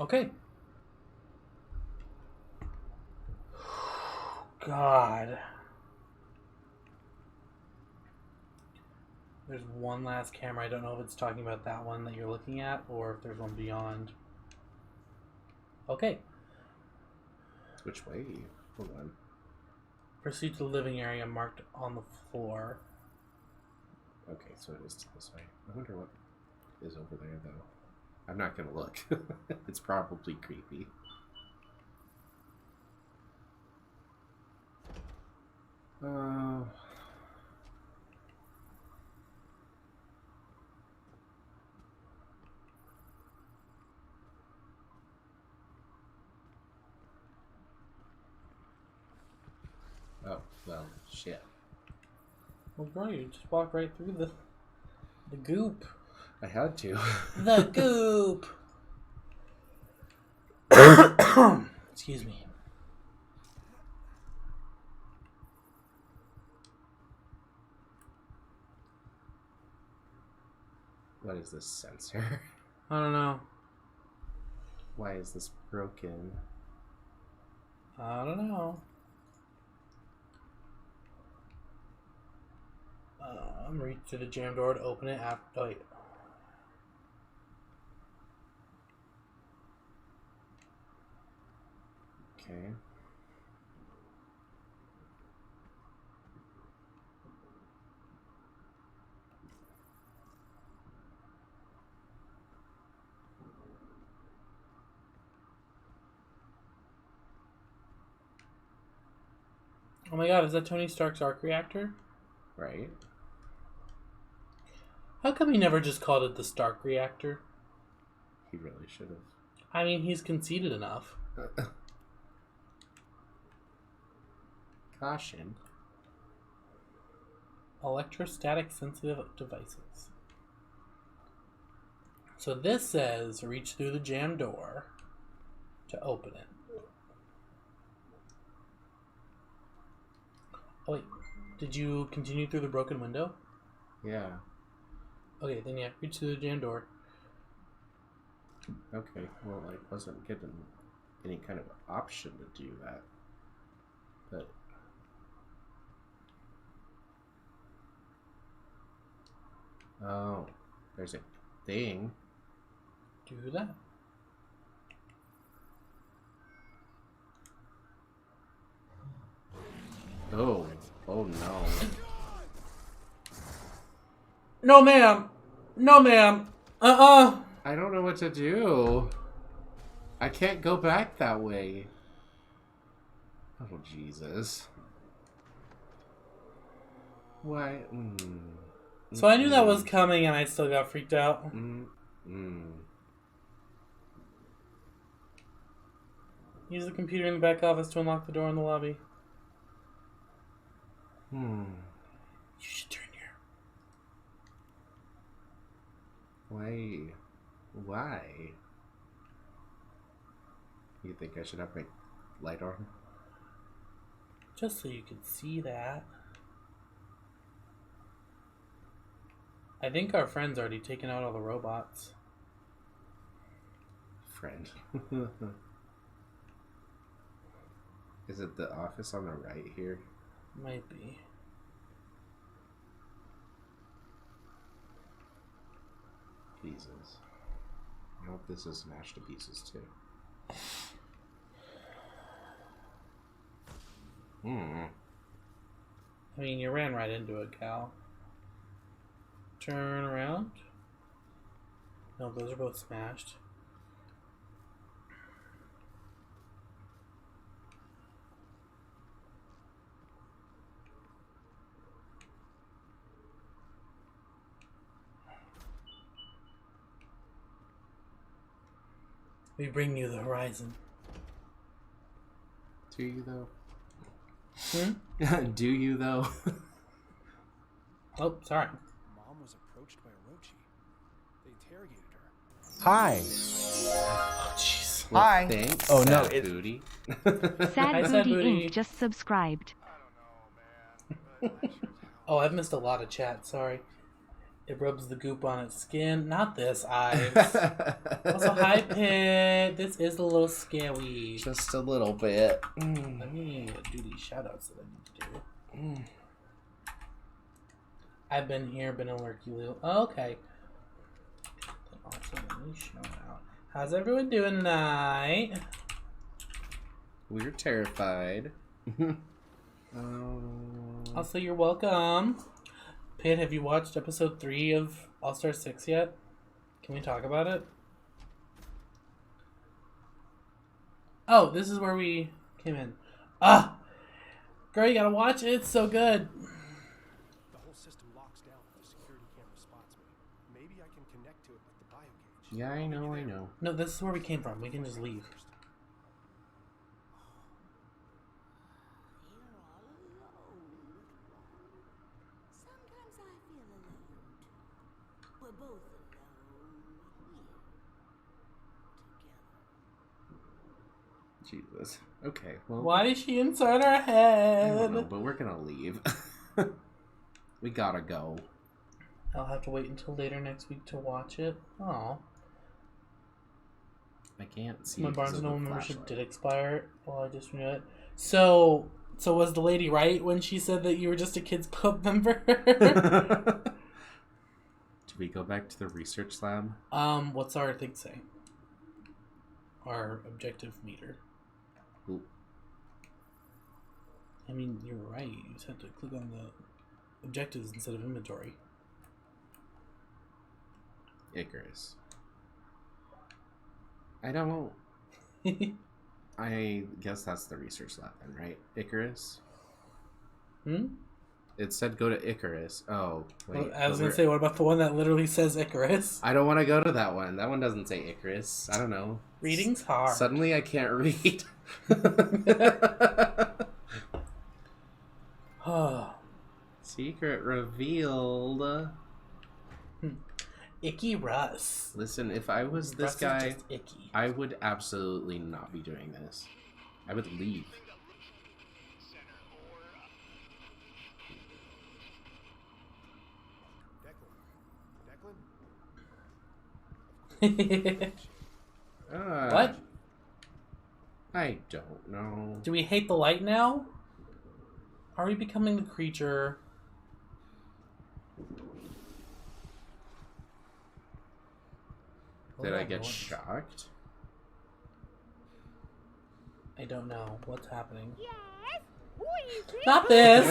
Okay. God. There's one last camera. I don't know if it's talking about that one that you're looking at or if there's one beyond. Okay. Which way? Hold on. Proceed to the living area marked on the floor. Okay, so it is to this way. I wonder what is over there, though. I'm not gonna look. It's probably creepy. Oh, well, shit. Well, bro, you just walked right through the goop. I had to. The goop! Excuse me. What is this sensor? I don't know. Why is this broken? I don't know. I'm reach to the jam door to open it after. Oh, wait. Okay. Oh my god, is that Tony Stark's arc reactor? Right. How come he never just called it the Stark reactor? He really should have. I mean, he's conceited enough. Caution. Electrostatic sensitive devices. So this says reach through the jam door to open it. Oh wait, did you continue through the broken window? Yeah. Okay, then yeah, reach through the jam door. Okay. Well, I wasn't given any kind of option to do that. But oh, there's a thing. Do that. Oh. Oh no. No ma'am! No ma'am! I don't know what to do. I can't go back that way. Oh, Jesus. Why? So I knew that was coming and I still got freaked out. Use the computer in the back office to unlock the door in the lobby. You should turn Why? Why? You think I should have my light on? Just so you can see that. I think our friend's already taken out all the robots. Friend. Is it the office on the right here? Might be. Jesus. I hope this is smashed to pieces too. I mean, you ran right into it, Cal. Turn around. No, those are both smashed. We bring you the horizon. Do you though? Hmm? Do you though? Oh, sorry. Mom was approached by Orochi. They interrogated her. Hi. Oh, jeez. Well, Hi. thanks. Oh, no, Sad it- booty. Sad Sad Booty Booty. Inc. just subscribed. I don't know, man. But I sure as hell Oh, I've missed a lot of chat. Sorry. It rubs the goop on its skin. Not this, Ives. Also, hi, Pit. This is a little scary. Just a little bit. Let me do these shoutouts that I need to do. I've been here, been a lurky little. Oh, okay. Then also, let me shout out. How's everyone doing tonight? We're terrified. Also, you're welcome. Pit, have you watched episode 3 of All-Star 6 yet? Can we talk about it? Oh, this is where we came in. Ah! Girl, you gotta watch it. It's so good. the whole system locks down if the security camera spots me. Maybe I can connect to it with the biogauge. Yeah, I know, I know. No, this is where we came from. We can just leave. You're all alone. Sometimes I feel alone too. We're both alone here. Together. Jesus. Okay, well. Why is she inside our I don't head? know, but we're gonna leave. We gotta go. I'll have to wait until later next week to watch it. Oh, I can't see. my because Barnes of and the Noble membership flashlight. did expire. Well, I just knew it. So was the lady right when she said that you were just a kids club member? Do we go back to the research lab? What's our thing say? Our objective meter. Ooh. I mean, you're right. You just have to click on the objectives instead of inventory. Icarus. I don't. I guess that's the research lab then, right? Icarus? Hmm? It said go to Icarus. Oh, wait. I was but gonna say, what about the one that literally says Icarus? I don't want to go to that one. That one doesn't say Icarus. I don't know. Reading's hard. Suddenly I can't read. Secret revealed. Icky Russ. Listen, if I was this Russ is guy, just icky. I would absolutely not be doing this. I would leave. Declan? What? I don't know. Do we hate the light now? Are we becoming the creature? Did Oh, I get noise. shocked? I don't know. What's happening? Yes? Who are you? Not this!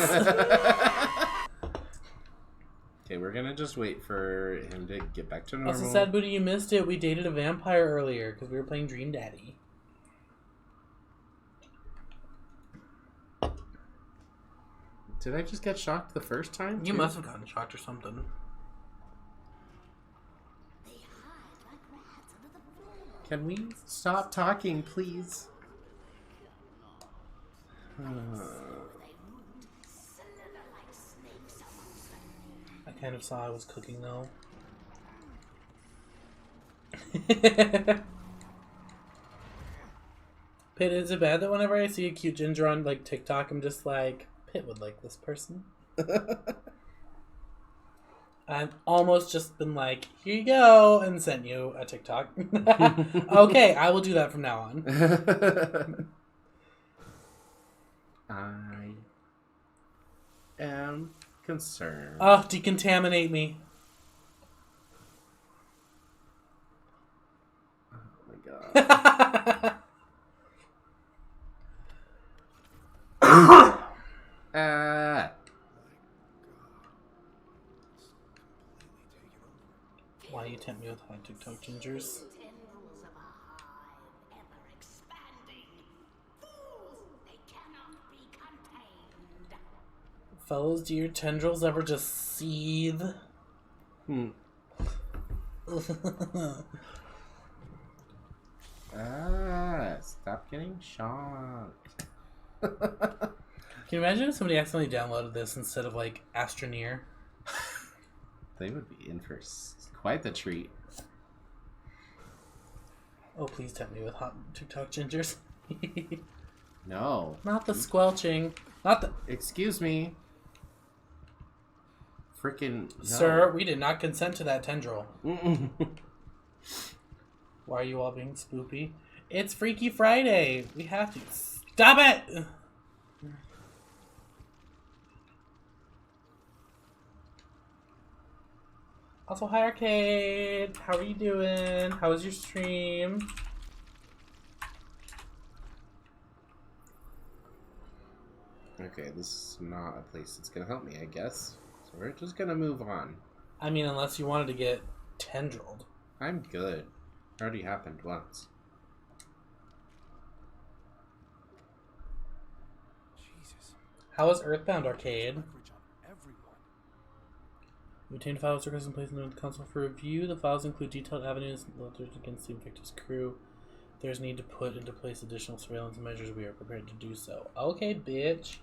Okay, we're gonna just wait for him to get back to normal. Also, Sad Booty, you missed it. We dated a vampire earlier because we were playing Dream Daddy. Did I just get shocked the first time? You too? must have gotten shocked or something. They hide like rats under the floor. Can we stop talking, please? They root, slither like snakes amongst the I kind of saw I was cooking though. Pitt, is it bad that whenever I see a cute ginger on like TikTok, I'm just like, Pitt would like this person? I've almost just been like, here you go, and sent you a TikTok. Okay, I will do that from now on. I am concerned. Oh, decontaminate me. Oh my god. Why you tempt me with hot TikTok gingers? Tendrils of a hive, ever expanding. Fools, they cannot be contained. Fellows, do your tendrils ever just seethe? Stop getting shocked. Can you imagine if somebody accidentally downloaded this instead of like Astroneer? They would be in for quite the treat. Oh, please tempt me with hot TikTok gingers. No. Not the squelching. Not the... Excuse me. Freaking no. Sir, we did not consent to that tendril. Why are you all being spoopy? It's Freaky Friday. We have to... Stop it! Also, hi Arcade. How are you doing? How was your stream? Okay, this is not a place that's gonna help me, I guess. So we're just gonna move on. I mean, unless you wanted to get tendrilled. I'm good. Already happened once. Jesus. How was Earthbound Arcade? Coverage on everyone. We obtained files requests and placed them in the console for review. The files include detailed avenues letters against the Invictus crew. If there's need to put into place additional surveillance measures, we are prepared to do so. Okay, bitch.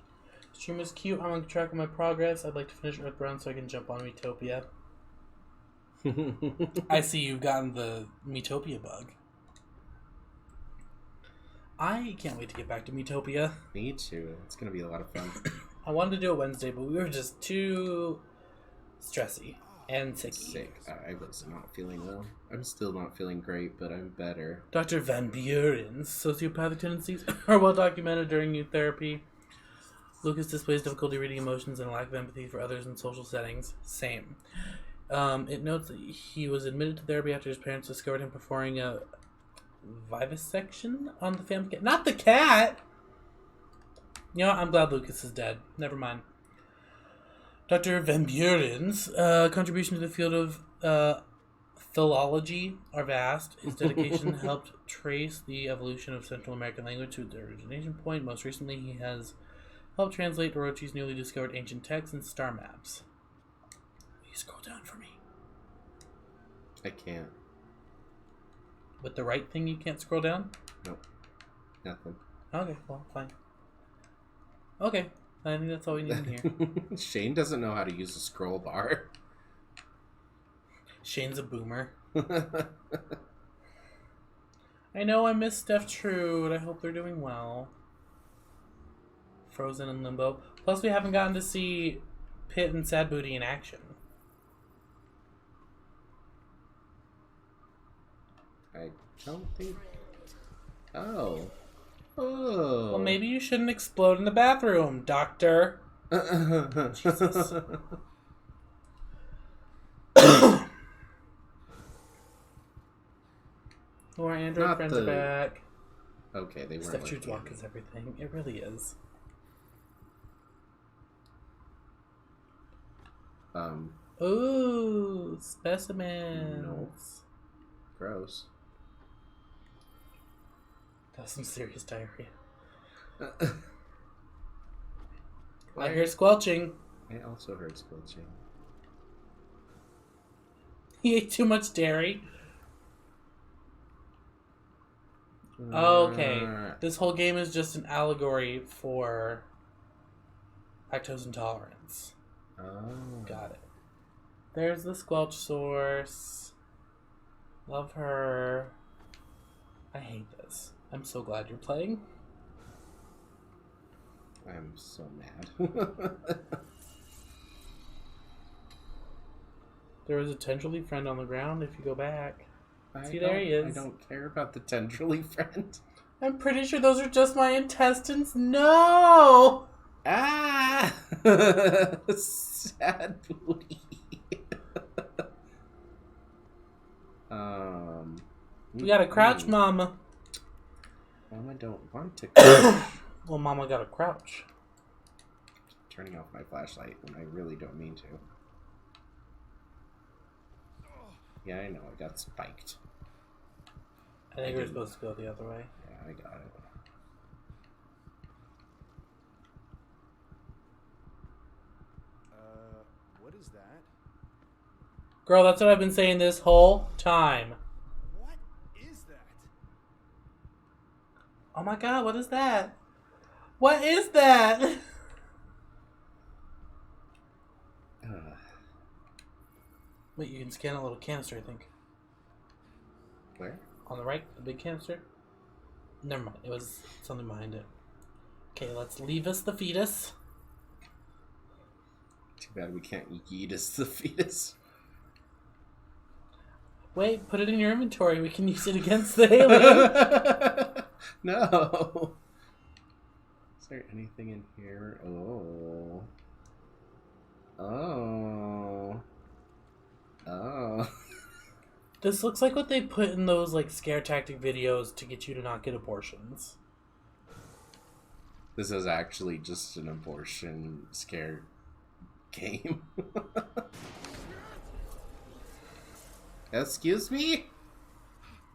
Stream is cute. I'm on track of my progress. I'd like to finish Earthbound so I can jump on Metopia. I see you've gotten the Metopia bug. I can't wait to get back to Metopia. Me too. It's gonna be a lot of fun. I wanted to do it Wednesday, but we were just too stressy and sicky. Sick. I was not feeling well. I'm still not feeling great, but I'm better. Dr. Van Buren's sociopathic tendencies are well documented during youth therapy. Lucas displays difficulty reading emotions and a lack of empathy for others in social settings. Same. It notes that he was admitted to therapy after his parents discovered him performing a vivisection on the family cat. Not the cat! You know, I'm glad Lucas is dead. Never mind. Dr. Van Buren's contribution to the field of philology are vast. His dedication helped trace the evolution of Central American language to its origination point. Most recently, he has helped translate Orochi's newly discovered ancient texts and star maps. Will you scroll down for me? I can't. With the right thing, you can't scroll down? Nope. Nothing. Okay, well, fine. Okay, I think that's all we need in here. Shane doesn't know how to use a scroll bar. Shane's a boomer. I know I miss Steph Trude. I hope they're doing well. Frozen and Limbo. Plus, we haven't gotten to see Pit and Sad Booty in action. I don't think... Oh. Oh. Well, maybe you shouldn't explode in the bathroom, Doctor. Jesus. Our Android Not friends the- are back. Okay, they weren't Steph like Trude's that. walk is everything. It really is. Ooh, specimens. No. Gross. That's some serious diarrhea. I hear squelching. I also heard squelching. He ate too much dairy. Okay. This whole game is just an allegory for lactose intolerance. Oh. Got it. There's the squelch source. Love her. I hate this. I'm so glad you're playing. I'm so mad. There was a tendrily friend on the ground if you go back. I See, there he don't- is. I don't care about the tendrily friend. I'm pretty sure those are just my intestines. No! Ah! Sad booty. We got a crouch, mm. Mama. Mama don't want to crouch. Well, Mama got a crouch. Turning off my flashlight when I really don't mean to. Yeah, I know, I got spiked. I think we're supposed to go the other way. Yeah, I got it. What is that? Girl, that's what I've been saying this whole time. What is that? Oh my god, what is that? What is that? Wait, you can scan a little canister, I think. Where? On the right, the big canister. Never mind, it was something behind it. Okay, let's leave us the fetus. Too bad we can't yeet us the fetus. Wait, put it in your inventory. We can use it against the alien. No. Is there anything in here? Oh. Oh. Oh. This looks like what they put in those like scare tactic videos to get you to not get abortions. This is actually just an abortion scare game. Excuse me?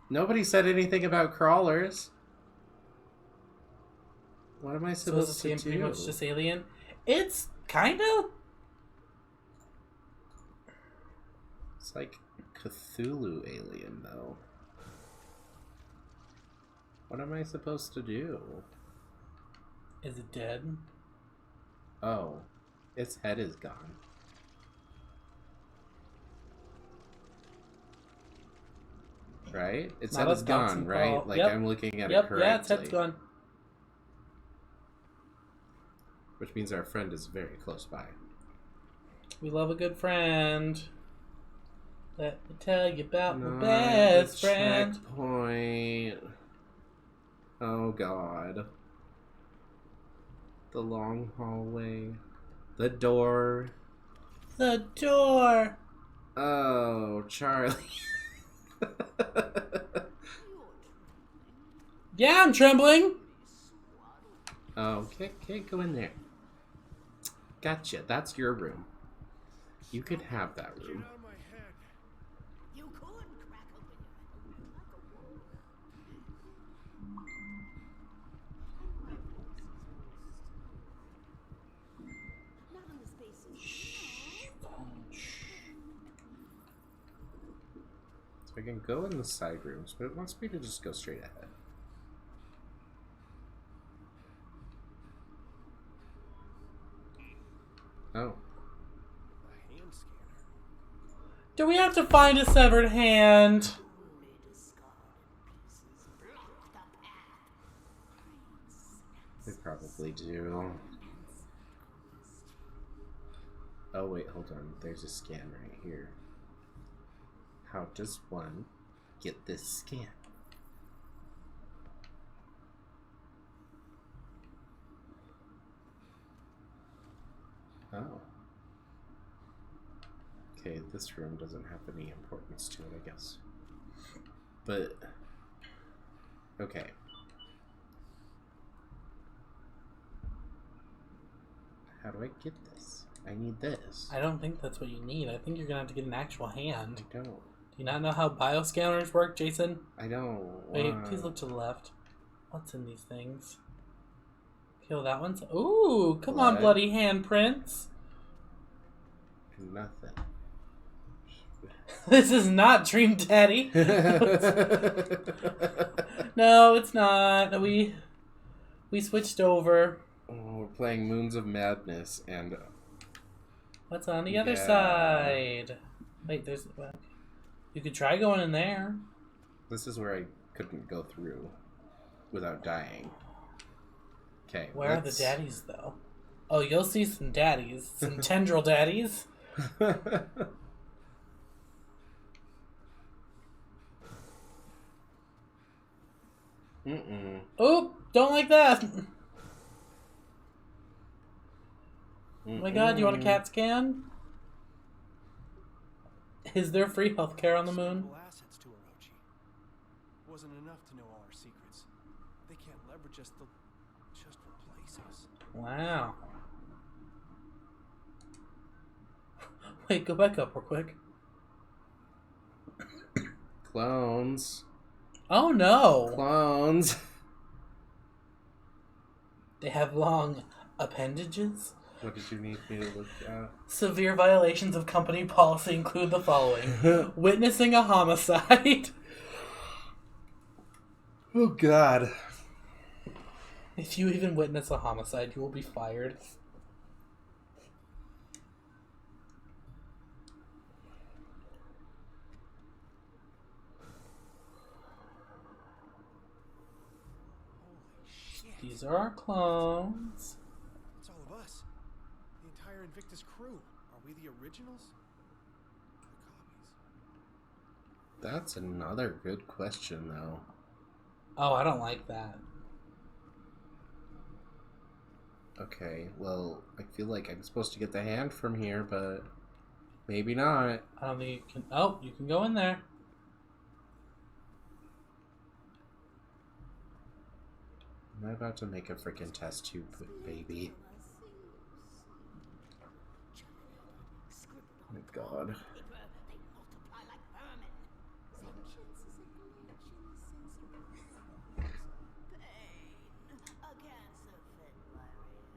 Nobody said anything about crawlers. What am I So is supposed this to game do? pretty much just Alien? It's kind of. It's like Cthulhu Alien, though. What am I supposed to do? Is it dead? Oh, its head is gone. Right? Its Not head a is gone, bouncing right? ball. Like Yep. I'm looking at it Yep, correctly. yeah, its head's gone. Which means our friend is very close by. We love a good friend. Let me tell you about my Not best the friend. Checkpoint. Oh god. The long hallway. The door. The door. Oh, Charlie. Yeah, I'm trembling. Oh, can't go in there. Gotcha. That's your room. You could have that Get room. out of my head. You could crack open your head like a wolf. Not in the spaces. So I can go in the side rooms, but it wants me to just go straight ahead. Oh. A hand scanner. Do we have to find a severed hand? They probably do. Oh wait, hold on. There's a scan right here. How does one get this scan? Oh. Okay, this room doesn't have any importance to it, I guess. But... okay. How do I get this? I need this. I don't think that's what you need. I think you're gonna have to get an actual hand. I don't. Do you not know how bioscanners work, Jason? I don't. Wait, please look to the left. What's in these things? Kill that one's. Ooh, come on, Blood. bloody handprints. Nothing. This is not Dream Daddy. No, it's not. We switched over. Oh, we're playing Moons of Madness, and What's on the other Yeah. side? Wait, there's. You could try going in there. This is where I couldn't go through without dying. Okay. Where are the daddies, though? Oh, you'll see some daddies. Some tendril daddies. Mm-mm. Oh, don't like that. Oh my god, you want a CAT scan? Is there free healthcare on the moon? Valuable assets to Orochi. Wasn't enough to know all our secrets. They can't leverage us, they'll just replace us. Wow. Wait, go back up real quick. Clones. Oh no! Clones. They have long appendages. What did you need me to look at? Severe violations of company policy include the following. Witnessing a homicide. Oh god. If you even witness a homicide, you will be fired. Holy shit. These are our clones. It's all of us. The entire Invictus crew. Are we the originals? Or the copies? That's another good question, though. Oh, I don't like that. Okay, well, I feel like I'm supposed to get the hand from here, but maybe not. I don't think you can... Oh, you can go in there. Am I about to make a freaking test tube, baby? Oh my god. They multiply like vermin. Sanctions is a collection sensory. Pain. A cancer-fed barrier.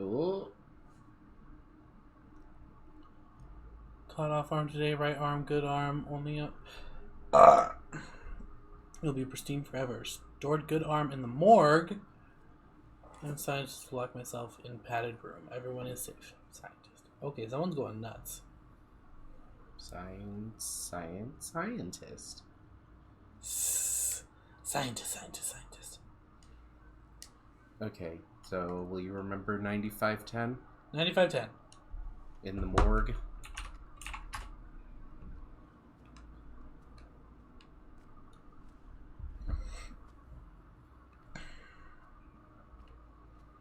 Oh. Cut off arm today, right arm, good arm, only up. It'll be pristine forever. Stored good arm in the morgue. And scientist to lock myself in padded room. Everyone is safe. Scientist. Okay, someone's going nuts. Scientist. Scientist. Okay, so will you remember 9510 9510. in the morgue?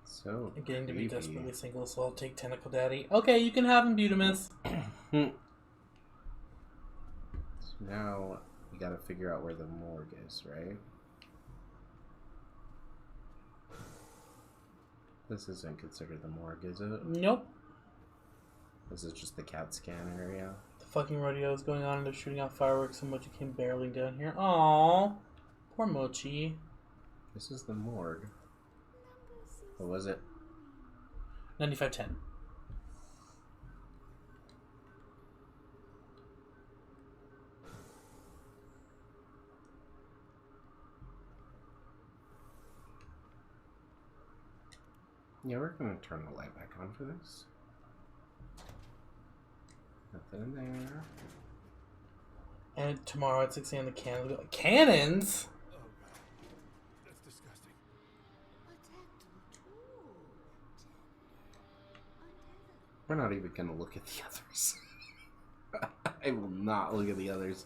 So, Getting to be creepy. desperately single, so I'll take Tentacle Daddy. Okay, you can have him, Butamus. So now we gotta figure out where the morgue is, right? This isn't considered the morgue, is it? Nope. This is just the CAT scan area. The fucking rodeo is going on and they're shooting out fireworks and Mochi came barreling down here. Aww. Poor Mochi. This is the morgue. What was it? 9510. Yeah, we're gonna turn the light back on for this. Nothing in there. And tomorrow at 6 a.m. the cannons will go. Cannons? Oh god. That's disgusting. We're not even gonna look at the others. I will not look at the others.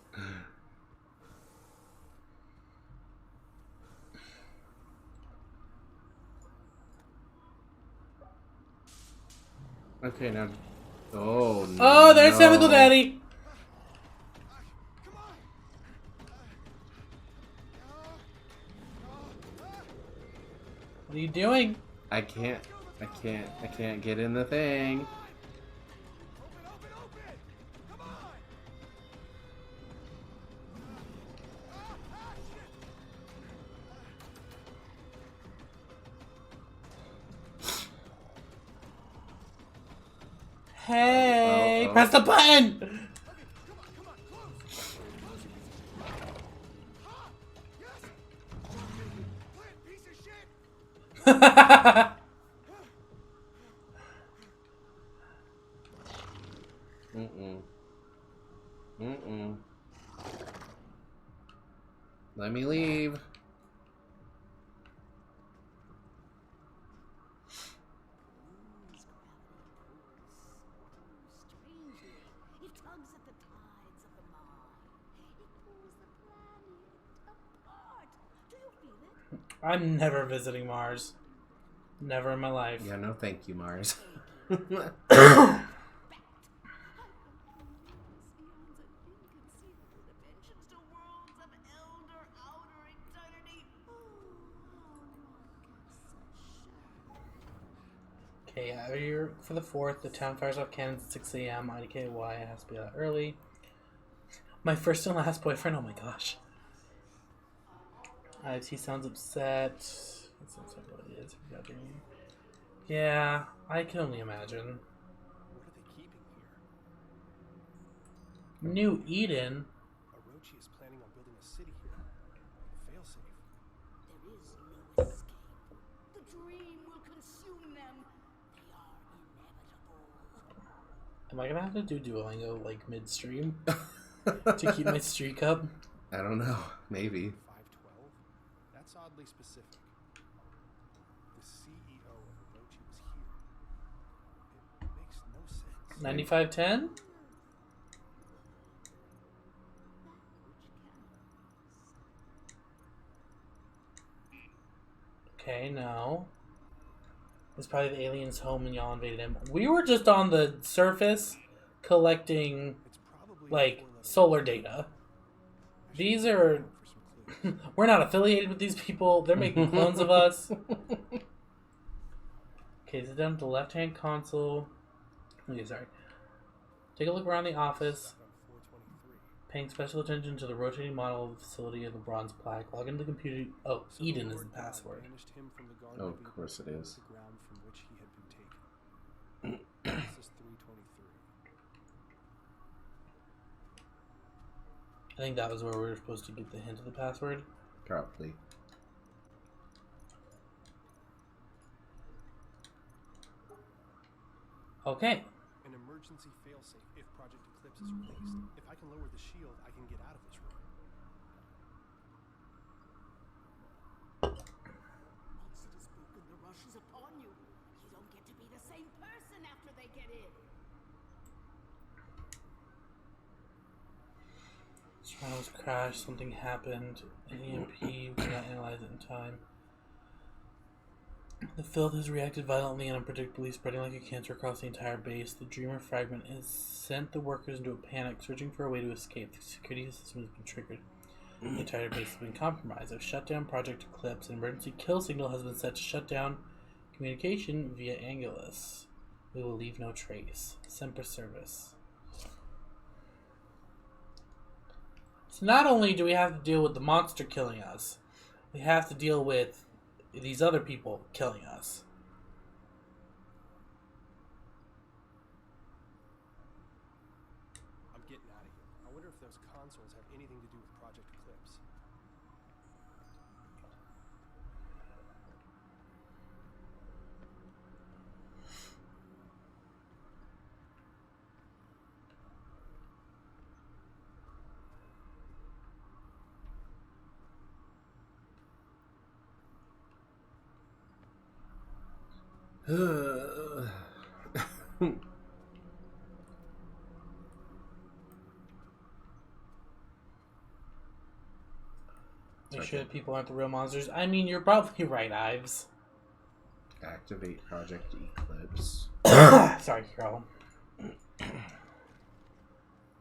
Okay, now. Oh, no. Oh, there's Tentacle Daddy! Come on! What are you doing? I can't get in the thing. Open! Come on! Hey! Uh-oh. Press the button! Come on, close! Yes! Plant, piece of shit! Mm-mm. Mm-mm. Let me leave. Strangely, it tugs at the tides of the mind. It pulls the planet apart. Do you feel it? I'm never visiting Mars. Never in my life. Yeah, no thank you, Mars. Eons and inconceivable dimensions to worlds of elder outer eternity. Oh, how one gets such Okay, yeah, here for the 4th. The town fires off cannons at 6 a.m. IDKY has to be that early. My first and last boyfriend. Oh my gosh. IFT sounds upset. That sounds like what it is. Yeah, I can only imagine. What are they keeping here? New Eden. Orochi is planning on building a city here. Failsafe. There is no escape. The dream will consume them. They are inevitable. Am I gonna have to do Duolingo like midstream to keep my streak up? I don't know. Maybe. 512? That's oddly specific. The CEO of Orochi was here. It makes no sense. 9510? Okay, no. It's probably the alien's home and y'all invaded him. We were just on the surface collecting, It's probably like, a four-letter solar word. data. I should These look are... around for some clues. We're not affiliated with these people. They're making clones of us. Okay, sit down to the left-hand console. Okay, sorry. Take a look around the office. Stuck on 423. Paying special attention to the rotating model of the facility of the bronze plaque. Log into the computer. Oh, So Eden is Lord the God password. banished him from the Garden Oh, of of Eden course it to is. the ground from which he had been taken. This is 323. I think that was where we were supposed to get the hint of the password. Probably. Okay. An emergency failsafe if Project Eclipse is released. If I can lower the shield, I can get out of this room. Once it is broken, the rush is upon you. You don't get to be the same person after they get in. Surroundings crashed. Something happened. An EMP. We cannot analyze it in time. The filth has reacted violently and unpredictably, spreading like a cancer across the entire base. The Dreamer fragment has sent the workers into a panic, searching for a way to escape. The security system has been triggered. The entire base has been compromised. I've shut down Project Eclipse. An emergency kill signal has been set to shut down communication via Angulus. We will leave no trace. Semper Service. So not only do we have to deal with the monster killing us, we have to deal with these other people killing us. I'm getting out of here. I wonder if those consoles have anything to do with Project Eclipse. Make sure that people aren't the real monsters. I mean, you're probably right, Ives. Activate Project Eclipse. Sorry, Carol.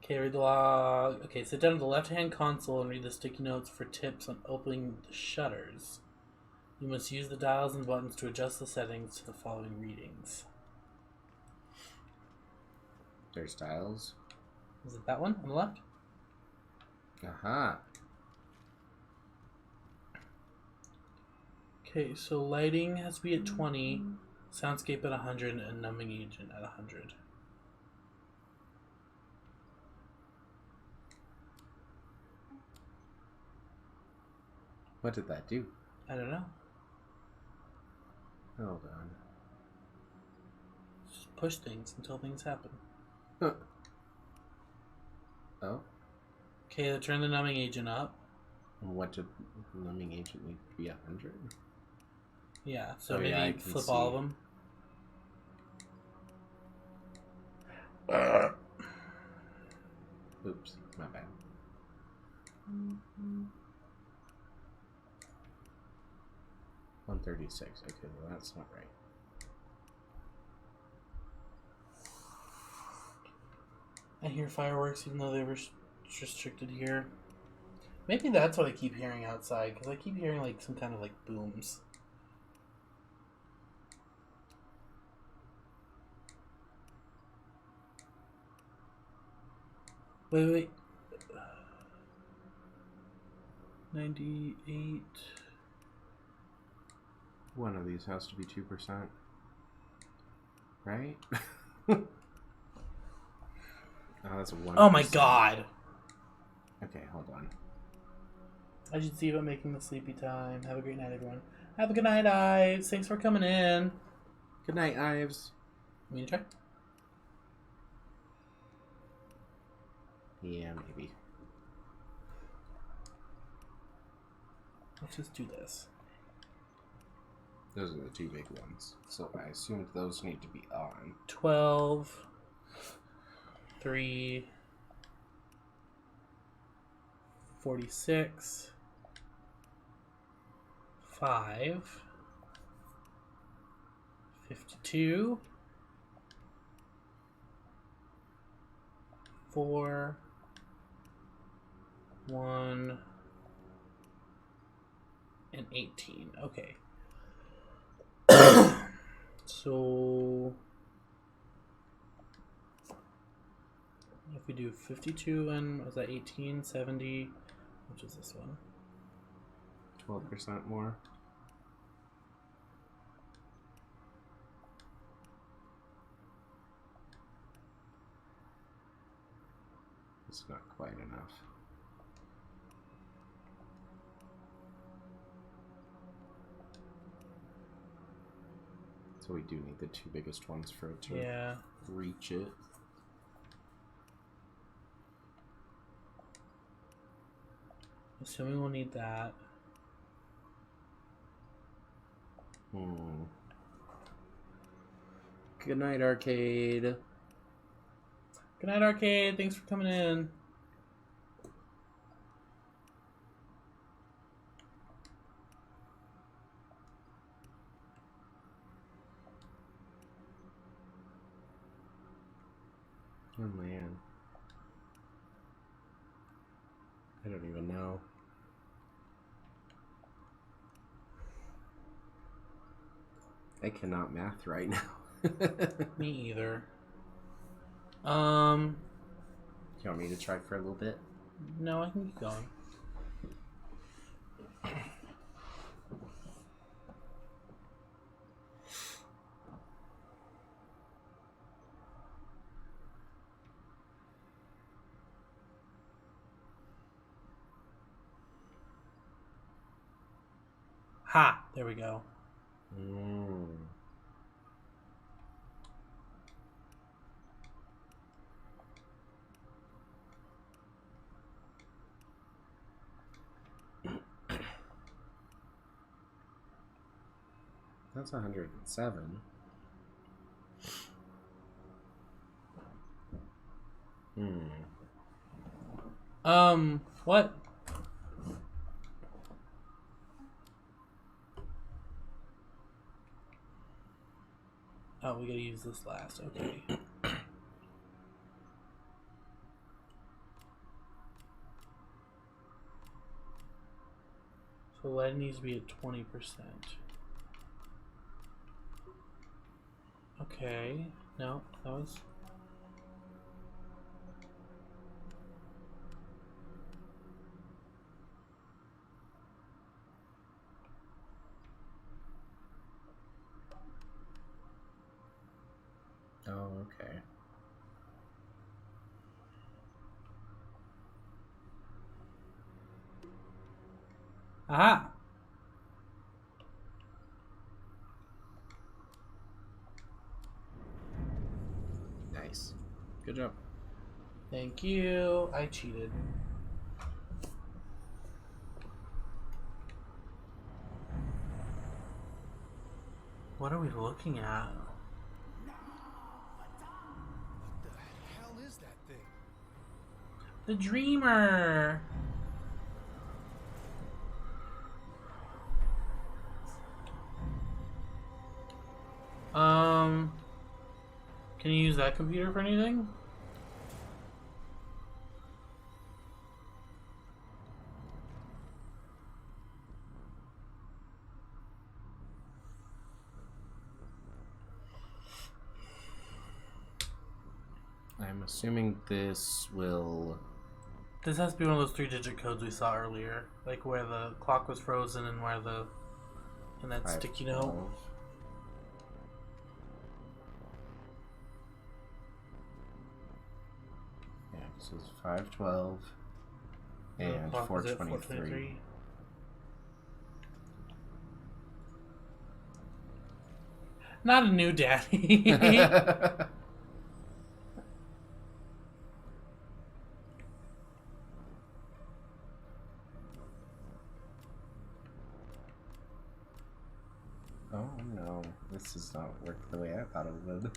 Okay, read the log. Okay, sit down at the left-hand console and read the sticky notes for tips on opening the shutters. You must use the dials and buttons to adjust the settings to the following readings. There's dials. Is it that one on the left? Aha. Okay, so lighting has to be at 20, soundscape at 100, and numbing agent at 100. What did that do? I don't know. Hold on. Just push things until things happen. Huh. Oh, Okay, turn the numbing agent up. and what did numbing agent need to be 100? Yeah, so Oh, maybe yeah, I can flip all of see. them. Oops, my bad. 136. Okay, well that's not right. I hear fireworks even though they were restricted here. Maybe that's what I keep hearing outside, because I keep hearing like some kind of like booms. Wait. 98. One of these has to be 2%. Right? Oh, that's a 1%. Oh my god! Okay, hold on. I should see about making the sleepy time. Have a great night, everyone. Have a good night, Ives. Thanks for coming in. Good night, Ives. You mean to try? Yeah, maybe. Let's just do this. Those are the two big ones. So I assumed those need to be on. 12, 3, 46, 5, 52, 4, 1, and 18. Okay. So if we do 52 and was that 18, 70, which is this one? 12% more. It's not quite enough. So we do need the two biggest ones for it to Yeah. reach it. Assuming we'll need that. Good night, Arcade. Good night, Arcade. Thanks for coming in. Oh man. I don't even know. I cannot math right now. Me either. You want me to try for a little bit? No, I can keep going. Ha! There we go. That's 107. What? Oh, we gotta use this last. Okay. So lead needs to be at 20%. Okay. No, that was... Oh, okay. Aha! Nice. Good job. Thank you. I cheated. What are we looking at? What the hell is that thing? The Dreamer. Can you use that computer for anything? I'm assuming this will. This has to be one of those 3-digit codes we saw earlier, like where the clock was frozen and where the that sticky note. 512. Yeah, this is 512 and The clock was at 423. Not a new daddy. Oh no, this does not work the way I thought it would.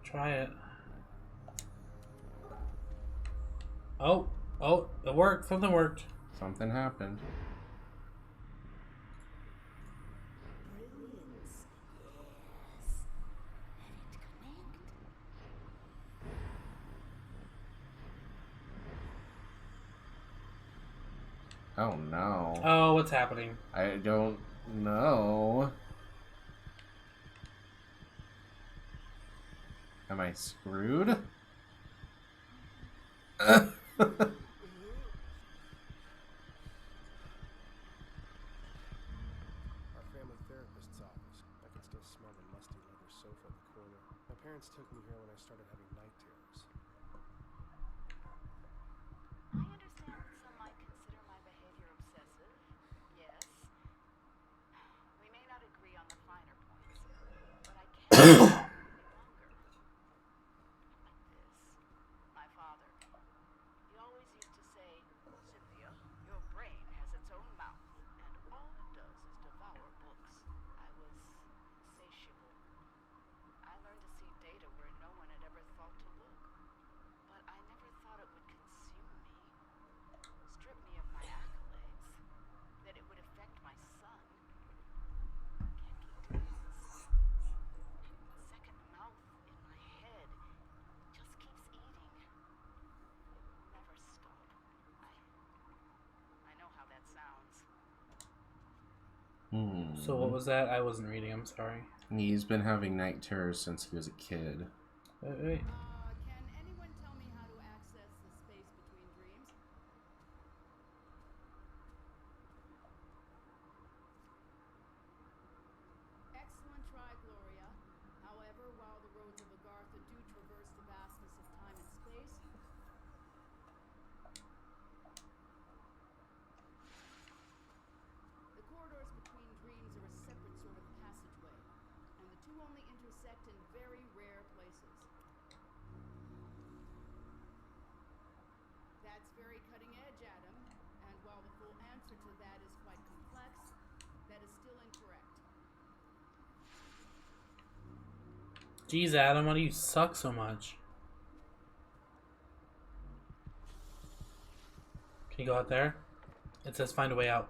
Try it. Oh, it worked. Something worked. Something happened. Brilliance. Yes. Let it connect. Oh no. Oh, what's happening? I don't know. Am I screwed? Our family therapist's office. I can still smell the musty leather sofa in the corner. My parents took me here when I started having night terrors. I understand some might consider my behavior obsessive. Yes. We may not agree on the finer points, but I can't wait any longer. Like this. My father. He always used to say, Cynthia, your brain has its own mouth, and all it does is devour books. I was insatiable. I learned to see data where no one had ever thought to look. But I never thought it would consume me, strip me of my accolades, that it would affect my son. Can't keep doing this. Second mouth in my head just keeps eating. It will never stop. I know how that sounds. So what was that? I wasn't reading. I'm sorry. He's been having night terrors since he was a kid. Wait. Can anyone tell me how to access the space between dreams? Excellent try, Gloria. However, while the roads of Agartha do traverse the vastness of time and space, the corridors between dreams are a separate sort of passageway, and the two only intersect in very rare places. That's very cutting edge, Adam, and while the full answer to that is quite complex, that is still incorrect. Jeez, Adam, why do you suck so much? Can you go out there? It says find a way out.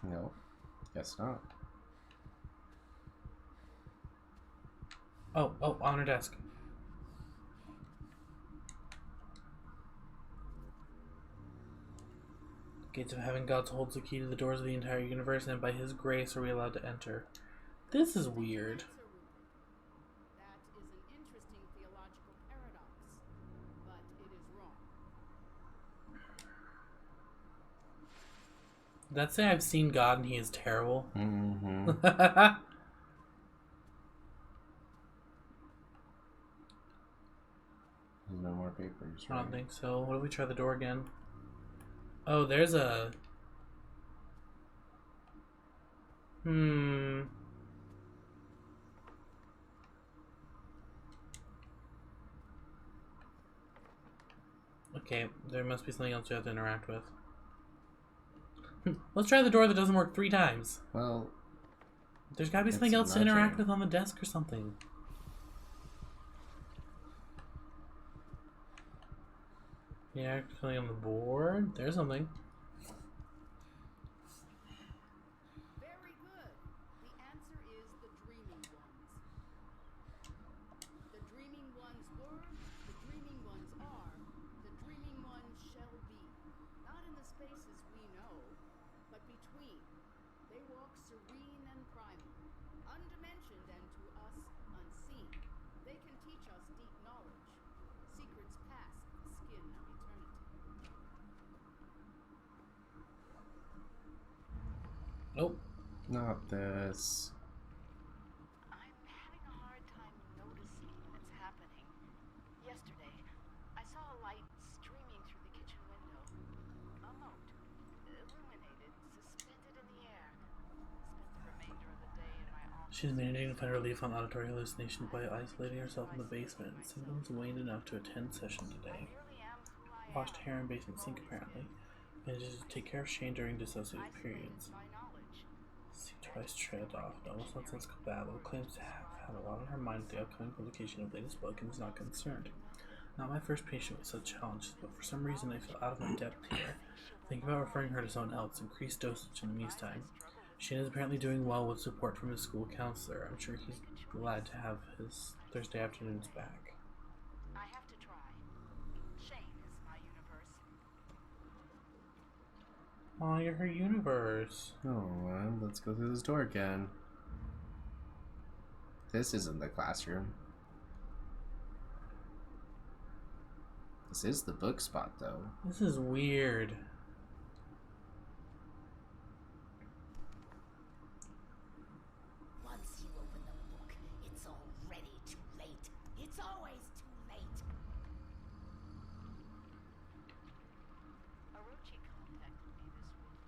No, guess not. Oh, on her desk. Gates of Heaven, God holds the key to the doors of the entire universe, and by His grace are we allowed to enter. This is weird. Answer, Rupert. That is an interesting theological paradox, but it is wrong. Did that say I've seen God and He is terrible? Mm-hmm. There's no more papers, I right? don't think so. What if we try the door again? Oh, there's a... Okay, there must be something else you have to interact with. Let's try the door that doesn't work 3 times. Well, There's gotta be It's something else to interact nudging. with on the desk or something. Yeah, something on the board. There's something. Very good. The answer is the dreaming ones. The dreaming ones were, the dreaming ones are, the dreaming ones shall be. Not in the spaces we know, but between. They walk serene and primal, undimensioned and to us unseen. They can teach us deep knowledge, secrets past the skin of eternity. Nope. not this. I'm having a hard time noticing when it's happening. Yesterday, I saw a light streaming through the kitchen window. A mote, illuminated, suspended in the air. Spent the remainder of the day in my office. She's managing to find relief on auditory hallucination by isolating herself in the basement. Symptoms waned enough to attend session today. Really am who I Washed am. hair in basement sink apparently. Manages to take care of Shane during dissociative periods. My knowledge. See twice trailed off. Almost nonsensical babble. Claims to have had a lot on her mind with the upcoming publication of latest book and is not concerned. Not my first patient with such challenges, but for some reason I feel out of my depth here. Think about referring her to someone else. Increased dosage in the meantime. Shane is apparently doing well with support from his school counselor. I'm sure he's glad to have his Thursday afternoons back. I have to try. Shane is my universe. Aw, you're her universe. Oh, well, let's go through this door again. This isn't the classroom. This is the book spot, though. This is weird. Once you open the book, it's already too late. It's always too late. Orochi contacted me this week.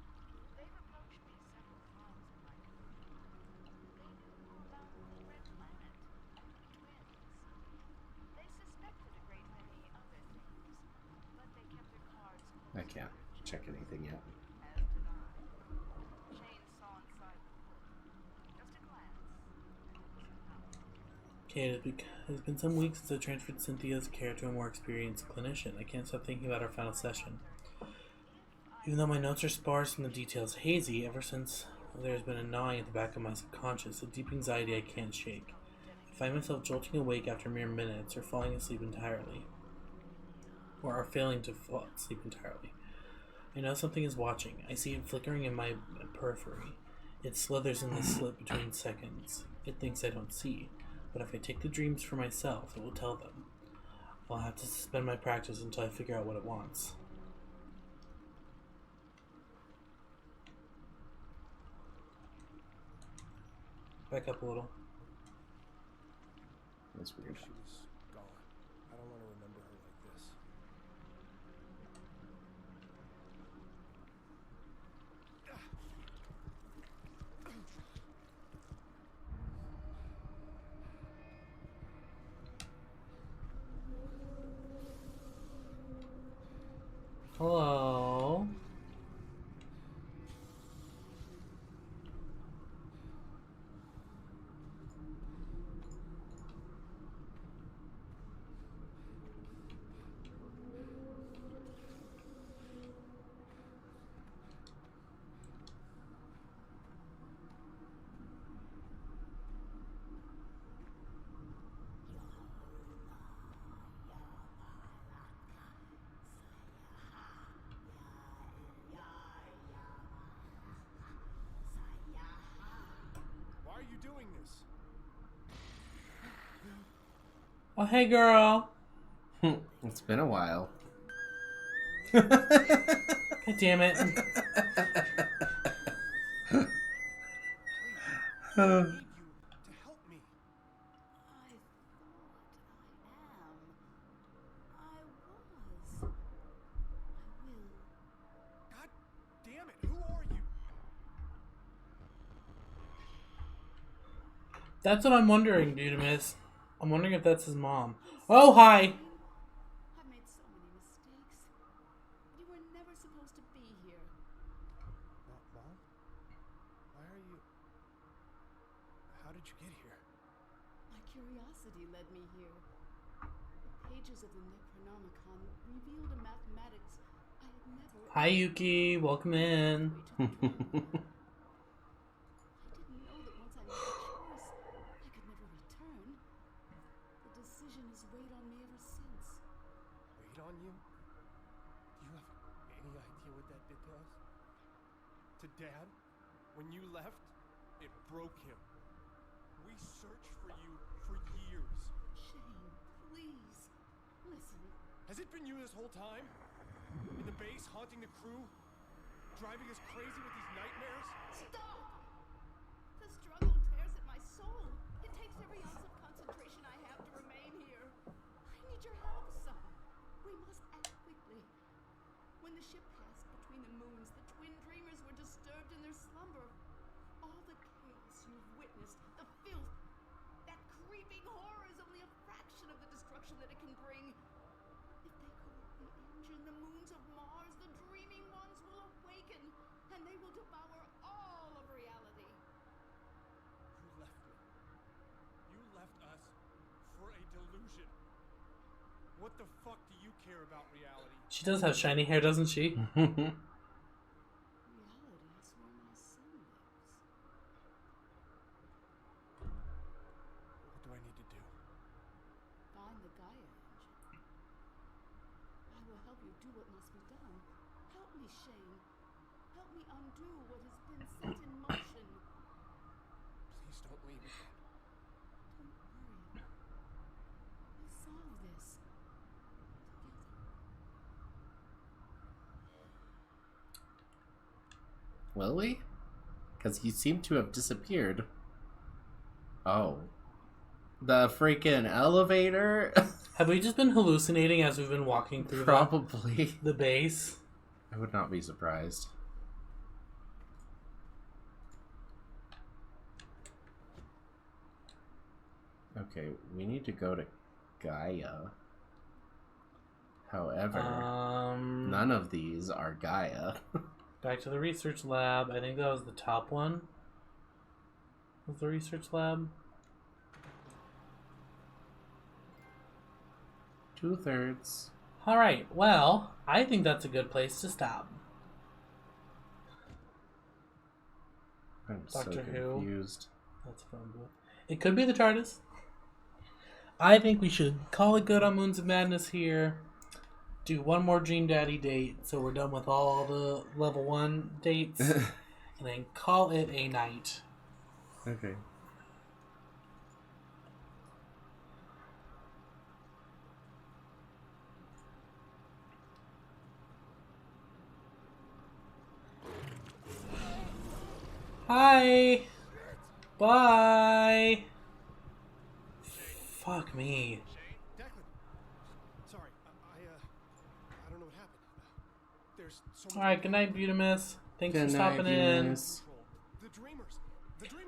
They've approached me several times in my career. They knew about the Red Planet, twins. They suspected a great many other things, but they kept their cards close. I can't check anything yet. As did I. Shane saw inside the book. Just a glance. Okay, it's been some weeks since I transferred Cynthia's care to a more experienced clinician. I can't stop thinking about our final session. Even though my notes are sparse and the details hazy, ever since there's been a gnawing at the back of my subconscious, a deep anxiety I can't shake. I find myself jolting awake after mere minutes, or falling asleep entirely. Or failing to fall asleep entirely. I know something is watching. I see it flickering in my periphery. It slithers in the slit between seconds. It thinks I don't see. But if I take the dreams for myself, it will tell them. I'll have to suspend my practice until I figure out what it wants. Back up a little. That's weird. She was gone. I don't want to remember her like this. Hello? Why are you doing this? Oh, hey, girl. It's been a while. God damn it. I need you to help me. I thought I am. That's what I'm wondering, Dudamus. I'm wondering if that's his mom. Oh, hi! I've made so many mistakes. You were never supposed to be here. Mom? Why are you... How did you get here? My curiosity led me here. The pages of the Necronomicon revealed a mathematics I had never... Hi, Yuki. Welcome in. I didn't know that once I made a choice, I could never return. The decision has weighed on me ever since. Wait on you? Do you have any idea what that did to us? To Dad? When you left, it broke him. We searched for you for years. Shane, please, listen. Has it been you this whole time? In the base, haunting the crew? Driving us crazy with these nightmares? Stop! The struggle tears at my soul. It takes every ounce of concentration I have to remain here. I need your help, son. We must act quickly. When the ship passed between the moons, the twin dreamers were disturbed in their slumber. All the chaos you've witnessed, the filth, that creeping horror is only a fraction of the destruction that it can bring. If they corrupt the engine, the moons of Mars, the dreaming ones will awaken, and they will devour all of reality. You left me. You left us for a delusion. What the fuck do you care about reality? She does have shiny hair, doesn't she? Reality is where my son lives. What do I need to do? Find the Gaia engine. I will help you do what must be done. Help me, Shane. Help me undo what has been set in motion. Please don't leave me. Don't worry. We'll solve this. Together. Will we? Because he seemed to have disappeared. Oh. The freaking elevator? Have we just been hallucinating as we've been walking through Probably. the base? I would not be surprised. Okay, we need to go to Gaia. However, none of these are Gaia. Back to the research lab. I think that was the top one. Was the research lab? 2/3. Alright, well, I think that's a good place to stop. I'm so Doctor Who. confused. That's a phone booth. It could be the TARDIS. I think we should call it good on Moons of Madness here. Do one more Dream Daddy date so we're done with all the level 1 dates. And then call it a night. Okay. Hi! Bye! Fuck me. Shane? Declan! Sorry, I don't know what happened. There's so much... Alright, good night, Beautimus. Thanks for Good stopping night, in. Beautimus. The dreamers!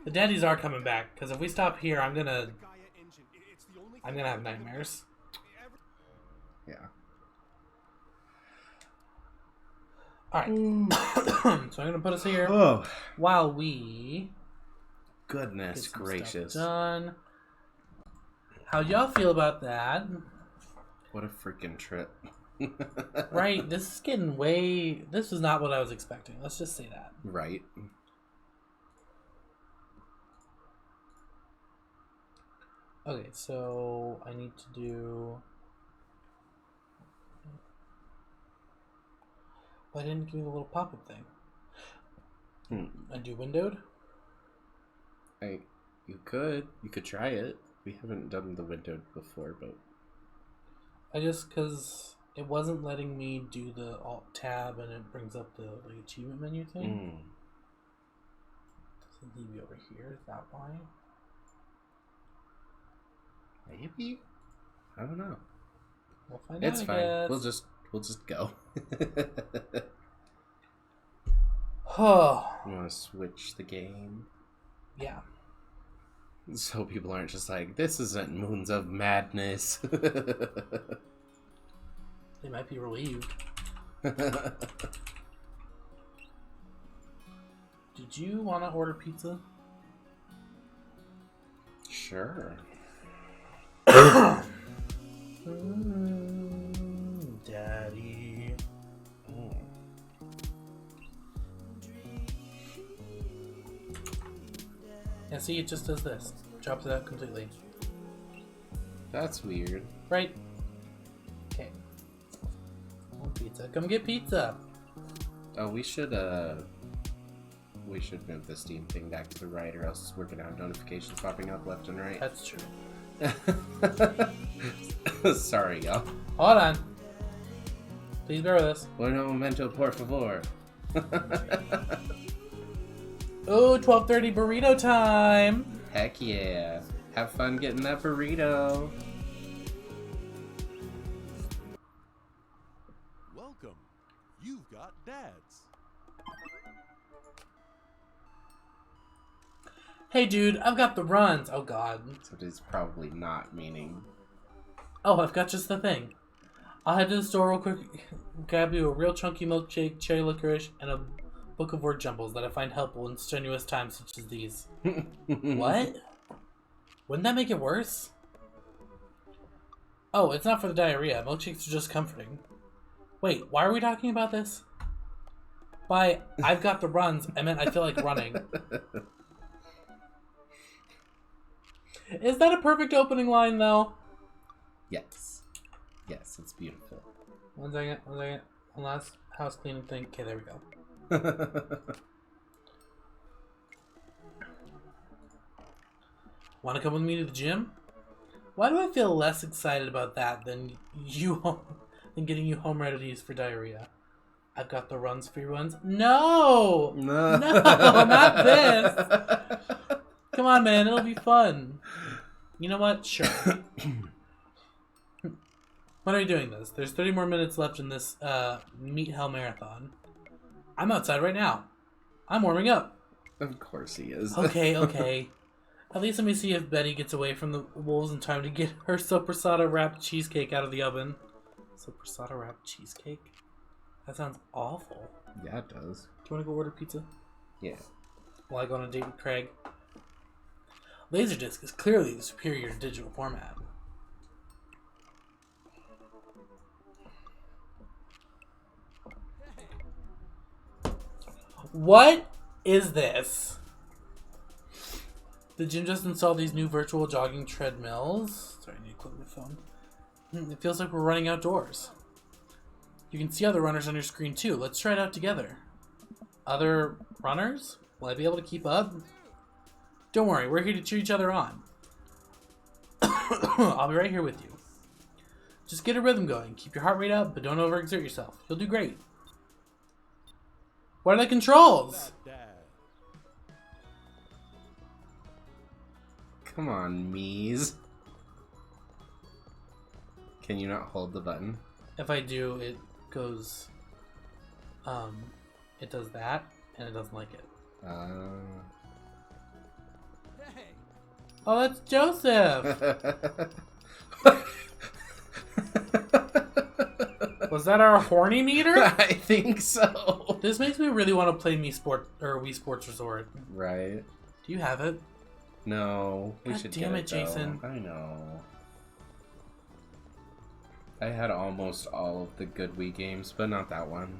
The daddies are coming back, because if we stop here, I'm gonna The Gaia engine. It's the only I'm gonna have nightmares. Yeah. Alright. So I'm gonna put us here Oh, while we goodness get some gracious. stuff done. How'd y'all feel about that? What a freaking trip. Right, this is getting way... This is not what I was expecting. Let's just say that. Right. Okay, so I need to do... Why didn't it give me the little pop-up thing? I do windowed? You could try it. We haven't done the windowed before, but I just, because it wasn't letting me do the Alt-Tab and it brings up the like, achievement menu thing. Doesn't leave you over here, is that why? maybe. I don't know. We'll find It's out, fine. I guess. We'll just go. Oh, You want to switch the game? yeah. So people aren't just like, this isn't Moons of Madness. They might be relieved. Did you want to order pizza? Sure. Daddy. Yeah, see, it just does this. Drops it out completely. That's weird. Right? Okay. Want pizza. Come get pizza. Oh, we should move the Steam thing back to the right, or else we're gonna have notifications popping up left and right. That's true. Sorry, y'all. Hold on. Please bear with us. Bueno momento, por favor. Oh, 12:30 burrito time. Heck yeah. Have fun getting that burrito. Welcome. You've got dads. Hey, dude, I've got the runs. Oh, God. So it is probably not meaning. Oh, I've got just the thing. I'll head to the store real quick, grab you a real chunky milkshake, cherry licorice, and a book of word jumbles that I find helpful in strenuous times such as these. What? Wouldn't that make it worse? Oh, it's not for the diarrhea. Milkshakes are just comforting. Wait, why are we talking about this? By I've got the runs, I meant I feel like running. Is that a perfect opening line, though? Yes. Yes, it's beautiful. One second. One last house cleaning thing. Okay, there we go. Want to come with me to the gym? Why do I feel less excited about that than getting you home remedies for diarrhea? I've got the runs, free runs. No, no, not this. Come on, man, it'll be fun. You know what? Sure. When are we doing this? There's 30 more minutes left in this Meat Hell Marathon. I'm outside right now. I'm warming up. Of course he is. Okay. At least let me see if Betty gets away from the wolves in time to get her sopressata wrapped cheesecake out of the oven. Sopressata wrapped cheesecake? That sounds awful. Yeah, it does. Do you want to go order pizza? Yeah. While I go on a date with Craig? Laserdisc is clearly the superior digital format. What is this? The gym just installed these new virtual jogging treadmills. Sorry, I need to close my phone. It feels like we're running outdoors. You can see other runners on your screen too. Let's try it out together. Other runners? Will I be able to keep up? Don't worry, we're here to cheer each other on. I'll be right here with you. Just get a rhythm going. Keep your heart rate up, but don't overexert yourself. You'll do great. What are the controls? Come on, Mies. Can you not hold the button? If I do, it goes... it does that, and it doesn't like it. Oh, that's Joseph! Was that our horny meter? I think so. This makes me really want to play Wii Sports Resort. Right. Do you have it? No. We God should damn get it, though. Jason. I know. I had almost all of the good Wii games, but not that one.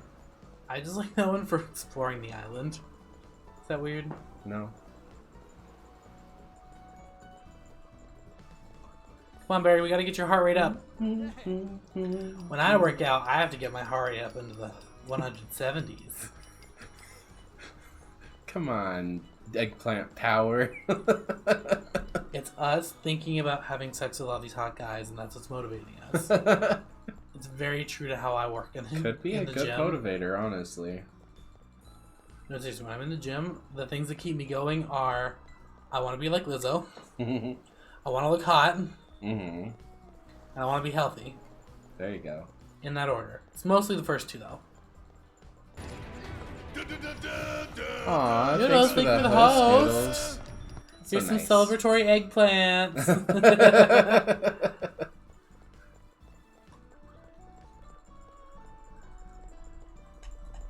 I just like that one for exploring the island. Is that weird? No. Come on, Barry, we gotta get your heart rate up. When I work out, I have to get my heart rate up into the 170s. Come on, eggplant power. It's us thinking about having sex with all these hot guys, and that's what's motivating us. It's very true to how I work in the Could be in a the good gym. motivator, honestly. No, seriously, when I'm in the gym, the things that keep me going are I want to be like Lizzo, I want to look hot, and I want to be healthy. There you go. In that order. It's mostly the first two, though. Aw, Noodles, thanks for thank you the for the host, host. Noodles. So Here's some nice. celebratory eggplants.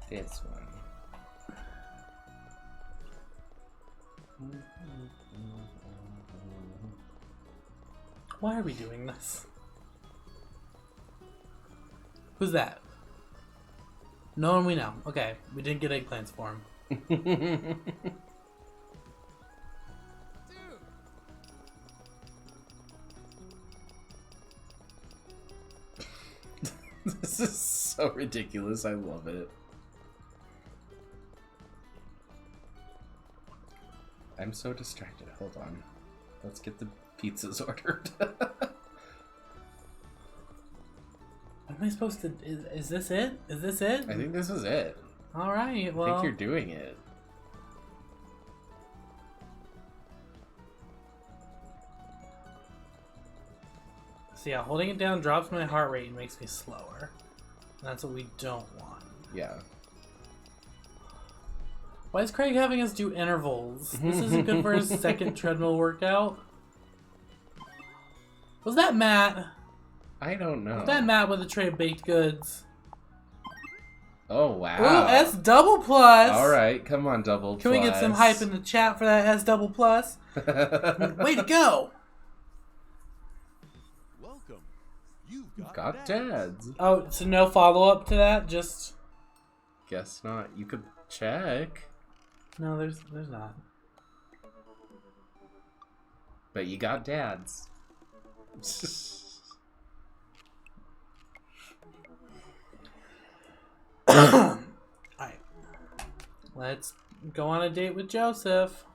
This one. Why are we doing this? Who's that? No one we know. Okay, we didn't get eggplants for him. This is so ridiculous. I love it. I'm so distracted. Hold on. Let's get the pizzas ordered. What am I supposed to... Is this it? Is this it? I think this is it. Alright, I well... think you're doing it. So yeah, holding it down drops my heart rate and makes me slower. And that's what we don't want. Yeah. Why is Craig having us do intervals? This isn't good for his second treadmill workout. Was that Matt? I don't know. Was that Matt with a tray of baked goods? Oh, wow. Ooh, S double plus! Alright, come on, double Can we get some hype in the chat for that S double plus? Way to go! Welcome. You've Got dads. Oh, so no follow-up to that? Just... Guess not. You could check. No, there's not. But you got dads. Alright. Let's go on a date with Joseph.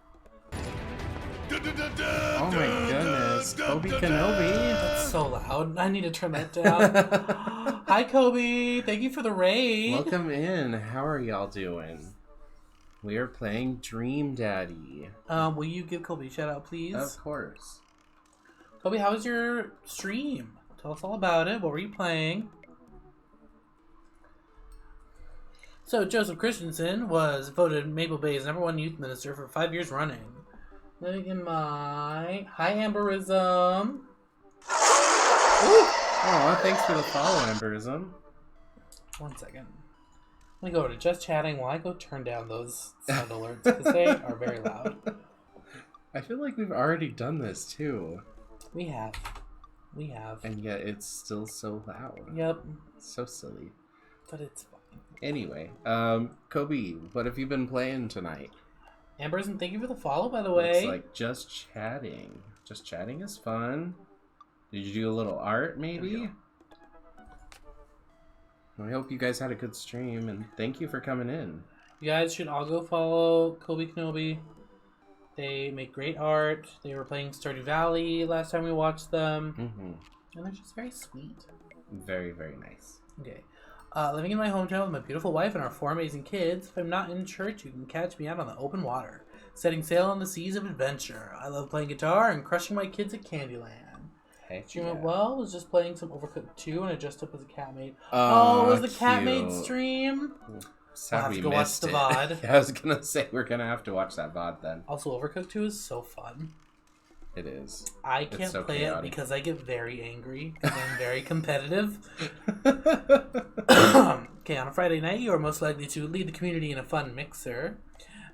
Oh my goodness. Kobe Kenobi. That's so loud. I need to turn that down. Hi, Kobe. Thank you for the raid. Welcome in. How are y'all doing? We are playing Dream Daddy. Will you give Kobe a shout out, please? Of course. Kobe, how was your stream? Tell us all about it. What were you playing? So, Joseph Christensen was voted Maple Bay's #1 youth minister for 5 years running. Living in my... Hi, Amberism. Aw, thanks for the follow, Emberism. 1 second. I'm going to go over to just chatting while I go turn down those sound alerts because they are very loud. I feel like we've already done this too. We have. We have. And yet it's still so loud. Yep. So silly. But it's fine. Anyway, Kobe, what have you been playing tonight? Amberism, thank you for the follow, by the way. It's like just chatting. Just chatting is fun. Did you do a little art, maybe? I hope you guys had a good stream, and thank you for coming in. You guys should all go follow Kobe Kenobi. They make great art. They were playing Stardew Valley last time we watched them. Mm-hmm. And they're just very sweet. Very, very nice. Okay. Living in my hometown with my beautiful wife and our 4 amazing kids. If I'm not in church, you can catch me out on the open water, setting sail on the seas of adventure. I love playing guitar and crushing my kids at Candyland. Heck Stream yeah. went well. Was just playing some Overcooked 2 and I dressed up as a catmaid. Oh, it was the catmaid cute. stream? Sad I'll have we to go watch missed the it. VOD. Yeah, I was gonna say we're gonna have to watch that VOD then. Also, Overcooked 2 is so fun. It is. I can't so play chaotic. it because I get very angry because I'm very competitive. Okay, on a Friday night, you are most likely to lead the community in a fun mixer.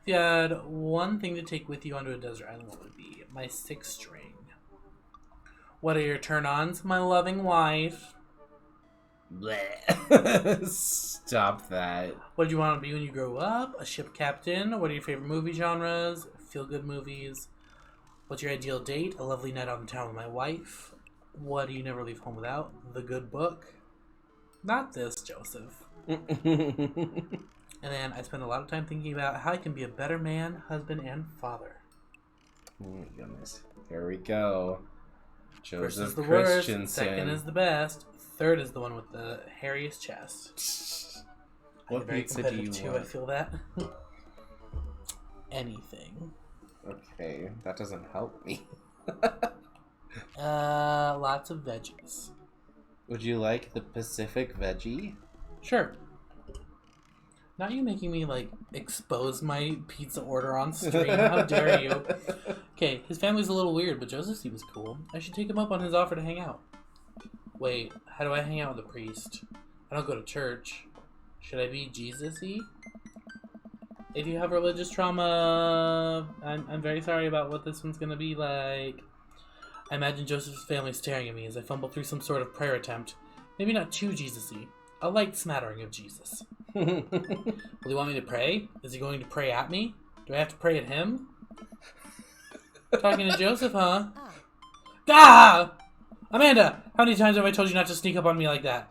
If you had one thing to take with you onto a desert island, what would it be? My 6 string. What are your turn-ons, my loving wife? Bleh. Stop that. What did you want to be when you grow up? A ship captain? What are your favorite movie genres? Feel-good movies? What's your ideal date? A lovely night on the town with my wife? What do you never leave home without? The Good Book? Not this, Joseph. And then I spend a lot of time thinking about how I can be a better man, husband, and father. Oh my goodness. Here we go. First Joseph is the worst, Christensen. second is the best, third is the one with the hairiest chest. What I'm very pizza do you competitive too, I want? feel that. Anything. Okay, that doesn't help me. Lots of veggies. Would you like the Pacific veggie? Sure. Not you making me, like, expose my pizza order on stream. How dare you? Okay, his family's a little weird, but Joseph seems cool. I should take him up on his offer to hang out. Wait, how do I hang out with a priest? I don't go to church. Should I be Jesus-y? If you have religious trauma, I'm very sorry about what this one's gonna be like. I imagine Joseph's family staring at me as I fumble through some sort of prayer attempt. Maybe not too Jesus-y. A light smattering of Jesus. Will he want me to pray? Is he going to pray at me? Do I have to pray at him? Talking to Joseph, huh? Ah! Amanda! How many times have I told you not to sneak up on me like that?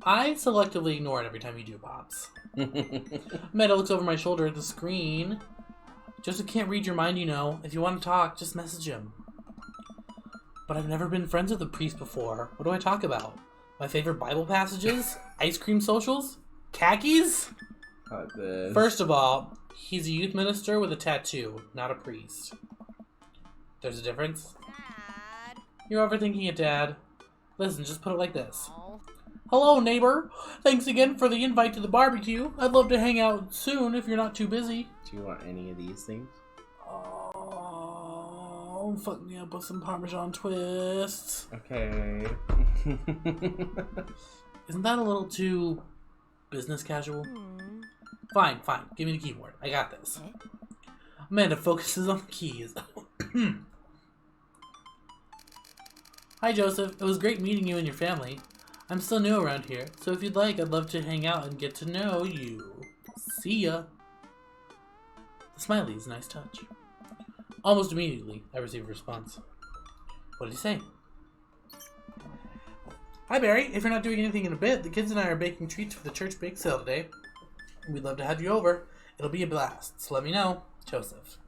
I selectively ignore it every time you do, Pops. Amanda looks over my shoulder at the screen. Joseph can't read your mind, you know. If you want to talk, just message him. But I've never been friends with a priest before. What do I talk about? My favorite Bible passages? Ice cream socials? Khakis? First of all, he's a youth minister with a tattoo, not a priest. There's a difference? Dad. You're overthinking it, Dad. Listen, just put it like this. Oh. Hello, neighbor. Thanks again for the invite to the barbecue. I'd love to hang out soon if you're not too busy. Do you want any of these things? Oh, fuck me up with some Parmesan twists. Okay. Isn't that a little too business casual? Hmm. Fine. Give me the keyboard. I got this. Amanda focuses on the keys. Hi, Joseph. It was great meeting you and your family. I'm still new around here, so if you'd like, I'd love to hang out and get to know you. See ya. The smiley is a nice touch. Almost immediately, I receive a response. What did he say? Hi, Barry. If you're not doing anything in a bit, the kids and I are baking treats for the church bake sale today. We'd love to have you over. It'll be a blast, so let me know. Joseph.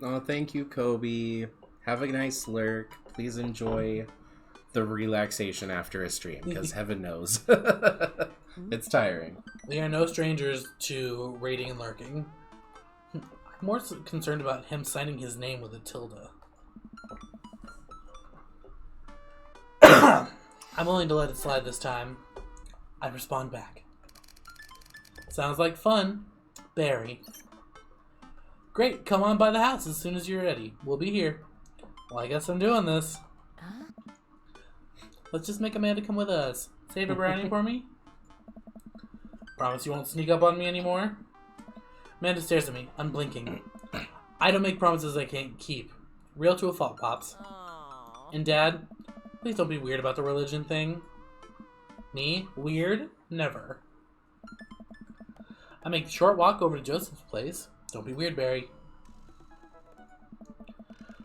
Oh, thank you, Kobe. Have a nice lurk. Please enjoy the relaxation after a stream, because heaven knows. It's tiring. We are no strangers to raiding and lurking. I'm more concerned about him signing his name with a tilde. I'm willing to let it slide this time. I respond back. Sounds like fun. Barry. Great, come on by the house as soon as you're ready. We'll be here. Well, I guess I'm doing this. Let's just make Amanda come with us. Save a brownie for me? Promise you won't sneak up on me anymore? Amanda stares at me, unblinking. I don't make promises I can't keep. Real to a fault, Pops. Oh. And Dad, please don't be weird about the religion thing. Me? Weird? Never. I make a short walk over to Joseph's place. Don't be weird, Barry.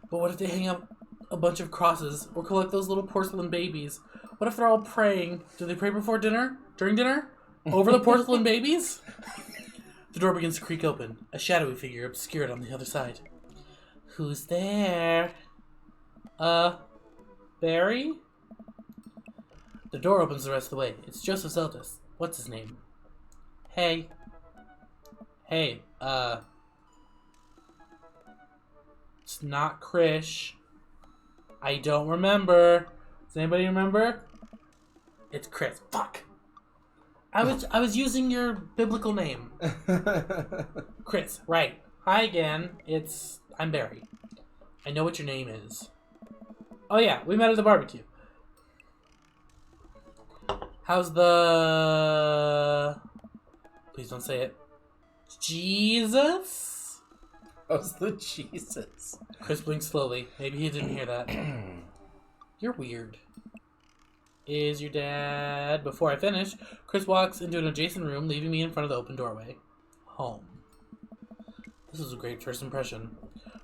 But what if they hang up a bunch of crosses or collect those little porcelain babies? What if they're all praying? Do they pray before dinner? During dinner? Over the porcelain babies? The door begins to creak open. A shadowy figure obscured on the other side. Who's there? Barry? The door opens the rest of the way. It's Joseph's eldest. What's his name? Hey. It's not Krish. I don't remember. Does anybody remember? It's Chris. Fuck. I was using your biblical name. Chris, right. Hi again. I'm Barry. I know what your name is. Oh yeah, we met at the barbecue. How's the... Please don't say it. Jesus? How's the Jesus? Chris blinks slowly. Maybe he didn't hear that. You're weird. Is your dad... Before I finish, Chris walks into an adjacent room, leaving me in front of the open doorway. Home. This was a great first impression.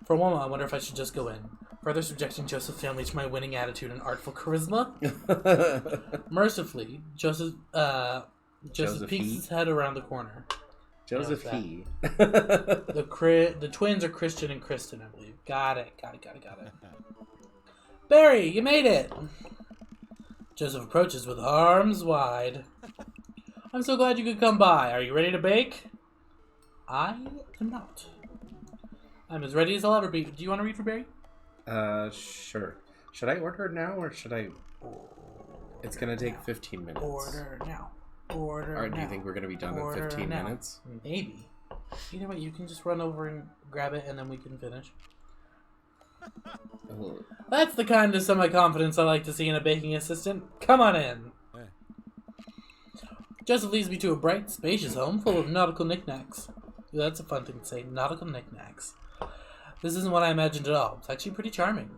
For a moment, I wonder if I should just go in, further subjecting Joseph's family to my winning attitude and artful charisma. Mercifully, Joseph peeks his head around the corner. Joseph he. The twins are Christian and Kristen, I believe. Got it. Barry, you made it! Joseph approaches with arms wide. I'm so glad you could come by. Are you ready to bake? I am not. I'm as ready as I'll ever be. Do you want to read for Barry? Sure. Should I order now or should I... It's gonna take 15 minutes. Order now. Order Or do you now. think we're gonna be done Order in 15 now. minutes? Maybe. Either way, you can just run over and grab it, and then we can finish. Oh, That's the kind of semi-confidence I like to see in a baking assistant. Come on in. Joseph leads me to a bright, spacious home full of nautical knickknacks. Ooh, that's a fun thing to say, nautical knickknacks. This isn't what I imagined at all. It's actually pretty charming.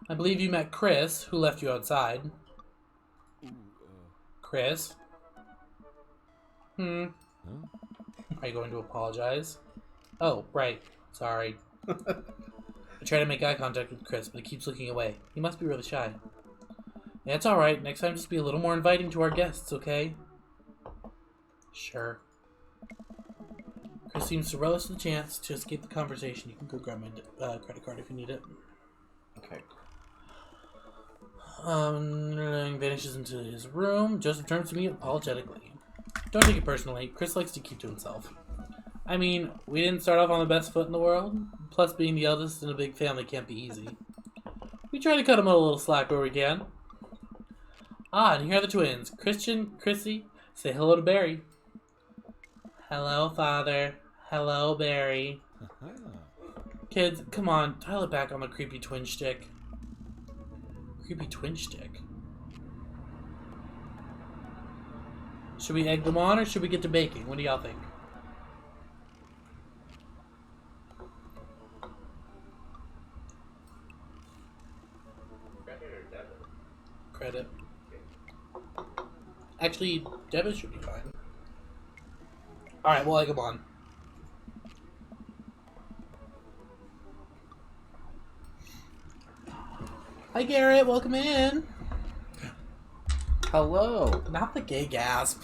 I believe you met Chris, who left you outside. Chris? Are you going to apologize? Oh, right. Sorry. I try to make eye contact with Chris, but he keeps looking away. He must be really shy. Yeah, it's alright. Next time, just be a little more inviting to our guests, okay? Sure. Chris seems to relish the chance to escape the conversation. You can go grab my credit card if you need it. okay. Vanishes into his room. Joseph turns to me apologetically. Don't take it personally. Chris likes to keep to himself. I mean, we didn't start off on the best foot in the world. Plus, being the eldest in a big family can't be easy. We try to cut him a little slack where we can. Ah, and here are the twins. Christian, Chrissy. Say hello to Barry. Hello, Father. Hello, Barry. Kids, come on. Dial it back on the creepy twin shtick. Creepy twin shtick. Should we egg them on or should we get to baking? What do y'all think? Credit. Actually, debit should be fine. Alright, we'll egg them on. Hi Garrett, welcome in. Hello. Not the gay gasp.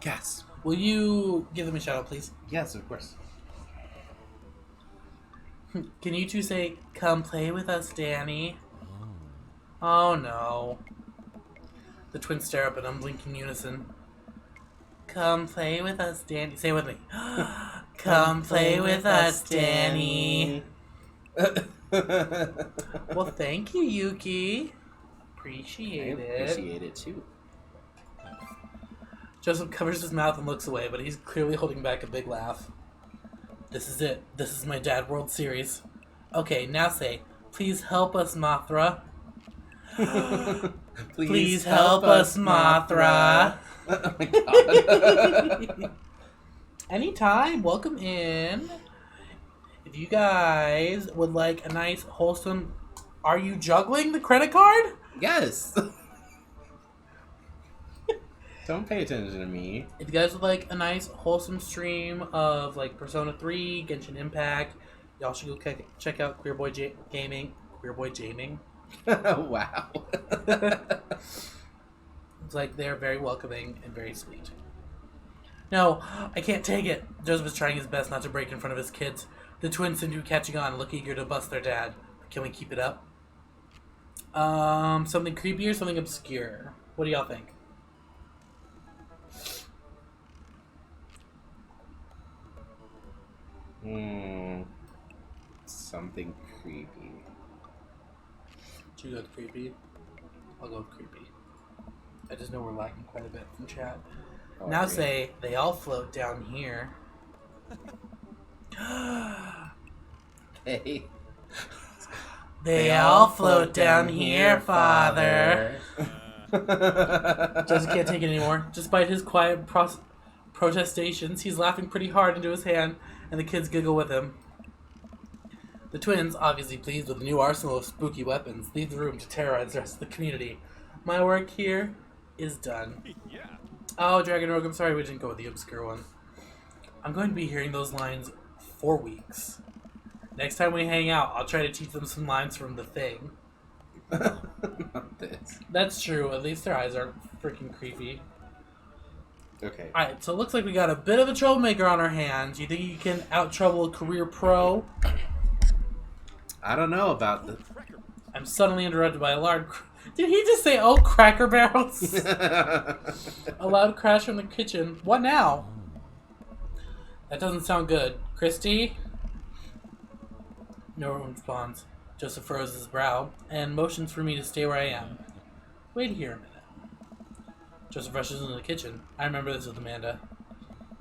Yes. Will you give them a shout out, please? Yes, of course. Can you two say, "Come play with us, Danny"? Oh no. The twins stare up in unblinking unison. Come play with us, Danny. Say it with me. Come play with us, Danny. Well, thank you, Yuki. Appreciate it. Appreciate it too. Joseph covers his mouth and looks away, but he's clearly holding back a big laugh. This is it. This is my Dad World Series. Okay, now say, please help us, Mothra. Please help us, Mothra. Oh my god. Anytime, welcome in. If you guys would like a nice, wholesome... Are you juggling the credit card? Yes. Don't pay attention to me. If you guys would like a nice, wholesome stream of like Persona 3, Genshin Impact, y'all should go check out Queer Boy Gaming. Queer Boy Gaming. Wow. It's like they're very welcoming and very sweet. No, I can't take it. Joseph is trying his best not to break in front of his kids. The twins seem to be catching on and look eager to bust their dad. Can we keep it up? Something creepy or something obscure? What do y'all think? Something creepy. Should you go with creepy? I'll go with creepy. I just know we're lacking quite a bit from chat. Oh, Now yeah. say, they all float down here. Hey. They all float down here, Father. Joseph can't take it anymore. Despite his quiet protestations, he's laughing pretty hard into his hand, and the kids giggle with him. The twins, obviously pleased with the new arsenal of spooky weapons, leave the room to terrorize the rest of the community. My work here is done. Yeah. Oh, Dragon Rogue, I'm sorry we didn't go with the obscure one. I'm going to be hearing those lines for weeks. Next time we hang out, I'll try to teach them some lines from The Thing. Not this. That's true. At least their eyes aren't freaking creepy. Okay. Alright, so it looks like we got a bit of a troublemaker on our hands. You think you can out-trouble a career pro? I don't know about the... I'm suddenly interrupted by a loud... Did he just say, "Oh, Cracker Barrels"? A loud crash from the kitchen. What now? That doesn't sound good. Christy? No one responds. Joseph furrows his brow and motions for me to stay where I am. Wait here a minute. Joseph rushes into the kitchen. I remember this with Amanda.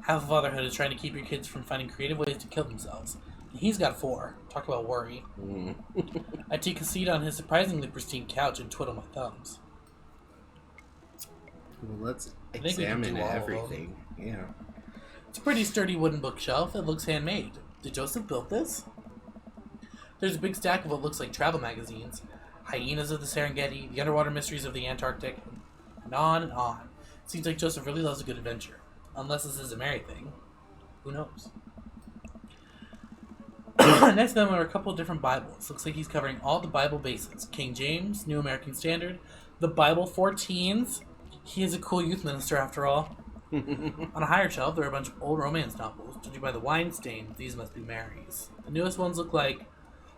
Half of fatherhood is trying to keep your kids from finding creative ways to kill themselves. And he's got 4. Talk about worry. I take a seat on his surprisingly pristine couch and twiddle my thumbs. Well, let's I think we can examine do all of them. everything. Yeah. It's a pretty sturdy wooden bookshelf. It looks handmade. Did Joseph build this? There's a big stack of what looks like travel magazines. Hyenas of the Serengeti, the underwater mysteries of the Antarctic, and on and on. Seems like Joseph really loves a good adventure. Unless this is a Mary thing. Who knows? Next to them are a couple of different Bibles. Looks like he's covering all the Bible bases. King James, New American Standard, the Bible for Teens. He is a cool youth minister after all. On a higher shelf, there are a bunch of old romance novels. Judging by the wine stain, these must be Mary's. The newest ones look like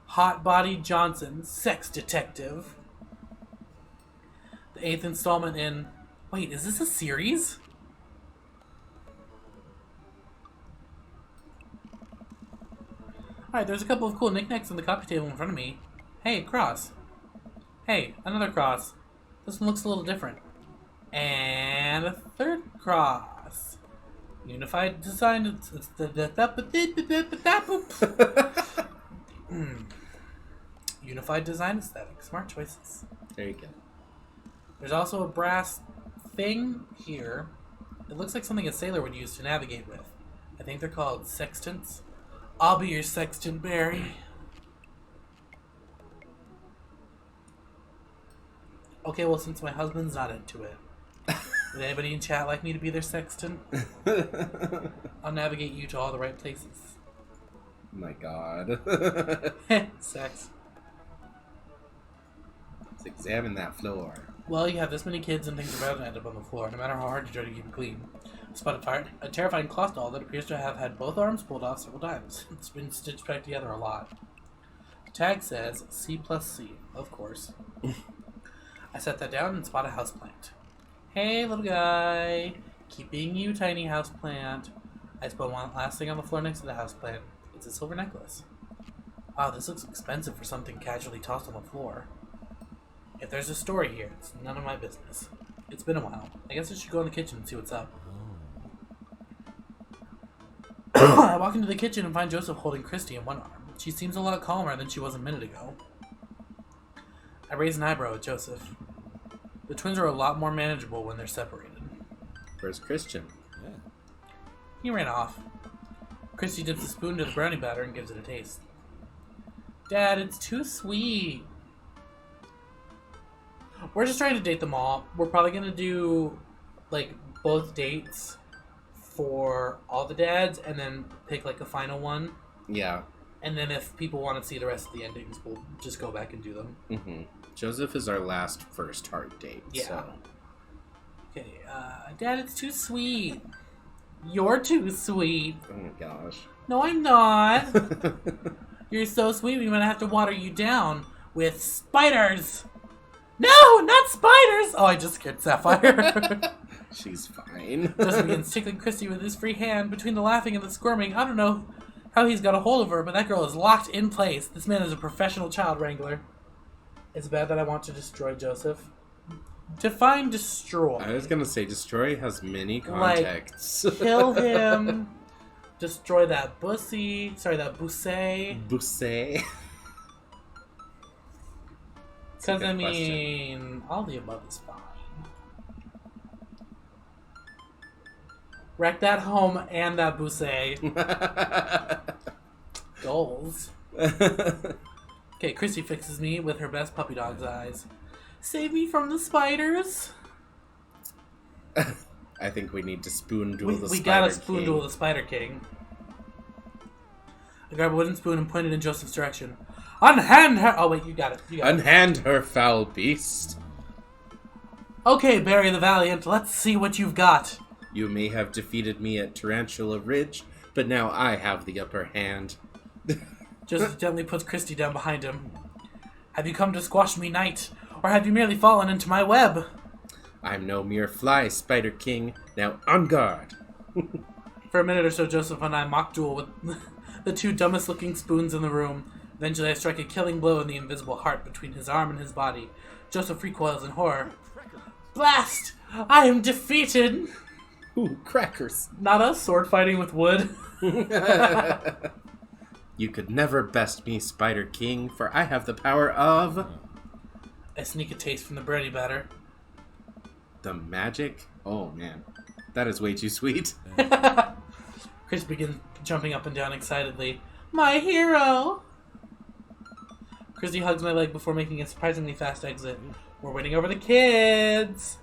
Hot Body Johnson, Sex Detective. The 8th installment in... Wait, is this a series? Alright, there's a couple of cool knickknacks on the coffee table in front of me. Hey, cross. Hey, another cross. This one looks a little different. And a third cross. Unified design... Unified design aesthetic. Smart choices. There you go. There's also a brass thing here. It looks like something a sailor would use to navigate with. I think they're called sextants. I'll be your sextant, Barry. Okay, well, since my husband's not into it, would anybody in chat like me to be their sextant? I'll navigate you to all the right places. My God. Sex. Let's examine that floor. Well, you have this many kids and things are bound to end up on the floor, no matter how hard you try to keep it clean. Spot a terrifying cloth doll that appears to have had both arms pulled off several times. It's been stitched back together a lot. The tag says C+C, of course. I set that down and spot a houseplant. Hey, little guy. Keep being you, tiny houseplant. I spot one last thing on the floor next to the houseplant. It's a silver necklace. Wow, this looks expensive for something casually tossed on the floor. If there's a story here, it's none of my business. It's been a while. I guess I should go in the kitchen and see what's up. I walk into the kitchen and find Joseph holding Christy in one arm. She seems a lot calmer than she was a minute ago. I raise an eyebrow at Joseph. The twins are a lot more manageable when they're separated. Where's Christian? He ran off. Christy dips a spoon into the brownie batter and gives it a taste. Dad, it's too sweet. We're just trying to date them all. We're probably going to do, like, both dates for all the dads and then pick, like, a final one. Yeah. And then if people want to see the rest of the endings, we'll just go back and do them. Mm-hmm. Joseph is our last first hard date. Yeah. So. Okay, Dad, it's too sweet. You're too sweet. Oh my gosh. No, I'm not. You're so sweet, we're going to have to water you down with spiders. No, not spiders! Oh, I just scared Sapphire. She's fine. Joseph begins tickling Christy with his free hand. Between the laughing and the squirming, I don't know how he's got a hold of her, but that girl is locked in place. This man is a professional child wrangler. It's bad that I want to destroy Joseph. Define destroy. I was gonna say destroy has many contexts. Like, kill him. Destroy that bussy. Sorry, that bussy. Bussy. Because, I mean, all the above is fine. Wreck that home and that bussy. Goals. Okay, Christy fixes me with her best puppy dog's eyes. Save me from the spiders. I think we need to spoon duel the We Spider gotta spoon King. duel the Spider King. I grab a wooden spoon and point it in Joseph's direction. Unhand her! Oh, wait, you got it. Unhand her, foul beast. Okay, Barry the Valiant, let's see what you've got. You may have defeated me at Tarantula Ridge, but now I have the upper hand. Joseph gently puts Christy down behind him. Have you come to squash me, knight? Or have you merely fallen into my web? I'm no mere fly, Spider King. Now on guard. For a minute or so, Joseph and I mock duel with the two dumbest looking spoons in the room. Eventually I strike a killing blow in the invisible heart between his arm and his body. Joseph recoils in horror. Blast! I am defeated! Ooh, crackers. Not us sword fighting with wood. You could never best me, Spider King, for I have the power of... I sneak a taste from the bready batter. The magic? Oh, man. That is way too sweet. Chris begins jumping up and down excitedly. My hero! Chrissy hugs my leg before making a surprisingly fast exit. We're waiting over the kids!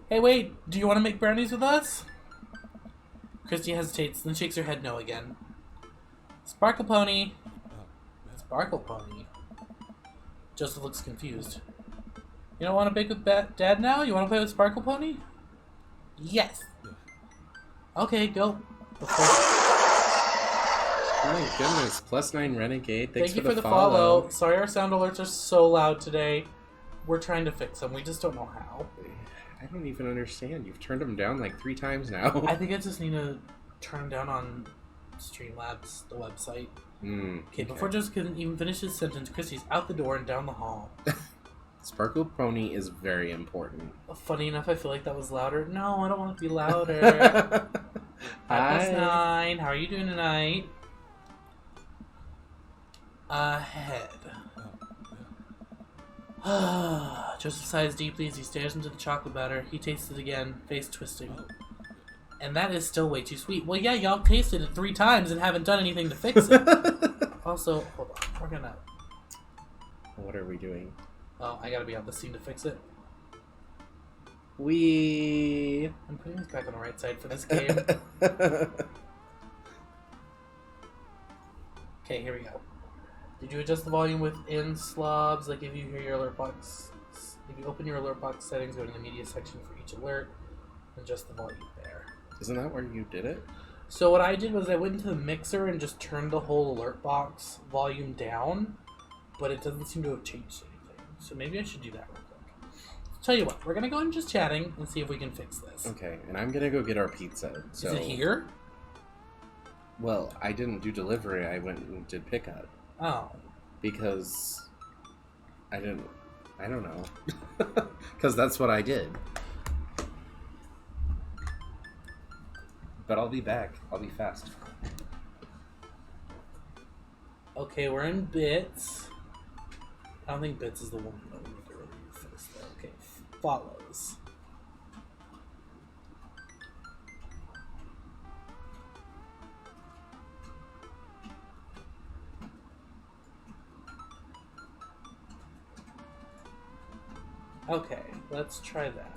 Hey, wait, do you want to make brownies with us? Christy hesitates, then shakes her head no again. Sparkle Pony. Sparkle Pony. Joseph looks confused. You don't want to bake with Dad now? You want to play with Sparkle Pony? Yes. Okay, go. Oh my goodness. +9 Renegade. Thanks Thank you for the follow. Sorry our sound alerts are so loud today. We're trying to fix them. We just don't know how. I don't even understand. You've turned them down like 3 times now. I think I just need to turn them down on Streamlabs, the website. Okay, before Joseph can even finish his sentence, Christy's out the door and down the hall. Sparkle Pony is very important. Funny enough, I feel like that was louder. No, I don't want it to be louder. Hi. 9. How are you doing tonight? Ahead. Joseph sighs deeply as he stares into the chocolate batter. He tastes it again, face twisting. And that is still way too sweet. Well, yeah, y'all tasted it 3 times and haven't done anything to fix it. Also, hold on. We're gonna... What are we doing? Oh, I gotta be on the scene to fix it. I'm putting this back on the right side for this game. Okay, here we go. Did you adjust the volume within slobs? Like if you hear your alert box, if you open your alert box settings, go to the media section for each alert, adjust the volume there. Isn't that where you did it? So what I did was I went into the mixer and just turned the whole alert box volume down, but it doesn't seem to have changed anything. So maybe I should do that real quick. Tell you what, we're gonna go and just chatting and see if we can fix this. Okay, and I'm gonna go get our pizza. So... Is it here? Well, I didn't do delivery. I went and did pickup. Oh. Because I don't know. Because that's what I did. But I'll be back. I'll be fast. Okay, we're in bits. I don't think bits is the one that we need to really fix though. Okay, follows. Okay, let's try that.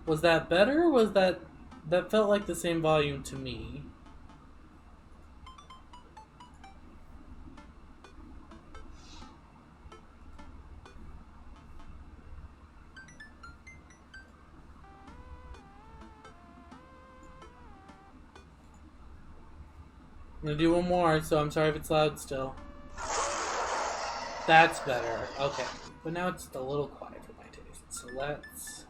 Was that better? Or was that felt like the same volume to me? I'm gonna do one more, so I'm sorry if it's loud still. That's better. Okay. But now it's a little quiet for my taste. So let's...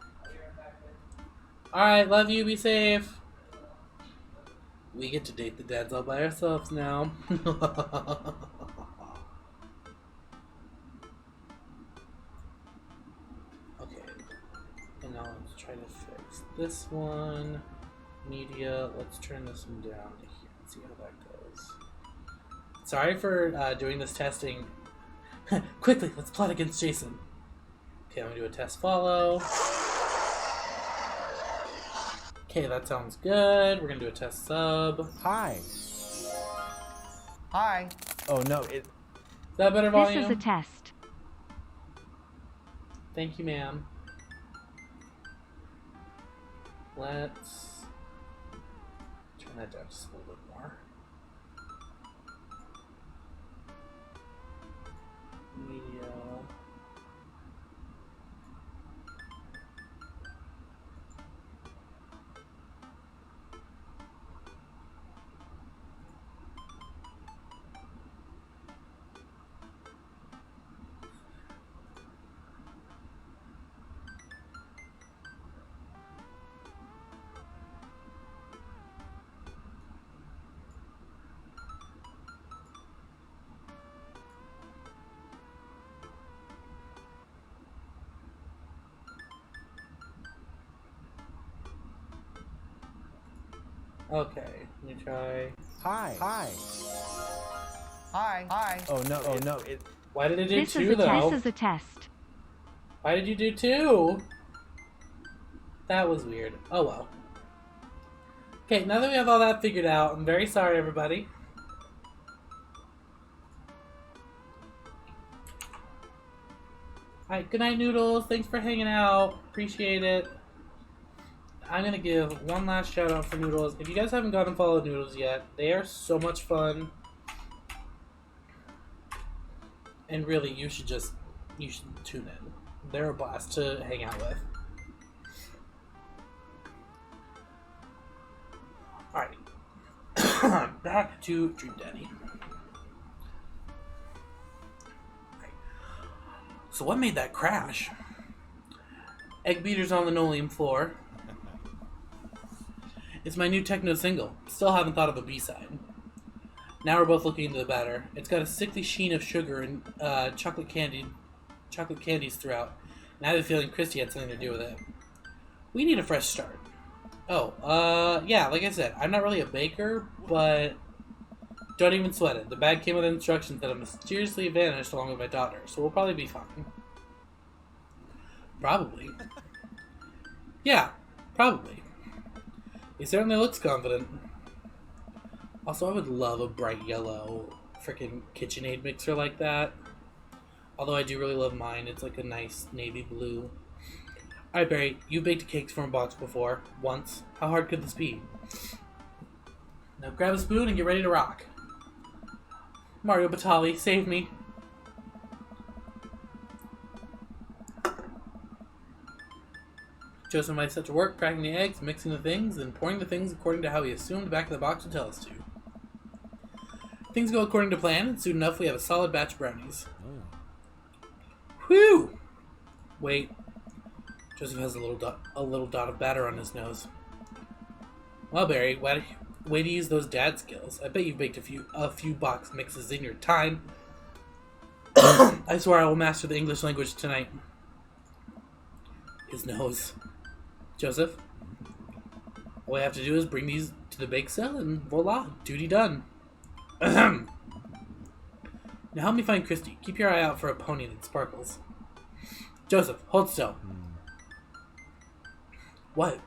Alright, love you, be safe. We get to date the dads all by ourselves now. Okay. And now let's try to fix this one. Media, let's turn this one down to here and see how that goes. Sorry for doing this testing. Quickly, let's plot against Jason. Okay, I'm gonna do a test follow. Okay, that sounds good. We're gonna do a test sub. Hi. Hi. Oh no, Is that better This volume? is a test. Thank you, ma'am. Let's turn that down just a little bit more. Media. Okay, let me try. Hi. Hi. Hi. Hi. Oh no. Why did it do This two is a though? test. This is a test. Why did you do two? That was weird. Oh well. Okay, now that we have all that figured out, I'm very sorry, everybody. Alright, good night, Noodles. Thanks for hanging out. Appreciate it. I'm gonna give one last shout out for Noodles. If you guys haven't gone and followed Noodles yet, they are so much fun. And really, you should tune in. They're a blast to hang out with. Alright. Back to Dream Daddy. So what made that crash? Egg beaters on the linoleum floor. It's my new techno single. Still haven't thought of a B-side. Now we're both looking into the batter. It's got a sickly sheen of sugar and chocolate candies throughout. And I have a feeling Christy had something to do with it. We need a fresh start. Oh, yeah, like I said, I'm not really a baker, but don't even sweat it. The bag came with instructions that have mysteriously vanished along with my daughter, so we'll probably be fine. Probably. Yeah, probably. He certainly looks confident. Also, I would love a bright yellow freaking KitchenAid mixer like that. Although I do really love mine. It's like a nice navy blue. Alright, Barry, you've baked cakes from a box before. Once. How hard could this be? Now grab a spoon and get ready to rock. Mario Batali, save me. Joseph and I set to work cracking the eggs, mixing the things, and pouring the things according to how he assumed the back of the box would tell us to. Things go according to plan, and soon enough we have a solid batch of brownies. Whew! Wait. Joseph has a little dot of batter on his nose. Well, Barry, way to use those dad skills. I bet you've baked a few box mixes in your time. I swear I will master the English language tonight. His nose. Joseph, all we have to do is bring these to the bake cell and voila, duty done. Now help me find Christy. Keep your eye out for a pony that sparkles. Joseph, hold still. What?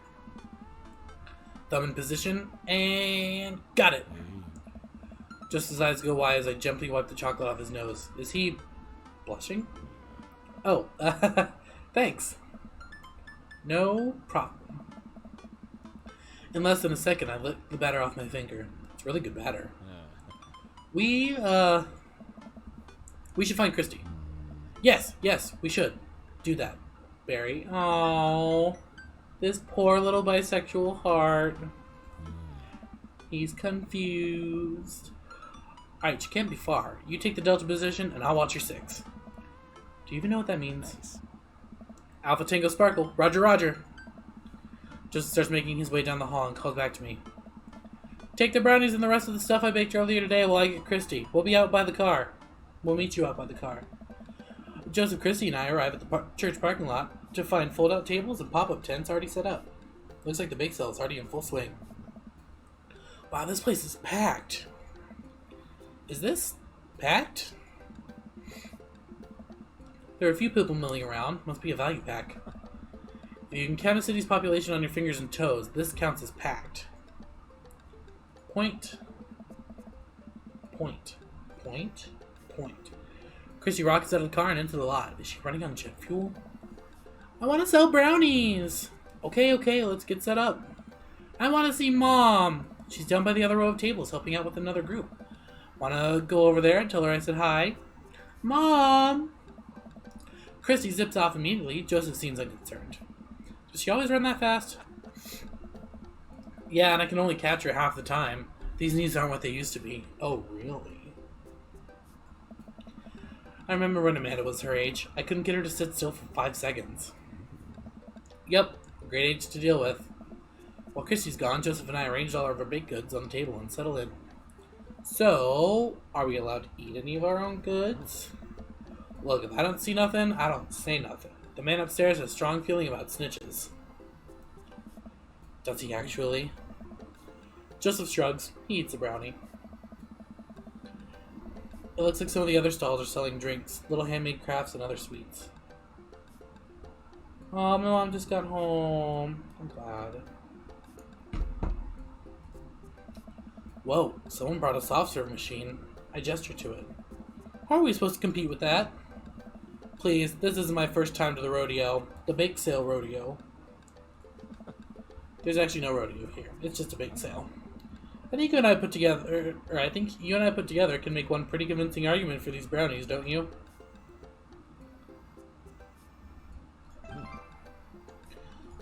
Thumb in position, and got it. Just his eyes go wide as I gently wipe the chocolate off his nose. Is he blushing? Oh, thanks. No problem. In less than a second, I licked the batter off my finger. It's really good batter. We should find Christy. Yes, we should. Do that, Barry. Oh, this poor little bisexual heart. He's confused. Alright, you can't be far. You take the delta position, and I'll watch your 6. Do you even know what that means? Nice. Alpha Tango Sparkle. Roger. Joseph starts making his way down the hall and calls back to me. Take the brownies and the rest of the stuff I baked earlier today while I get Christy. We'll be out by the car. We'll meet you out by the car. Joseph, Christy, and I arrive at the church parking lot to find fold-out tables and pop-up tents already set up. Looks like the bake sale is already in full swing. Wow, this place is packed. Is this packed? There are a few people milling around. Must be a value pack. If you can count a city's population on your fingers and toes, this counts as packed. Point. Christy rockets out of the car and into the lot. Is she running on jet fuel? I want to sell brownies! Okay, let's get set up. I want to see Mom! She's down by the other row of tables helping out with another group. Want to go over there and tell her I said hi? Mom! Christy zips off immediately. Joseph seems unconcerned. Does she always run that fast? Yeah, and I can only catch her half the time. These knees aren't what they used to be. Oh, really? I remember when Amanda was her age. I couldn't get her to sit still for 5 seconds. Yep, great age to deal with. While Christy's gone, Joseph and I arranged all of our baked goods on the table and settled in. So, are we allowed to eat any of our own goods? Look, if I don't see nothing, I don't say nothing. The man upstairs has a strong feeling about snitches. Does he actually? Joseph shrugs. He eats a brownie. It looks like some of the other stalls are selling drinks, little handmade crafts, and other sweets. Oh, my mom just got home. I'm glad. Whoa, someone brought a soft serve machine. I gesture to it. How are we supposed to compete with that? Please, this isn't my first time to the rodeo. The bake sale rodeo. There's actually no rodeo here. It's just a bake sale. I think you and I put together can make one pretty convincing argument for these brownies, don't you?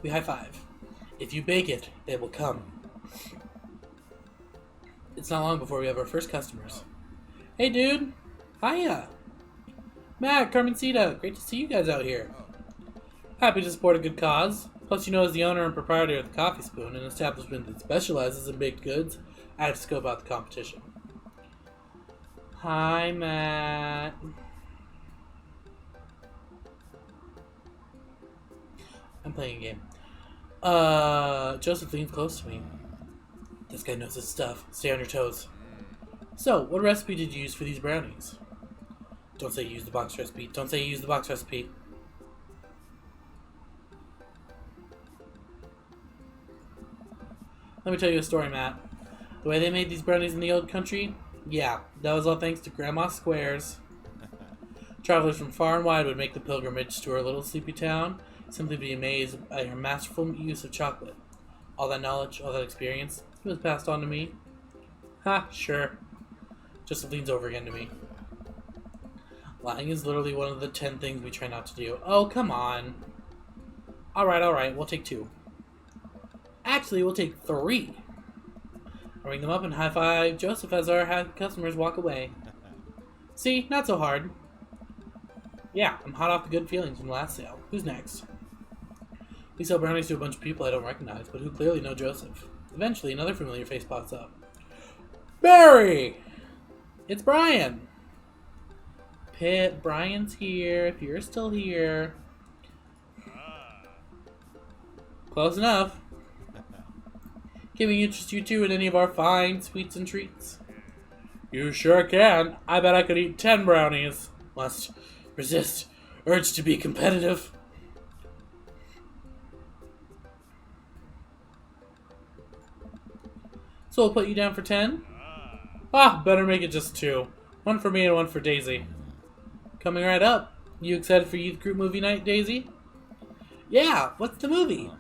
We high five. If you bake it, they will come. It's not long before we have our first customers. Hey, dude. Hiya. Matt, Carmencita. Great to see you guys out here. Happy to support a good cause. Plus, you know, as the owner and proprietor of the Coffee Spoon, an establishment that specializes in baked goods, I have to scope out the competition. Hi, Matt. I'm playing a game. Joseph leans close to me. This guy knows his stuff. Stay on your toes. So, what recipe did you use for these brownies? Don't say you used the box recipe. Don't say you used the box recipe. Let me tell you a story, Matt. The way they made these brownies in the old country? Yeah, that was all thanks to Grandma Squares. Travelers from far and wide would make the pilgrimage to our little sleepy town, simply be amazed by her masterful use of chocolate. All that knowledge, all that experience, it was passed on to me. Ha, sure. Joseph leans over again to me. Lying is literally one of the 10 things we try not to do. Oh, come on. Alright, we'll take 2. Actually, we'll take 3. I ring them up and high-five Joseph as our customers walk away. See? Not so hard. Yeah, I'm hot off the good feelings from the last sale. Who's next? We sell brownies to a bunch of people I don't recognize, but who clearly know Joseph. Eventually, another familiar face pops up. Barry! It's Brian! Pitt, Brian's here, if you're still here. Close enough. Can we interest you two in any of our fine sweets and treats? You sure can. I bet I could eat 10 brownies. Must resist urge to be competitive. So we'll put you down for 10? Ah, better make it just 2. One for me and one for Daisy. Coming right up. You excited for youth group movie night, Daisy? Yeah, what's the movie?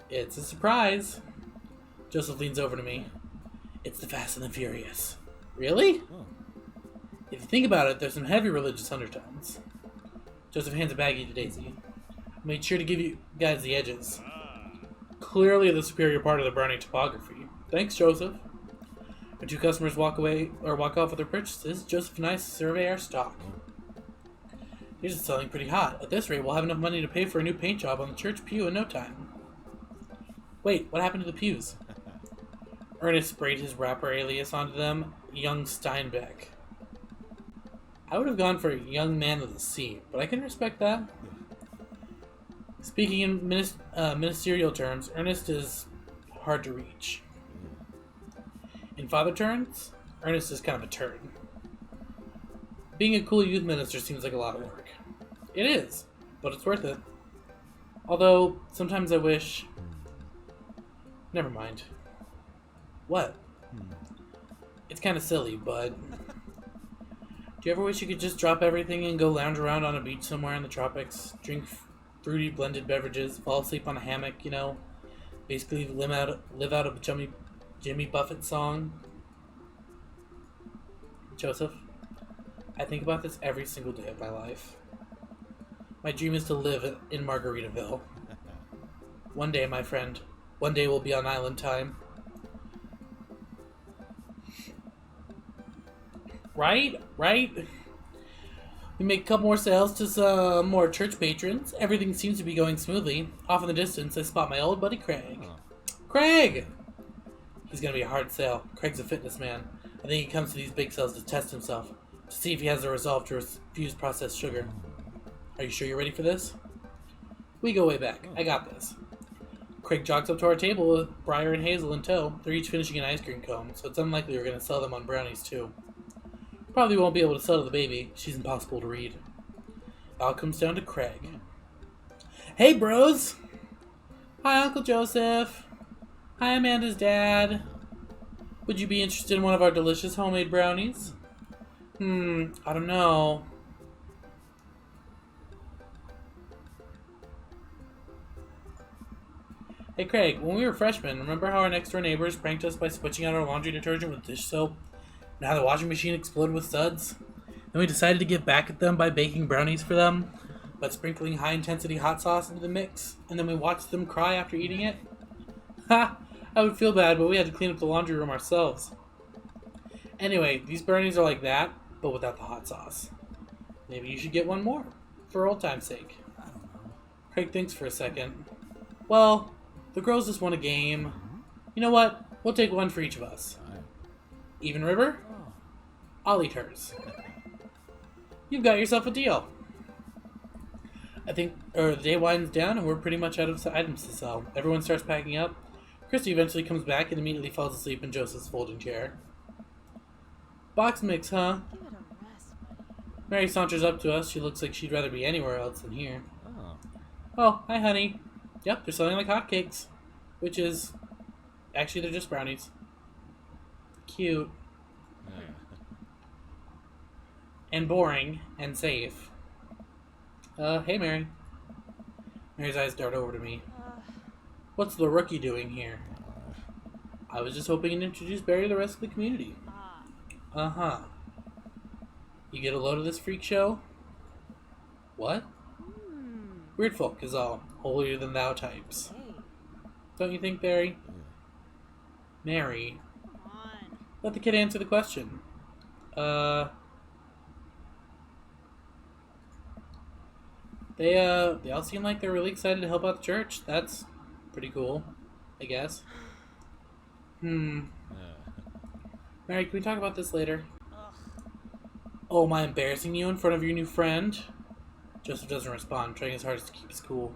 It's a surprise. Joseph leans over to me. It's the Fast and the Furious. Really? If you think about it, there's some heavy religious undertones. Joseph hands a baggie to Daisy. I made sure to give you guys the edges. Clearly the superior part of the brownie topography. Thanks, Joseph. When 2 customers walk off with their purchases, Joseph and I survey our stock. Yours is selling pretty hot. At this rate, we'll have enough money to pay for a new paint job on the church pew in no time. Wait, what happened to the pews? Ernest sprayed his rapper alias onto them, Young Steinbeck. I would have gone for a young man with a C, but I can respect that. Speaking in ministerial terms, Ernest is hard to reach. In father terms, Ernest is kind of a turd. Being a cool youth minister seems like a lot of work. It is, but it's worth it. Although, sometimes I wish... Never mind. What? It's kind of silly, but... Do you ever wish you could just drop everything and go lounge around on a beach somewhere in the tropics, drink fruity blended beverages, fall asleep on a hammock, you know? Basically live out a Jimmy Buffett song? Joseph, I think about this every single day of my life. My dream is to live in Margaritaville. One day, my friend. One day we'll be on island time. Right? We make a couple more sales to some more church patrons. Everything seems to be going smoothly. Off in the distance, I spot my old buddy Craig. Craig! He's gonna be a hard sale. Craig's a fitness man. I think he comes to these big sales to test himself, to see if he has the resolve to refuse processed sugar. Are you sure you're ready for this? We go way back. I got this. Craig jogs up to our table with Briar and Hazel in tow. They're each finishing an ice cream cone, so it's unlikely we're going to sell them on brownies too. Probably won't be able to sell to the baby. She's impossible to read. It all comes down to Craig. Hey, bros! Hi, Uncle Joseph. Hi, Amanda's dad. Would you be interested in one of our delicious homemade brownies? I don't know. Hey Craig, when we were freshmen, remember how our next door neighbors pranked us by switching out our laundry detergent with dish soap? And how the washing machine exploded with suds? Then we decided to get back at them by baking brownies for them, but sprinkling high-intensity hot sauce into the mix, and then we watched them cry after eating it? Ha! I would feel bad, but we had to clean up the laundry room ourselves. Anyway, these brownies are like that, but without the hot sauce. Maybe you should get one more, for old time's sake. Craig thinks for a second. Well, the girls just won a game. You know what? We'll take one for each of us. Even River? I'll eat hers. You've got yourself a deal. I think the day winds down and we're pretty much out of items to sell. Everyone starts packing up. Christy eventually comes back and immediately falls asleep in Joseph's folding chair. Box mix, huh? Give it a rest, buddy. Mary saunters up to us. She looks like she'd rather be anywhere else than here. Oh, hi, honey. Yep, they're selling like hotcakes. Which is... Actually, they're just brownies. Cute. And boring. And safe. Hey, Mary. Mary's eyes dart over to me. What's the rookie doing here? I was just hoping to introduce Barry to the rest of the community. Uh-huh. You get a load of this freak show? What? Weird folk is all. Holier than thou types. Hey, Don't you think, Barry? Mary. come on. Let the kid answer the question. They all seem like they're really excited to help out the church. That's pretty cool, I guess. Mary, can we talk about this later? Oh, am I embarrassing you in front of your new friend? Joseph doesn't respond, trying his hardest to keep his cool.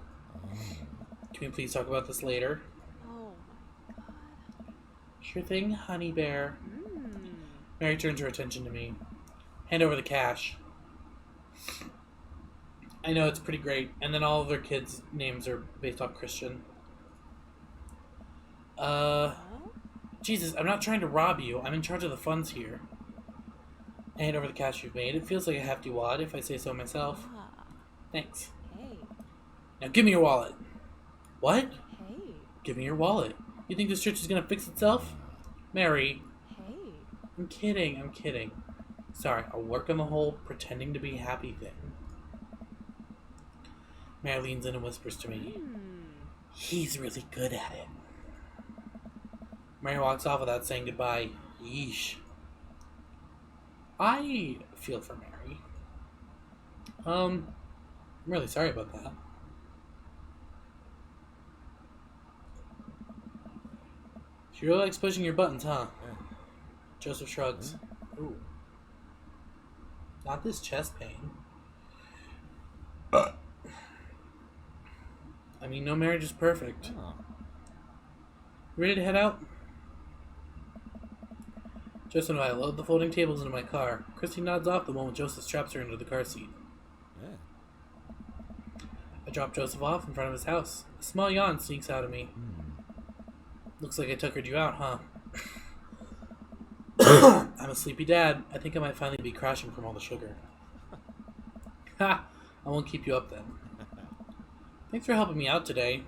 Can we please talk about this later? Oh my god. Sure thing, honey bear. Mary turns her attention to me. Hand over the cash. I know, it's pretty great. And then all of their kids' names are based off Christian. Jesus, I'm not trying to rob you. I'm in charge of the funds here. I hand over the cash you've made. It feels like a hefty wad, if I say so myself. Thanks. Hey, Now give me your wallet. What? hey, Give me your wallet. You think this church is gonna fix itself? Mary. hey. I'm kidding. Sorry, I'll work on the whole pretending to be happy thing. Mary leans in and whispers to me. He's really good at it. Mary walks off without saying goodbye. Yeesh. I feel for Mary. I'm really sorry about that. She really likes pushing your buttons, huh? Joseph shrugs. Ooh. Not this chest pain. I mean, no marriage is perfect. Ready to head out? Joseph and I load the folding tables into my car. Christy nods off the moment Joseph straps her into the car seat. I drop Joseph off in front of his house. A small yawn sneaks out of me. Looks like I tuckered you out, huh? I'm a sleepy dad. I think I might finally be crashing from all the sugar. Ha! I won't keep you up then. Thanks for helping me out today.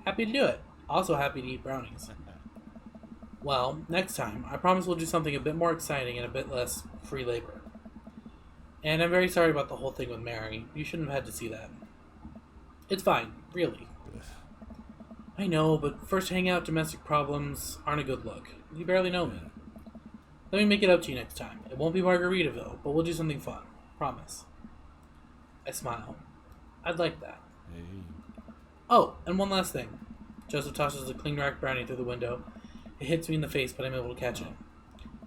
Happy to do it. Also happy to eat brownies. Well, next time, I promise we'll do something a bit more exciting and a bit less free labor. And I'm very sorry about the whole thing with Mary. You shouldn't have had to see that. It's fine, really. I know, but first hangout domestic problems aren't a good look. You barely know me. Let me make it up to you next time. It won't be Margaritaville, but we'll do something fun. Promise. I smile. I'd like that. Oh, and one last thing. Joseph tosses a cling wrap brownie through the window. It hits me in the face, but I'm able to catch it.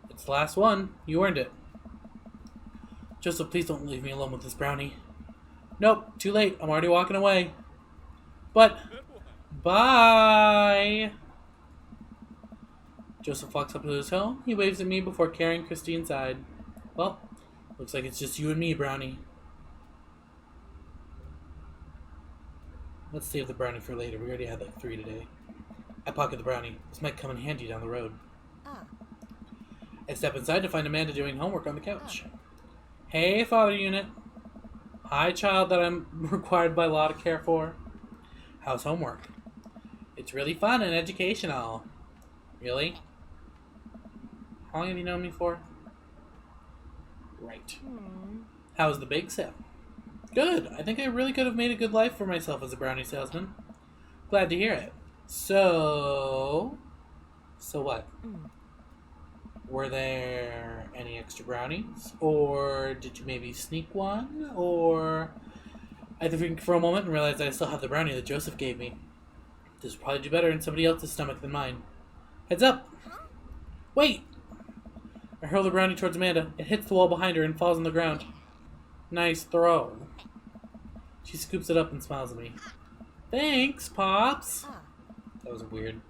It's the last one. You earned it. Joseph, please don't leave me alone with this brownie. Nope, too late. I'm already walking away. But Goodbye. Joseph walks up to his home. He waves at me before carrying Christy inside. Well, looks like it's just you and me, Brownie. Let's save the brownie for later. We already had like 3 today. I pocket the brownie. This might come in handy down the road. I step inside to find Amanda doing homework on the couch. Hey, Father Unit. Hi, child that I'm required by law to care for. How's homework? It's really fun and educational. Really? How long have you known me for? Right. How's the bake sale? Good. I think I really could have made a good life for myself as a brownie salesman. Glad to hear it. So what? Were there any extra brownies? Or did you maybe sneak one? Or I had to think for a moment and realized I still have the brownie that Joseph gave me. This would probably do better in somebody else's stomach than mine. Heads up! Wait! I hurl the brownie towards Amanda. It hits the wall behind her and falls on the ground. Nice throw. She scoops it up and smiles at me. Thanks, Pops! That was weird.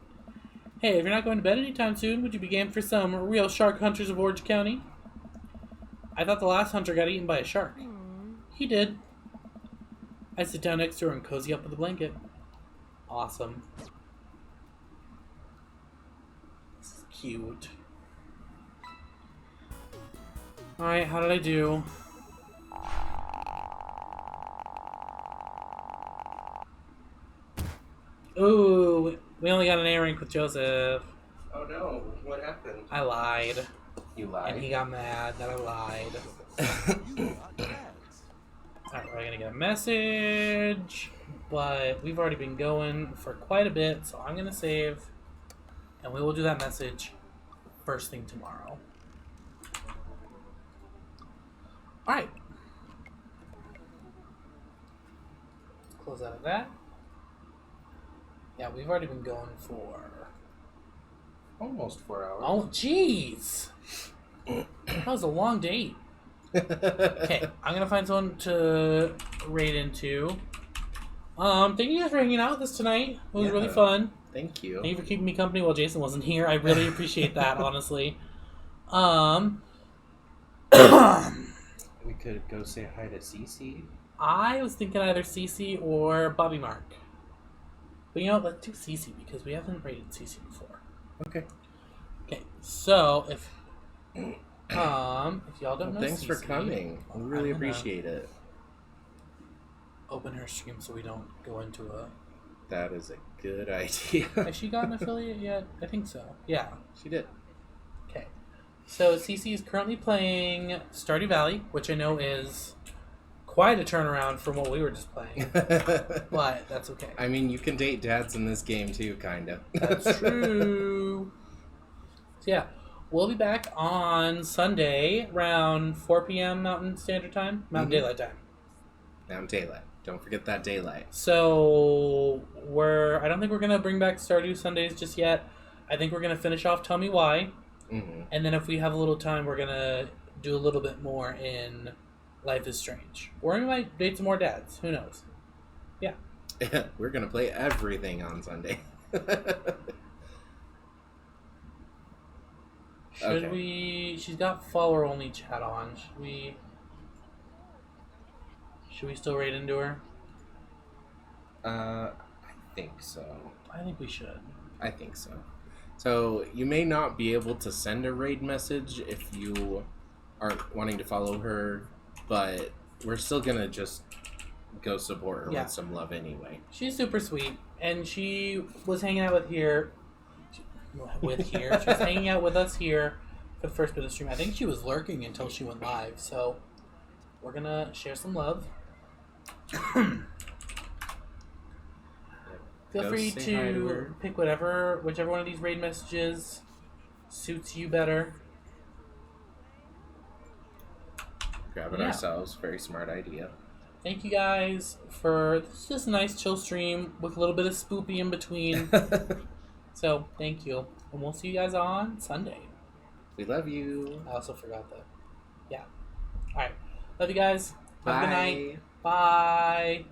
Hey, if you're not going to bed anytime soon, would you be game for some real shark hunters of Orange County? I thought the last hunter got eaten by a shark. He did. I sit down next to her and cozy up with a blanket. Awesome. This is cute. Alright, how did I do? Ooh, we only got an A rank with Joseph. Oh no, what happened? I lied. You lied. And he got mad that I lied. Alright, we're gonna get a message, but we've already been going for quite a bit, so I'm gonna save, and we will do that message first thing tomorrow. Alright. Close out of that. Yeah, we've already been going for Almost 4 hours. oh, jeez! That was a long date. Okay, I'm gonna find someone to raid into. Thank you guys for hanging out with us tonight. It was really fun. Thank you. Thank you for keeping me company while Jason wasn't here. I really appreciate that, honestly. We could go say hi to Cece. I was thinking either Cece or Bobby Mark. But you know what, let's do Cece because we haven't raided Cece before. Okay. Okay, so if y'all don't know Thanks for Cece, coming. We really I'm gonna appreciate it. Open her stream so we don't go into a... That is a good idea. Has she got an affiliate yet? I think so. Yeah. She did. Okay. So Cece is currently playing Stardew Valley, which I know is quite a turnaround from what we were just playing. But that's okay. I mean, you can date dads in this game too, kinda. That's true. So yeah, we'll be back on Sunday around 4 p.m. Mountain Standard Time. Mountain Daylight Time. Mountain Daylight. Don't forget that daylight. So I don't think we're gonna bring back Stardew Sundays just yet. I think we're gonna finish off Tell Me Why, and then if we have a little time, we're gonna do a little bit more in Life is Strange, or we might date some more dads. Who knows? Yeah. We're gonna play everything on Sunday. Should we? She's got follower only chat on. Should we still raid into her? I think so. I think we should. I think so. So you may not be able to send a raid message if you aren't wanting to follow her, but we're still gonna just go support her with some love anyway. She's super sweet, and she was hanging out She was hanging out with us here for the first bit of the stream. I think she was lurking until she went live, so we're gonna share some love. Feel free to pick whichever one of these raid messages suits you better. Grab it ourselves. Very smart idea. Thank you guys for this nice chill stream with a little bit of spoopy in between. So, thank you. And we'll see you guys on Sunday. We love you. I also forgot that. Yeah. Alright. Love you guys. Have a good Bye. night. Bye.